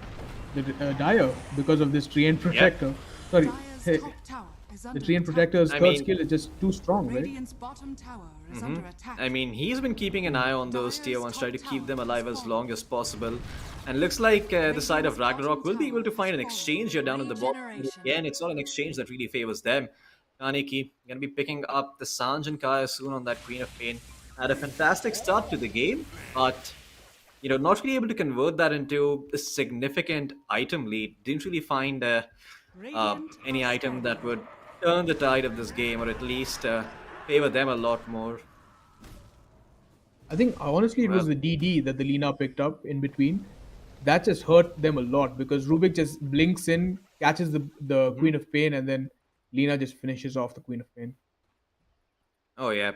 Dire because of this Treant Protector. Sorry, the Treant Protector's I third mean- skill is just too strong, right? Radiant's bottom tower is under attack. I mean, he's been keeping an eye on those tier 1s, trying to keep them alive as long as possible. And looks like the side of Ragnarok will be able to find an exchange here down in the bottom. Again, it's not an exchange that really favors them. Kaneki going to be picking up the Sanj and Kaya soon on that Queen of Pain. Had a fantastic start to the game, but not really able to convert that into a significant item lead. Didn't really find any item that would turn the tide of this game, or at least favor them a lot more. I think honestly it was the DD that the Lina picked up in between. That just hurt them a lot because Rubik just blinks in, catches the Queen of Pain, and then Lina just finishes off the Queen of Pain. Oh yeah.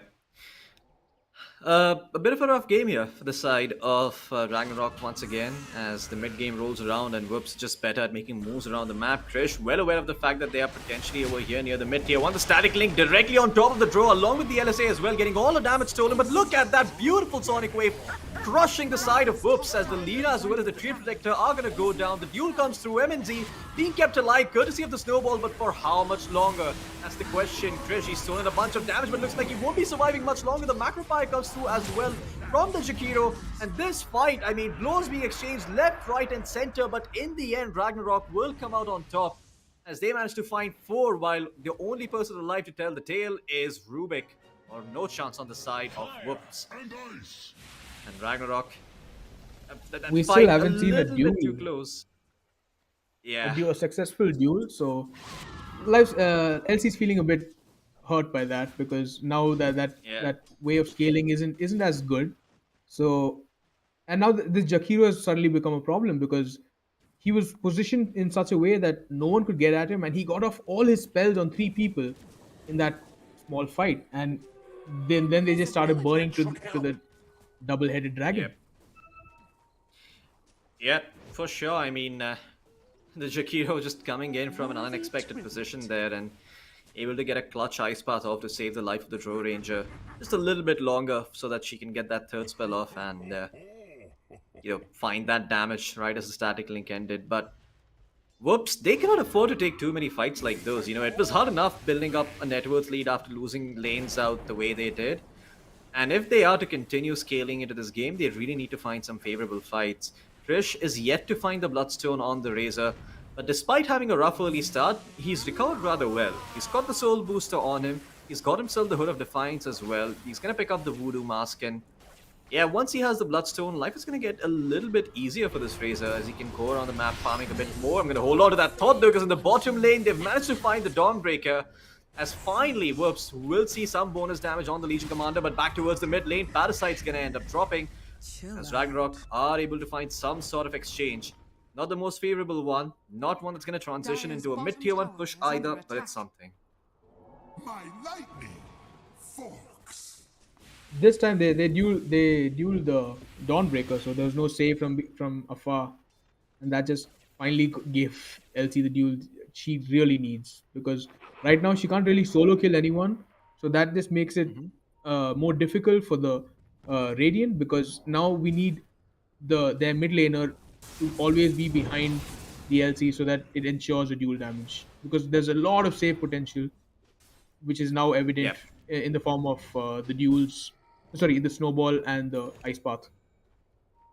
A bit of a rough game here for the side of Ragnarok once again, as the mid game rolls around and Whoops just better at making moves around the map. Krish, well aware of the fact that they are potentially over here near the mid tier 1. The static link directly on top of the draw, along with the LSA as well, getting all the damage stolen. But look at that beautiful Sonic Wave crushing the side of Whoops, as the Lina as well as the Tree Protector are going to go down. The duel comes through. MNZ being kept alive courtesy of the snowball, but for how much longer? That's the question. Krish, he's stolen a bunch of damage, but looks like he won't be surviving much longer. The macro fire comes through as well from the Jakiro, and this fight, I mean, blows being exchanged left, right, and center, but in the end, Ragnarok will come out on top as they manage to find 4, while the only person alive to tell the tale is Rubik, or no chance on the side of Whoops. And Ragnarok, that We fight still haven't seen a little bit too duel. A, close. Yeah. a successful duel, so LC's feeling a bit hurt by that because now Yeah. that way of scaling isn't as good. So, and now this Jakiro has suddenly become a problem because he was positioned in such a way that no one could get at him, and he got off all his spells on 3 people in that small fight, and then they just started burning to the double-headed dragon. Yep. Yeah, for sure. I mean, the Jakiro just coming in from an unexpected position there and able to get a clutch ice path off to save the life of the Drow Ranger just a little bit longer so that she can get that third spell off and find that damage right as the static link ended. But Whoops, they cannot afford to take too many fights like those. It was hard enough building up a net worth lead after losing lanes out the way they did. And if they are to continue scaling into this game, they really need to find some favorable fights. Krish is yet to find the Bloodstone on the Razor, but despite having a rough early start, he's recovered rather well. He's got the Soul Booster on him, he's got himself the Hood of Defiance as well, he's going to pick up the Voodoo Mask, and yeah, once he has the Bloodstone, life is going to get a little bit easier for this Razor as he can go around the map farming a bit more. I'm going to hold on to that thought though, because in the bottom lane, they've managed to find the Dawnbreaker, as finally Whoops will see some bonus damage on the Legion Commander, but back towards the mid lane, Parasite's going to end up dropping, as Ragnarok are able to find some sort of exchange. Not the most favorable one, not one that's going to transition into a mid-tier 1 push either, but it's something. My lightning fall. This time they duel the Dawnbreaker, so there was no save from afar, and that just finally gave LC the duel she really needs, because right now she can't really solo kill anyone, so that just makes it Mhm. more difficult for the Radiant, because now we need their mid laner to always be behind the LC so that it ensures the dual damage, because there's a lot of save potential which is now evident Yep. in the form of the duels, sorry, the snowball and the ice path.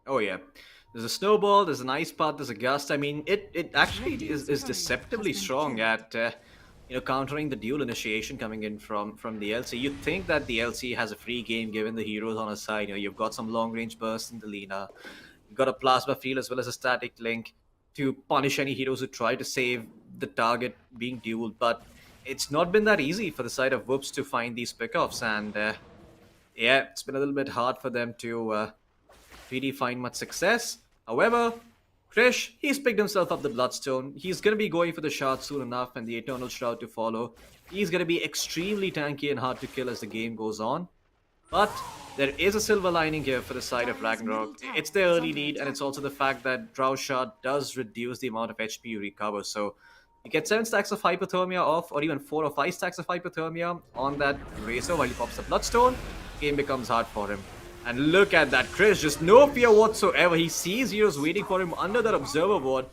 Oh yeah. There's a snowball, there's an ice path, there's a gust. I mean, it actually Radiant's is courier has deceptively been strong killed. at countering the dual initiation coming in from the LC. You'd think that the LC has a free game given the heroes on his side. You've got some long range bursts in the Lina, you've got a plasma field as well as a static link to punish any heroes who try to save the target being dueled. But it's not been that easy for the side of Whoops to find these pickoffs, and yeah, it's been a little bit hard for them to really find much success. However, Krish, he's picked himself up the Bloodstone. He's going to be going for the Shard soon enough and the Eternal Shroud to follow. He's going to be extremely tanky and hard to kill as the game goes on. But there is a silver lining here for the side of Dire's middle Ragnarok. tower It's their is early under lead, and it's attack. also the fact that Drow Shard does reduce the amount of HP you recover. So you get 7 stacks of hypothermia off, or even 4 or 5 stacks of hypothermia on that Razor while he pops the Bloodstone. Game becomes hard for him. And look at that, Chris, just no fear whatsoever. He sees heroes waiting for him under that observer ward,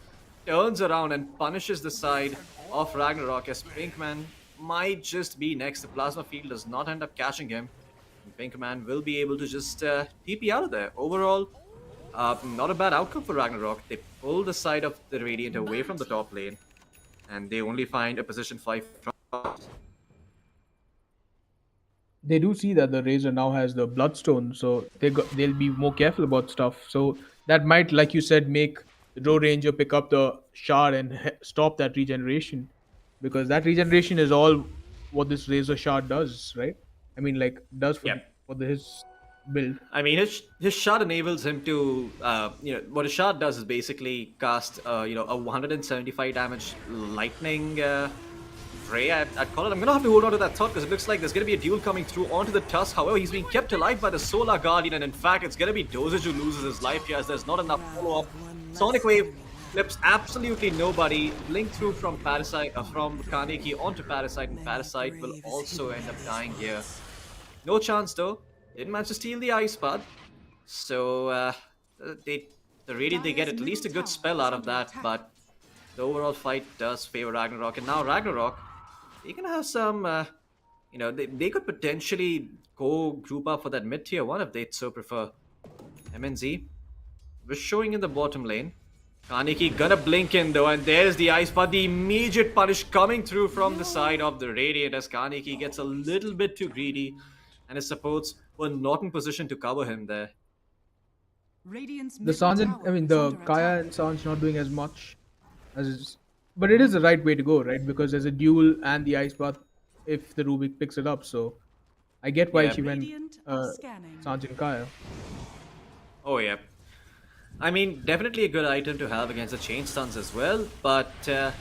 turns around and punishes the side of Ragnarok as Pinkman might just be next. The Plasma Field does not end up catching him. And Pinkman will be able to just TP out of there. Overall, not a bad outcome for Ragnarok. They pull the side of the Radiant away from the top lane, and they only find a position 5 from. They do see that the Razor now has the Bloodstone, so they'll be more careful about stuff. So that might, like you said, make the Drow Ranger pick up the shard and stop that regeneration, because that regeneration is all what this Razor shard does, right? I mean, like does for Yep. his build. I mean, his shard enables him to, what his shard does is basically cast, a 175 damage lightning ray. I'd call it. I'm gonna have to hold on to that thought because it looks like there's gonna be a duel coming through onto the Tusk. However, he's being kept alive by the Solar Guardian, and in fact, it's gonna be Dosage who loses his life here as there's not enough follow up. Sonic Wave flips absolutely nobody. Blink through from Parasite, from Kaneki onto Parasite, and Parasite will also end up dying here. No chance though. Didn't manage to steal the ice path. So they they get at least a good spell out of that, but the overall fight does favor Ragnarok. And now Ragnarok, they can have some they could potentially go group up for that mid tier one if they'd so prefer. MNZ was showing in the bottom lane. Kaneki gonna blink in though, and there's the ice path. The immediate punish coming through from the side of the Radiant as Kaneki gets a little bit too greedy, and his supports were not in position to cover him there. Radiant's The middle Sanj, tower I mean, is the under Kaya attack. and Sanj not doing as much as is, but it is the right way to go, right? Because there's a duel and the ice path if the Rubik picks it up. So I get why Yeah. she went Radiant are scanning. Sanj and Kaya. Oh yeah. I mean, definitely a good item to have against the chain stuns as well, but yeah,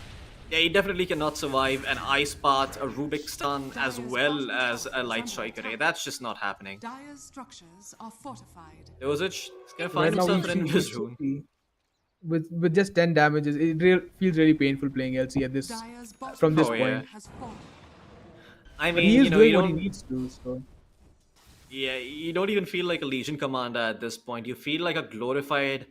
he definitely cannot survive an ice path, a Rubik stun, as well as a light strike array. That's just not happening. Dire's structures are fortified. Dosage is gonna Right find now himself an Invis we rune. see with just 10 damages, feels really painful playing LC at this Dire's bottom from this Oh tower yeah. point. has fallen. I But he mean, is you doing what he don't. needs to. So Yeah, you don't even feel like a Legion commander at this point. You feel like a glorified.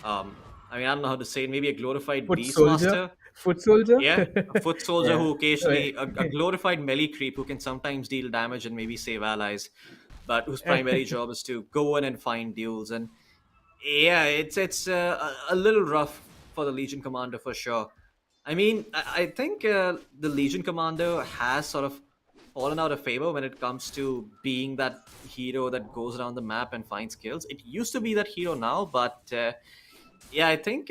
I mean, I don't know how to say it. Maybe a glorified foot soldier, Beastmaster. foot soldier. Yeah, a foot soldier Yeah. who occasionally, a Right. glorified melee creep who can sometimes deal damage and maybe save allies, but whose primary job is to go in and find duels. And yeah, it's a little rough for the Legion commander for sure. I mean, I think the Legion commander has sort of fallen out of favor when it comes to being that hero that goes around the map and finds kills. It used to be that hero now, but yeah, I think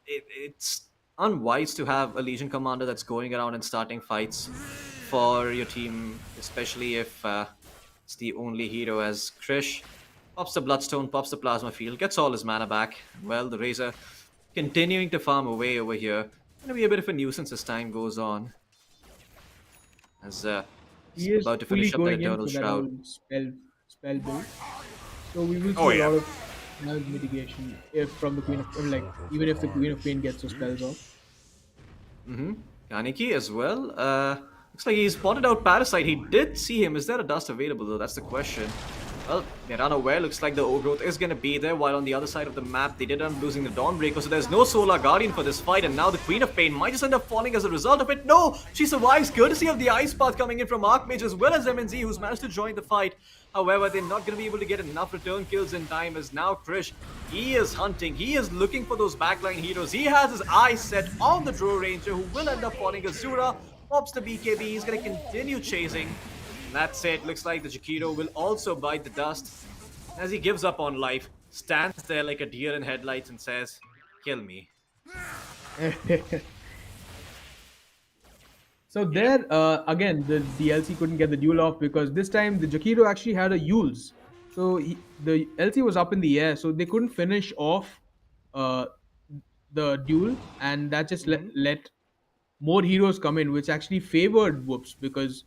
it's unwise to have a Legion commander that's going around and starting fights for your team, especially if it's the only hero. As Krish pops the Bloodstone, pops the Plasma Field, gets all his mana back. Well, the Razor continuing to farm away over here. Gonna be a bit of a nuisance as time goes on. As he's He is about to fully finish up that going in Eternal for that whole Shroud. spell build. So we will Oh see a yeah. lot of damage mitigation if from the Queen of, like, even if the Queen of Pain gets the spells off. Mm-hmm. Kaneki as well. Looks like he spotted out Parasite. He did see him. Is there a dust available though? That's the question. Well, they're unaware. Looks like the overgrowth is going to be there, while on the other side of the map, they did end up losing the Dawnbreaker, so there's no Solar Guardian for this fight, and now the Queen of Pain might just end up falling as a result of it. No! She survives, courtesy of the Ice Path coming in from Archmage, as well as MNZ, who's managed to join the fight. However, they're not going to be able to get enough return kills in time, as now Krish, he is hunting, he is looking for those backline heroes. He has his eyes set on the Drow Ranger, who will end up falling. Azura pops the BKB, he's going to continue chasing. That's it. Looks like the Jakiro will also bite the dust as he gives up on life, stands there like a deer in headlights and says, "Kill me." So there, again, the LC couldn't get the duel off because this time the Jakiro actually had a Yules. So the LC was up in the air, so they couldn't finish off uh, the duel, and that just let more heroes come in, which actually favored Whoops because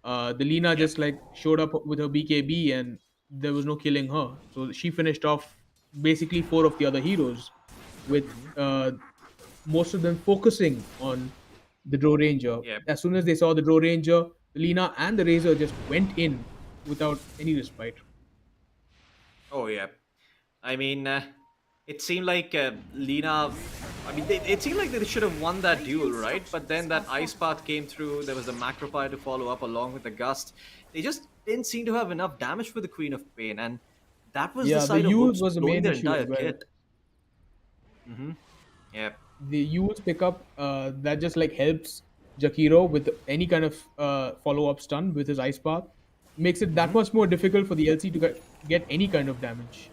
the Lina Yep. just like showed up with her BKB and there was no killing her. So she finished off basically four of the other heroes with most of them focusing on the Drow Ranger. Yep. As soon as they saw the Drow Ranger, the Lina and the Razor just went in without any respite. Oh yeah. I mean, it seemed like Lina. I mean, it seemed like they should have won that duel, right? But then that Ice Path came through. There was the Macro Fire to follow up along with the Gust. They just didn't seem to have enough damage for the Queen of Pain, and that was the Yeah, the side of Yules Whoops was the blowing main their issue entire as well. kit. Yep. The Yules pickup that just like helps Jakiro with any kind of follow-up stun with his Ice Path makes it that much more difficult for the LC to get any kind of damage.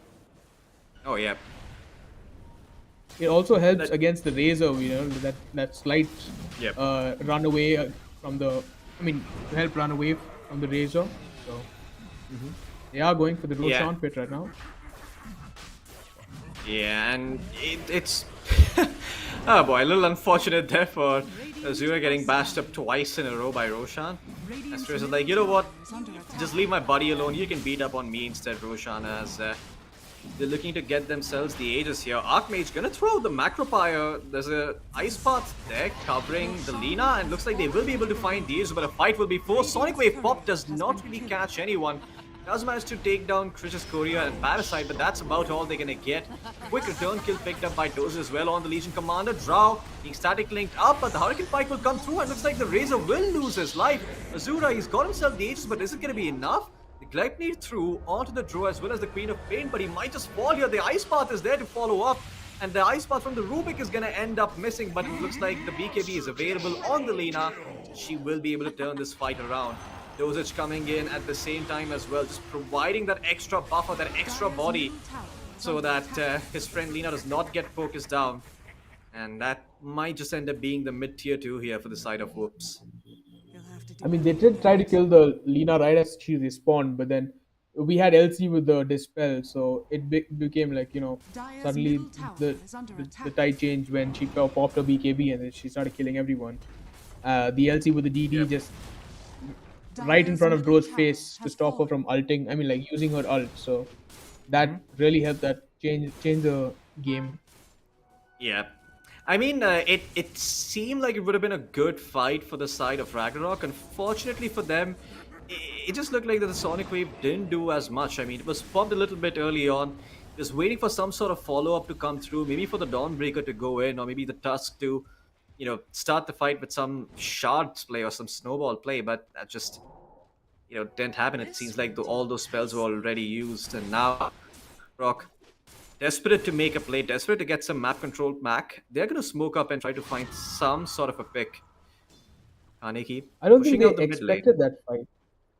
Oh yeah. It also helps That- against the Razor, that slight Yep. run away from the. I mean, to help run away from the Razor. So they are going for the Roshan pit right now. Yeah, and it's oh boy, a little unfortunate there for Azura getting bashed up twice in a row by Roshan. Asterisk is like, you know what? Just leave my buddy alone. You can beat up on me instead, Roshan, as they're looking to get themselves the Aegis here. Archmage gonna throw the Macropire. There's a Ice Path there covering the Lina, and looks like they will be able to find the Aegis, but a fight will be forced. Sonic Wave Pop does not really catch anyone. Does manage to take down Krish's Korea and Parasite, but that's about all they're gonna get. Quick return kill picked up by Doze as well on the Legion Commander. Drow being static linked up, but the Hurricane Pike will come through, and looks like the Razor will lose his life. Azura, he's got himself the Aegis, but is it gonna be enough? The Gleipnir through onto the Drow as well as the Queen of Pain, but he might just fall here. The Ice Path is there to follow up, and the Ice Path from the Rubik is gonna end up missing, but it looks like the BKB is available on the Lina. She will be able to turn this fight around. Dosage coming in at the same time as well, just providing that extra buffer, that extra body, so that his friend Lina does not get focused down. And that might just end up being the mid-tier 2 here for the side of Whoops. I mean, they did try to kill the Lina right as she respawned, but then we had LC with the dispel, so it became like, suddenly the tide changed when she popped her BKB and then she started killing everyone. The LC with the DD just right in front of Dro's face to stop her from ulting. I mean, like using her ult. So that really helped that change the game. Yeah. I mean, it seemed like it would have been a good fight for the side of Ragnarock. Unfortunately for them, it just looked like that the Sonic Wave didn't do as much. I mean, it was popped a little bit early on. Just waiting for some sort of follow-up to come through. Maybe for the Dawnbreaker to go in, or maybe the Tusk to, start the fight with some shards play or some snowball play. But that just, didn't happen. It seems like all those spells were already used. And now, Rock, desperate to make a play, desperate to get some map control back, they're going to smoke up and try to find some sort of a pick. Kaneki, I don't think pushing out they the mid lane. expected that fight.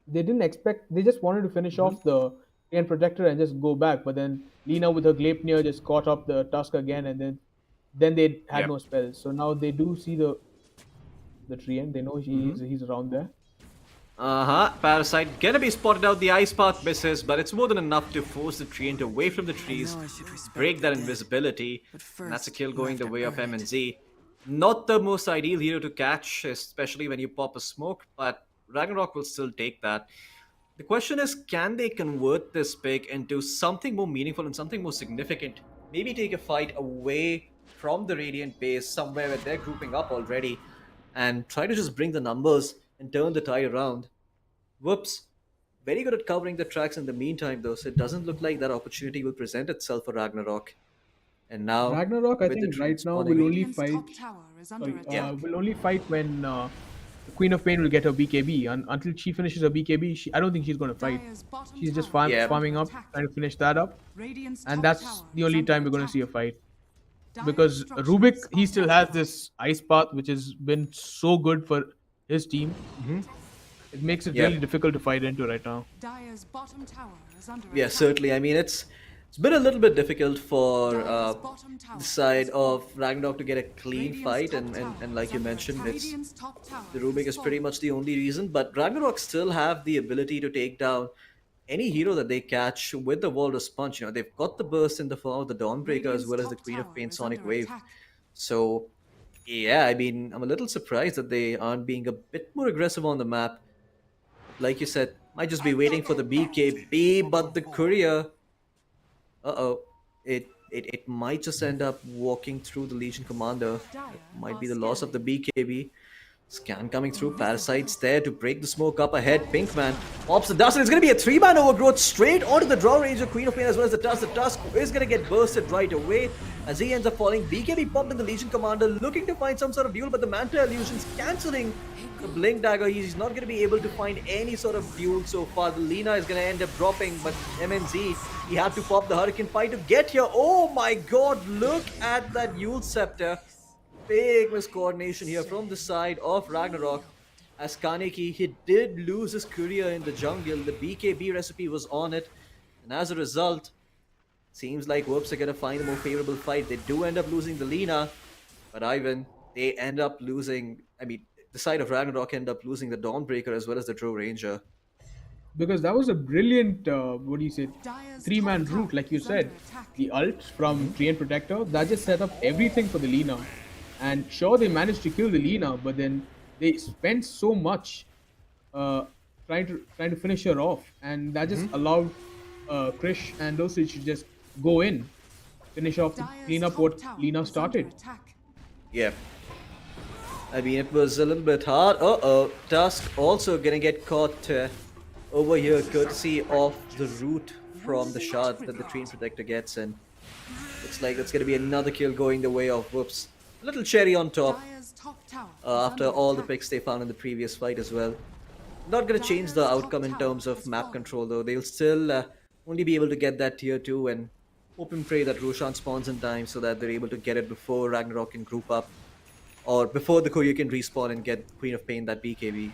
They didn't expect. They just wanted to finish off the Treant Protector and just go back. But then Lina with her Gleipnir just caught up the Tusk again, and then they had no spells. So now they do see the Treant. They know he's around there. Parasite gonna be spotted out. The Ice Path misses, but it's more than enough to force the Treant away from the trees, break that invisibility. And that's a kill going the way of MNZ. Not the most ideal hero to catch, especially when you pop a smoke, but Ragnarok will still take that. The question is, can they convert this pick into something more meaningful and something more significant? Maybe take a fight away from the Radiant base, somewhere where they're grouping up already, and try to just bring the numbers and turn the tide around. Whoops. Very good at covering the tracks in the meantime, though, so it doesn't look like that opportunity will present itself for Ragnarok. And now, Ragnarok, I with the think Druid right now will spawning. only Radiant's fight. top tower is under Sorry, attack. will only fight when the Queen of Pain will get her BKB. And until she finishes her BKB, I don't think she's going to fight. Dyer's bottom She's just tower is Yeah. farming under up, attack. trying to finish that up, Radiant's and top that's tower the is only under time we're going to attack. see a fight. Dyer's Because structures Rubik, he are still has fortified. this ice path, which has been so good for his team. It makes it Yeah. really difficult to fight into right now. Dyer's bottom tower is under Yeah, attack. certainly. I mean, it's been a little bit difficult for Dyer's bottom tower the side has of fallen. Ragnarok to get a clean Radiant's fight, top and, tower and is like you under mentioned, attack. it's Radiant's top tower the Rubik has is pretty fallen. much the only reason. But Ragnarok still have the ability to take down any hero that they catch with the Walrus Punch. You know, they've got the burst in the form of the Dawnbreaker as Radiant's well as the top Queen of tower Pain is Sonic under Wave. attack. So, yeah, I mean, I'm a little surprised that they aren't being a bit more aggressive on the map. Like you said, might just be waiting for the BKB, but the courier, uh-oh, it might just end up walking through the Legion Commander. It might be the loss of the BKB. Scan coming through, Parasite's there to break the smoke up ahead. Pinkman pops the dust, and it's going to be a 3-man overgrowth straight onto the Draw Ranger, Queen of Pain, as well as the Tusk. The Tusk is going to get bursted right away as he ends up falling. BKB popped in the Legion Commander, looking to find some sort of duel, but the Manta Illusion's cancelling the Blink Dagger. He's not going to be able to find any sort of duel so far. The Lina is going to end up dropping, but MNZ, he had to pop the Hurricane Fight to get here. Oh my god, look at that Yule Scepter. Big miscoordination here from the side of Ragnarok. As Kaneki, he did lose his courier in the jungle. The BKB recipe was on it. And as a result, seems like Whoops are going to find a more favorable fight. They do end up losing the Lina. But Ivan, they end up losing... I mean, the side of Ragnarok end up losing the Dawnbreaker as well as the Drow Ranger. Because that was a brilliant, what do you say, Dyer's three-man top route, tower like you is under said. attack. The ult from Tree and Protector, that just set up everything for the Lina. And sure, they managed to kill the Lina, but then they spent so much trying to finish her off, and that just allowed Krish and Dosage to just go in, finish off, Dyer's clean up top what tower Lina is under started. attack. Yeah. I mean, it was a little bit hard. Uh-oh. Tusk also gonna get caught over here, courtesy of the root from the shard that the Train Protector gets, and looks like that's gonna be another kill going the way of Whoops. A little cherry on top Dyer's top tower is after under all the attack. picks they found in the previous fight as well. Not gonna change the outcome in terms of map control though. They'll still only be able to get that tier 2 and hope and pray that Roshan spawns in time so that they're able to get it before Ragnarok can group up. Or before the courier can respawn and get Queen of Pain that BKB.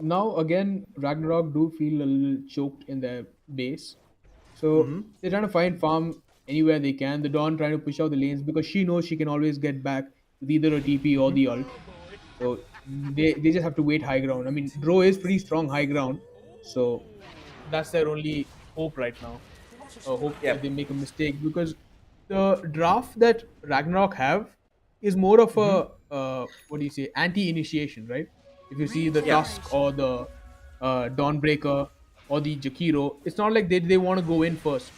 Now again, Ragnarok do feel a little choked in their base, so they're trying to find farm anywhere they can. The Dawn trying to push out the lanes because she knows she can always get back with either a TP or the ult. So they just have to wait high ground. I mean, Dro is pretty strong high ground, so that's their only hope right now. Hope Yep. that they make a mistake, because the draft that Ragnarok have is more of a what do you say, anti-initiation, right? If you see the Yeah. Tusk or the Dawnbreaker or the Jakiro, it's not like they want to go in first.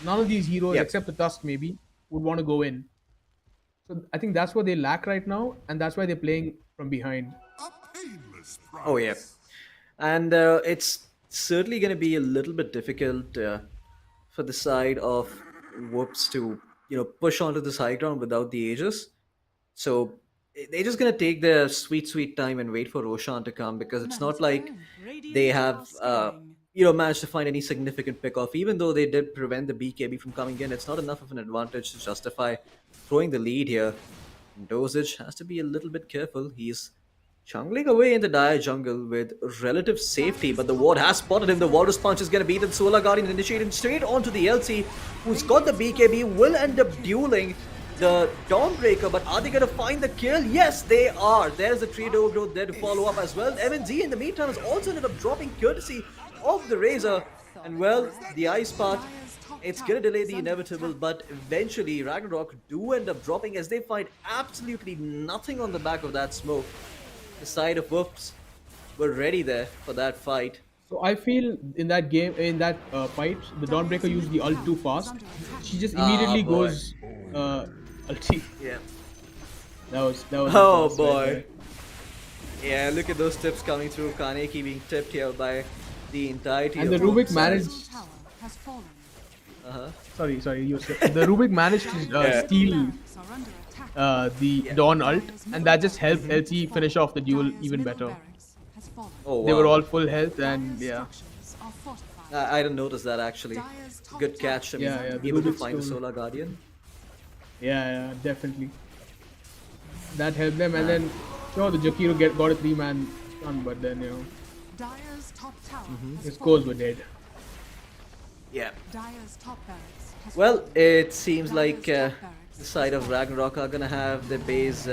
None of these heroes, Yep. except the Tusk maybe, would want to go in. So I think that's what they lack right now, and that's why they're playing from behind. A painless price. Oh yeah, and it's certainly going to be a little bit difficult for the side of Whoops to push onto this high ground without the Aegis. So they're just going to take their sweet time and wait for Roshan to come, because it's not like they have managed to find any significant pick off. Even though they did prevent the BKB from coming in, it's not enough of an advantage to justify throwing the lead here. Dosage has to be a little bit careful. He's jungling away in the dire jungle with relative safety, but the ward has spotted him. The Walrus Punch is going to beat the Solar Guardian, initiating straight onto the LC, who's got the BKB, will end up dueling the Dawnbreaker, but are they going to find the kill? Yes, they are. There's the trade overgrowth there to follow up as well. MNZ in the meantime has also ended up dropping courtesy of the Razor, and well, the Ice Path, it's going to delay the inevitable, but eventually Ragnarok do end up dropping as they find absolutely nothing on the back of that smoke. The side of Whoops, were ready there for that fight. So I feel in that game, in that fight, the Dawnbreaker used the ult too fast. She just Ah, immediately boy. goes ulti. Yeah. That was a Oh, boss right boy. there. Yeah, look at those tips coming through. Kaneki being tipped here by the entirety And of the both Rubik sides. managed. Tower has fallen. Uh-huh. Sorry, you said the Rubik managed to Yeah. steal Barracks are under attack. the Yeah. Dawn ult, and that just helped Mm-hmm. LT finish off the duel Dire's even middle better. barracks has fallen. Oh, They were wow. all full health, and Dire's yeah. structures are fortified. I didn't notice that actually. Dire's top Good tower catch. I mean, Yeah, yeah, able to Rubik's find the stone. Solar Guardian. Yeah, definitely. That helped them, and then sure the Jakiro got a 3-man stun, but then Dire's top tower has his fallen. cores were dead. Yeah. Dire's top barracks has Well, fallen. it seems like Dire's top barracks the side of Ragnarok are gonna have their base,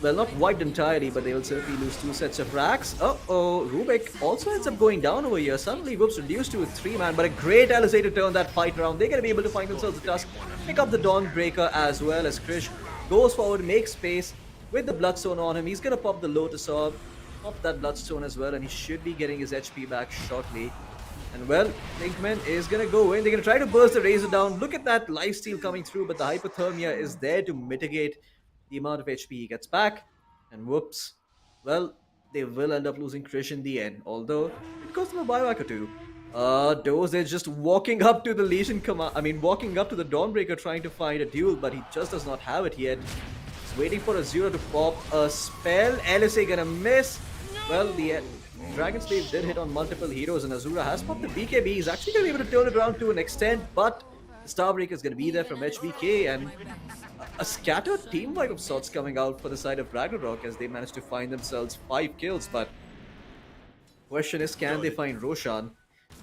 well, not wiped entirely, but they will certainly lose 2 sets of racks. Uh-oh, Rubik also ends up going down over here. Suddenly, whoops, reduced to a 3-man, but a great LSA to turn that fight around. They're gonna be able to find themselves a task, pick up the Dawnbreaker as well as Krish goes forward, makes space with the Bloodstone on him. He's gonna pop the Lotus Orb, pop that Bloodstone as well, and he should be getting his HP back shortly. And well, Linkman is gonna go in. They're gonna try to burst the Razor down. Look at that lifesteal coming through, but the Hypothermia is there to mitigate the amount of HP he gets back. And whoops. Well, they will end up losing Krish in the end, although it cost them a buyback or two. Doze is just walking up to the Legion command. I mean, walking up to the Dawnbreaker trying to find a duel, but he just does not have it yet. He's waiting for a Zero to pop a spell. LSA gonna miss. Well, the Dragon Slave did hit on multiple heroes, and Azura has popped the BKB. He's actually going to be able to turn it around to an extent, but the Starbreaker is going to be there from HBK, and a scattered team wipe of sorts coming out for the side of Ragnarok as they manage to find themselves 5 kills. But question is, can they find Roshan?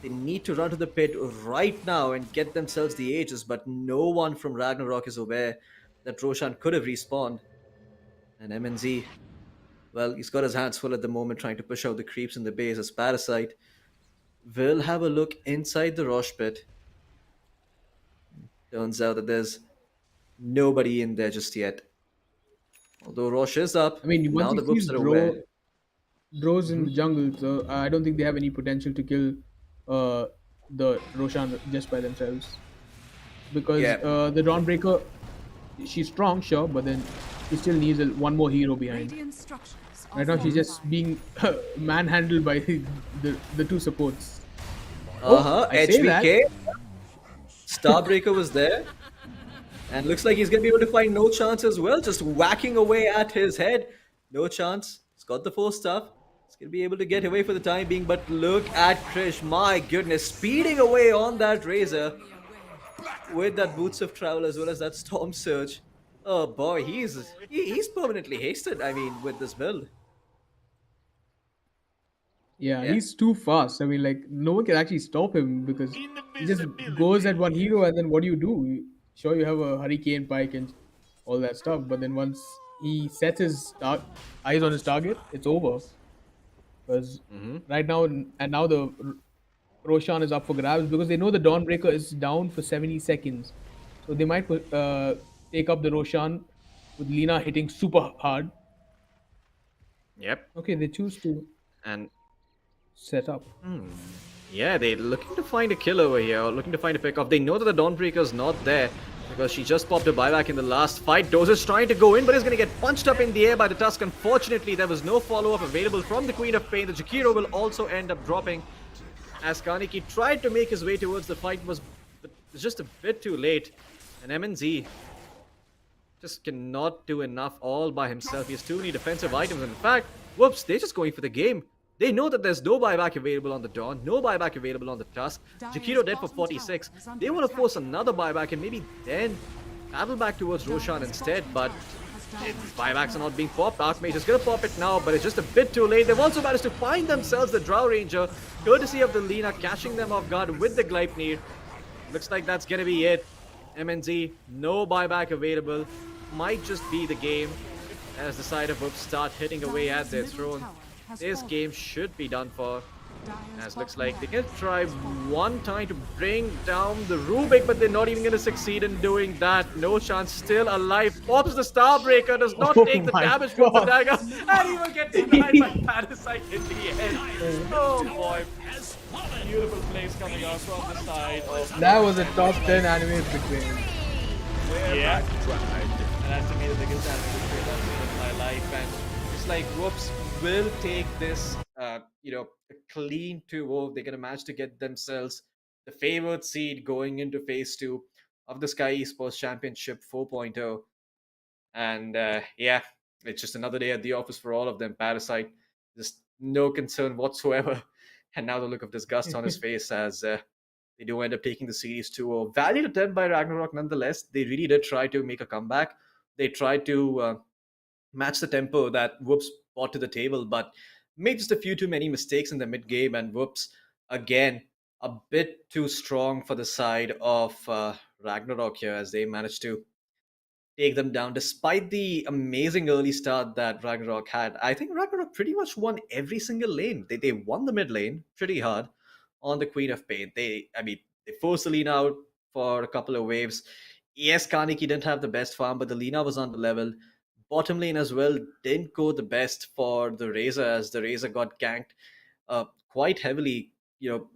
They need to run to the pit right now and get themselves the Aegis, but no one from Ragnarok is aware that Roshan could have respawned. And MNZ, well, he's got his hands full at the moment trying to push out the creeps in the base as Parasite will have a look inside the Rosh pit. Turns out that there's nobody in there just yet. Although Rosh is up, I mean, now once the he Whoops sees are aware. Drows in the jungle, so I don't think they have any potential to kill the Roshan just by themselves. Because Yeah. the Dawnbreaker, she's strong, sure, but then she still needs one more hero behind. Radiant structures are Right now, she's just fortified. being manhandled by the 2 supports. Uh-huh, I say that. HBK. Starbreaker was there. And looks like he's going to be able to find no chance as well. Just whacking away at his head. No chance. He's got the 4 stuff. He's going to be able to get away for the time being. But look at Krish. My goodness. Speeding away on that Razor. With that Boots of Travel as well as that Storm Surge. Oh boy, he's permanently hasted, I mean, with this build. Yeah, Yeah. he's too fast. I mean, like, no one can actually stop him because he just goes at one hero, and then what do? Sure, you have a Hurricane Pike and all that stuff, but then once he sets his eyes on his target, it's over. Because right now, and now the Roshan is up for grabs because they know the Dawnbreaker is down for 70 seconds. So they might take up the Roshan with Lina hitting super hard. Yep. Okay, they choose to And set up. yeah, they're looking to find a kill over here, or looking to find a pick off. They know that the Dawnbreaker's not there because she just popped a buyback in the last fight. Doze is trying to go in, but is going to get punched up in the air by the Tusk. Unfortunately, there was no follow-up available from the Queen of Pain. The Jakiro will also end up dropping as Kaneki tried to make his way towards the fight, was just a bit too late. And MNZ just cannot do enough all by himself. He has too many defensive items. In fact, whoops, they're just going for the game. They know that there's no buyback available on the Dawn, no buyback available on the Tusk. Jakiro dead for 46. They want to force another buyback and maybe then paddle back towards Roshan instead, but buybacks are not being popped. Archmage is going to pop it now, but it's just a bit too late. They've also managed to find themselves the Drow Ranger, courtesy of the Lina, catching them off guard with the Gleipnir. Looks like that's going to be it. MNZ, no buyback available. Might just be the game as the side of Whoops start hitting away at their throne. This game should be done for. As looks like they're gonna try one time to bring down the Rubik, but they're not even gonna succeed in doing that. No chance, still alive. Pops the Starbreaker, does not Oh take the my damage from the god. dagger, and he will get denied by Parasite in the end. Oh boy. Beautiful plays coming out from the side of That was a top 10 anime between. yeah. And that's to me the biggest anime betrayal I've seen in my life. And it's like Whoops will take this, a clean 2-0. They're gonna manage to get themselves the favored seed going into phase 2 of the Skyesports Championship 4.0. And yeah, it's just another day at the office for all of them. Parasite, just no concern whatsoever. And now the look of disgust on his face as they do end up taking the series to a valiant attempt by Ragnarock nonetheless. They really did try to make a comeback. They tried to match the tempo that Whoops brought to the table, but made just a few too many mistakes in the mid game. And Whoops, again, a bit too strong for the side of Ragnarok here as they managed to take them down despite the amazing early start that Ragnarok had. I think Ragnarok pretty much won every single lane. They won the mid lane pretty hard on the Queen of Pain. They forced the Lina out for a couple of waves. Yes, Kaneki didn't have the best farm, but the Lina was on the level. Bottom lane as well didn't go the best for the Razor as the Razor got ganked quite heavily,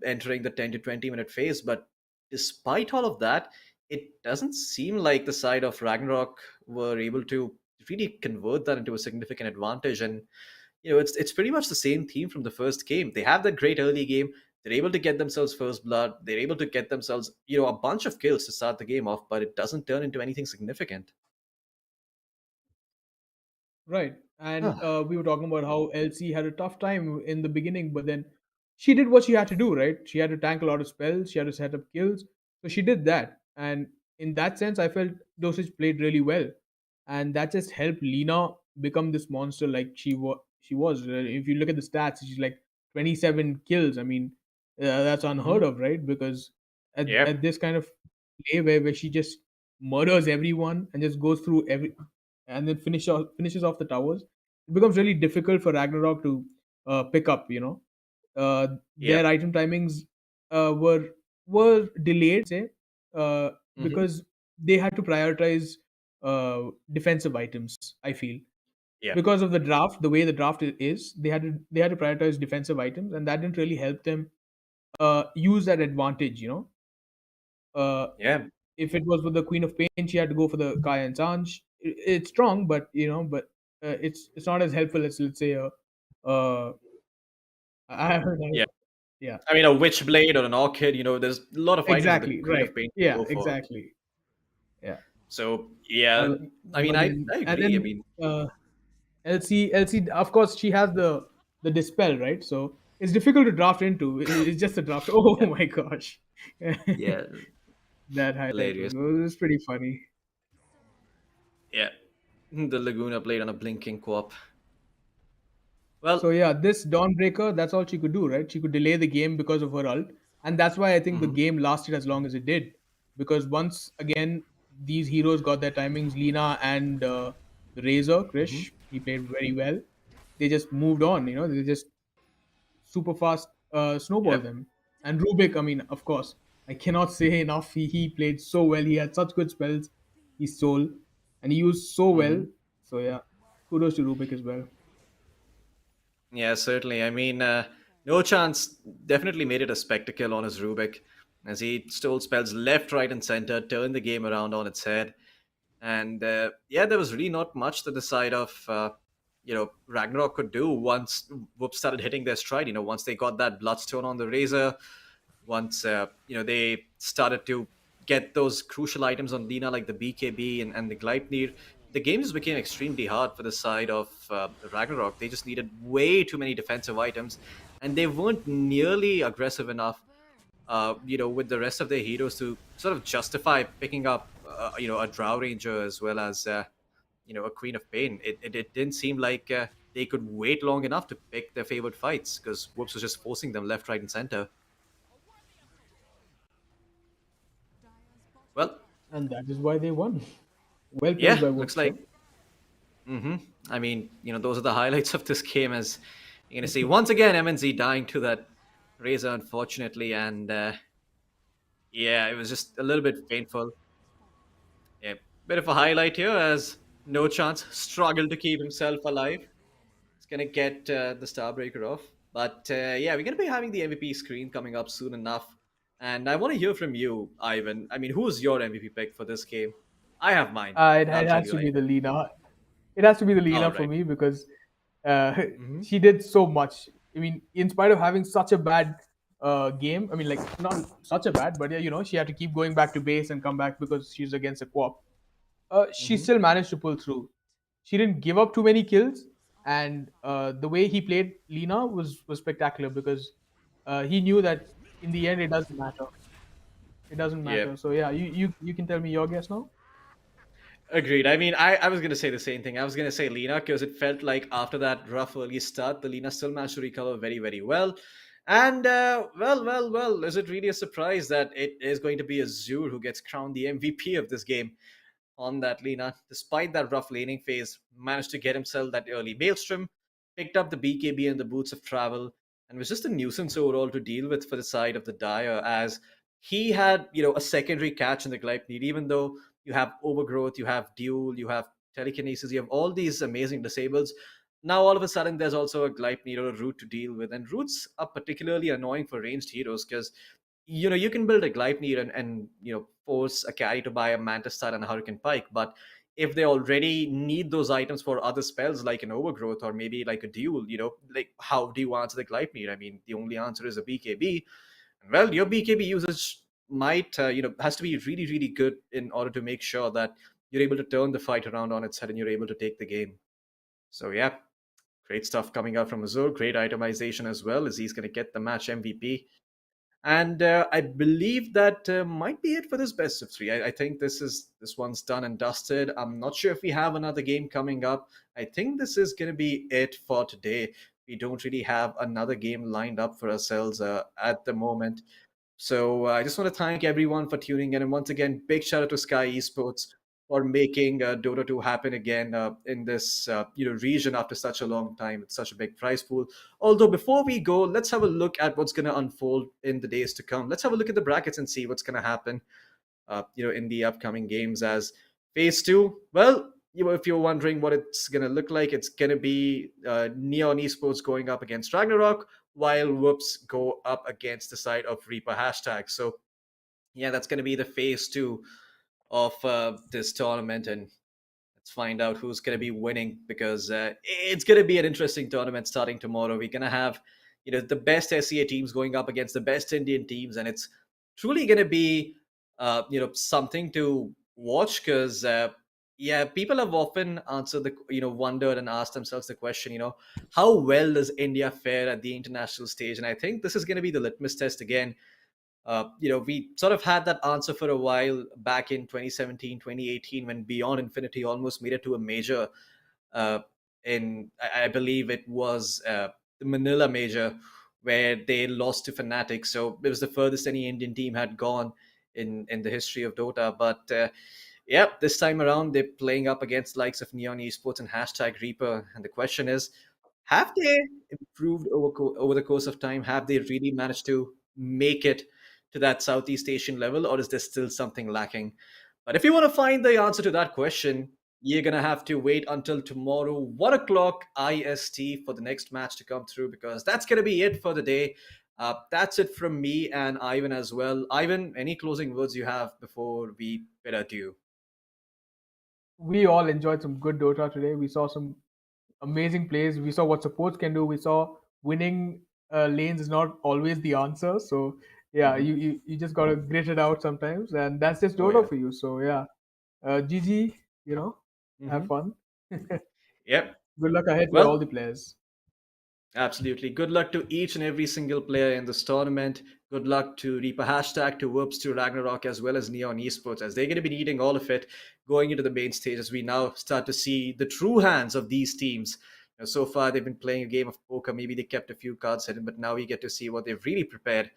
entering the 10 to 20 minute phase. But despite all of that, it doesn't seem like the side of Ragnarok were able to really convert that into a significant advantage. And it's pretty much the same theme from the first game. They have that great early game. They're able to get themselves first blood. They're able to get themselves a bunch of kills to start the game off, but it doesn't turn into anything significant. Right. And Ah, we were talking about how LC had a tough time in the beginning, but then she did what she had to do, right? She had to tank a lot of spells, she had to set up kills. So she did that. And in that sense, I felt Dosage played really well. And that just helped Lena become this monster like she was. If you look at the stats, she's like 27 kills. I mean, that's unheard mhm. of, right? Because at Yep. this kind of play where she just murders everyone and just goes through every and then finishes off the towers, it becomes really difficult for Ragnarok to pick up. Yep. Their item timings were delayed, say, uh, Hmm. because they had to prioritize defensive items. I feel Yep. because of the draft, the way the draft is, they had to prioritize defensive items, and that didn't really help them use that advantage. Uh, Yeah. if it was with the Queen of Pain, she had to go for the Kai and Sanj. It's strong, but it's not as helpful as, let's say, uh I don't know. Yeah. Yeah, I mean, a Witchblade or an Orchid, there's a lot of items that the exactly, Queen right. of Pain can Yeah, go for. exactly. Yeah. So, yeah, I mean, But I then and agree. I then mean, LC, of course, she has the dispel, right? So it's difficult to draft into. It's just a draft. Oh yeah, my gosh, yeah, that highlight hilarious. was pretty funny. Yeah, the Laguna played on a blinking co-op. So Well, yeah, this Dawnbreaker, that's all she could do, right? She could delay the game because of her ult, and that's why I think the mhm, game lasted as long as it did. Because once again, these heroes got their timings. Lina and the Razor, mhm, Krish, he played very well. They just moved on. They just super fast snowball yep, them. And Rubik, I mean, of course, I cannot say enough. He played so well. He had such good spells. He stole, and he used so well. mhm. So yeah, kudos to Rubik as well. Yeah, certainly. I mean, no chance definitely made it a spectacle on his Rubik as he stole spells left, right, and center, turned the game around on its head. And yeah, there was really not much that the side of Ragnarok could do once Whoop started hitting their stride. Once they got that Bloodstone on the Razor, once they started to get those crucial items on Lina like the BKB and the Gleipnir, the game just became extremely hard for the side of Ragnarok. They just needed way too many defensive items, and they weren't nearly aggressive enough with the rest of their heroes to sort of justify picking up, a Drow Ranger as well as, a Queen of Pain. It didn't seem like they could wait long enough to pick their favorite fights because Whoops was just forcing them left, right, and center. Well, And that is why they won. Well played yeah, by looks Whoops, like. though. I mean, those are the highlights of this game as you're going to see once again MNZ dying to that Razor, unfortunately, and yeah, it was just a little bit painful. Yeah, bit of a highlight here as no chance struggled to keep himself alive. He's gonna get the Starbreaker off, but yeah, we're gonna be having the MVP screen coming up soon enough, and I want to hear from you, Ivan. I mean, who's your MVP pick for this game? I have mine, and I'll It tell has you to be later. the Lena. It has to be the All Lena for right. me because uh, Mm-hmm. she did so much. I mean, in spite of having such a bad game, I mean, like not such a bad, but yeah, she had to keep going back to base and come back because she's against a co-op. She Mm-hmm. still managed to pull through. She didn't give up too many kills, and the way he played Lena was spectacular because he knew that in the end it doesn't matter. It doesn't Yeah. matter. So yeah, you can tell me your guess now. Agreed. I mean, I was going to say the same thing. I was going to say Lena because it felt like after that rough early start, the Lena still managed to recover very, very well. And well, is it really a surprise that it is going to be Azure who gets crowned the MVP of this game? On that Lena, despite that rough laning phase, managed to get himself that early Maelstrom, picked up the BKB and the Boots of Travel, and was just a nuisance overall to deal with for the side of the Dire as he had, a secondary catch in the Gleipnir, even though you have Overgrowth, you have Duel, you have Telekinesis, you have all these amazing disables. Now all of a sudden there's also a Gleipnir or a Root to deal with, and Roots are particularly annoying for ranged heroes because you can build a Gleipnir and force a carry to buy a Mantis Star and a Hurricane Pike, but if they already need those items for other spells like an Overgrowth or maybe like a Duel, like how do you answer the Gleipnir? I mean, the only answer is a BKB. And well, your BKB usage might has to be really, really good in order to make sure that you're able to turn the fight around on its head and you're able to take the game. So yeah, great stuff coming out from Azure. Great itemization as well, as he's going to get the match MVP. And I believe that might be it for this best of three. I think this one's done and dusted. I'm not sure if we have another game coming up. I think this is going to be it for today. We don't really have another game lined up for ourselves at the moment. So I just want to thank everyone for tuning in, and once again, big shout out to Sky Esports for making Dota 2 happen again in this region after such a long time. It's such a big prize pool. Although before we go, let's have a look at what's going to unfold in the days to come. Let's have a look at the brackets and see what's going to happen in the upcoming games as phase two. Well, if you're wondering what it's going to look like, it's going to be Neon Esports going up against Ragnarock, while Whoops go up against the side of Reaper hashtag. So yeah, that's going to be the phase two of this tournament, and let's find out who's going to be winning because it's going to be an interesting tournament starting tomorrow. We're going to have the best SEA teams going up against the best Indian teams, and it's truly going to be something to watch because yeah, people have often answered the wondered and asked themselves the question, how well does India fare at the international stage? And I think this is going to be the litmus test again. We sort of had that answer for a while back in 2017, 2018, when Beyond Infinity almost made it to a major. Uh, I believe it was the Manila major where they lost to Fnatic. So it was the furthest any Indian team had gone in the history of Dota. But yeah, this time around they're playing up against the likes of Neon Esports and hashtag Reaper. And the question is, have they improved over the course of time? Have they really managed to make it to that Southeast Asian level, or is there still something lacking? But if you want to find the answer to that question, you're gonna have to wait until tomorrow, 1 o'clock IST, for the next match to come through, because that's gonna be it for the day. That's it from me and Ivan as well. Ivan, any closing words you have before we bid adieu? We all enjoyed some good Dota today. We saw some amazing plays. We saw what supports can do. We saw winning lanes is not always the answer. So yeah, Hmm. you just gotta grit it out sometimes, and that's just Oh Dota yeah. for you. So yeah, GG, have Hmm. fun. Yep. Good luck ahead to all Well, the players. absolutely. Good luck to each and every single player in this tournament. Good luck to Reaper hashtag, to Whoops, to Ragnarok, as well as Neon Esports, as they're going to be needing all of it going into the main stage as we now start to see the true hands of these teams. So far, they've been playing a game of poker. Maybe they kept a few cards hidden, but now we get to see what they've really prepared.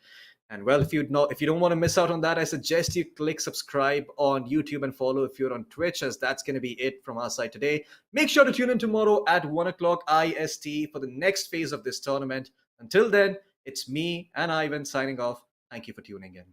And well, if you don't want to miss out on that, I suggest you click subscribe on YouTube and follow if you're on Twitch, as that's going to be it from our side today. Make sure to tune in tomorrow at 1 o'clock IST for the next phase of this tournament. Until then, It's me and Ivan signing off. Thank you for tuning in.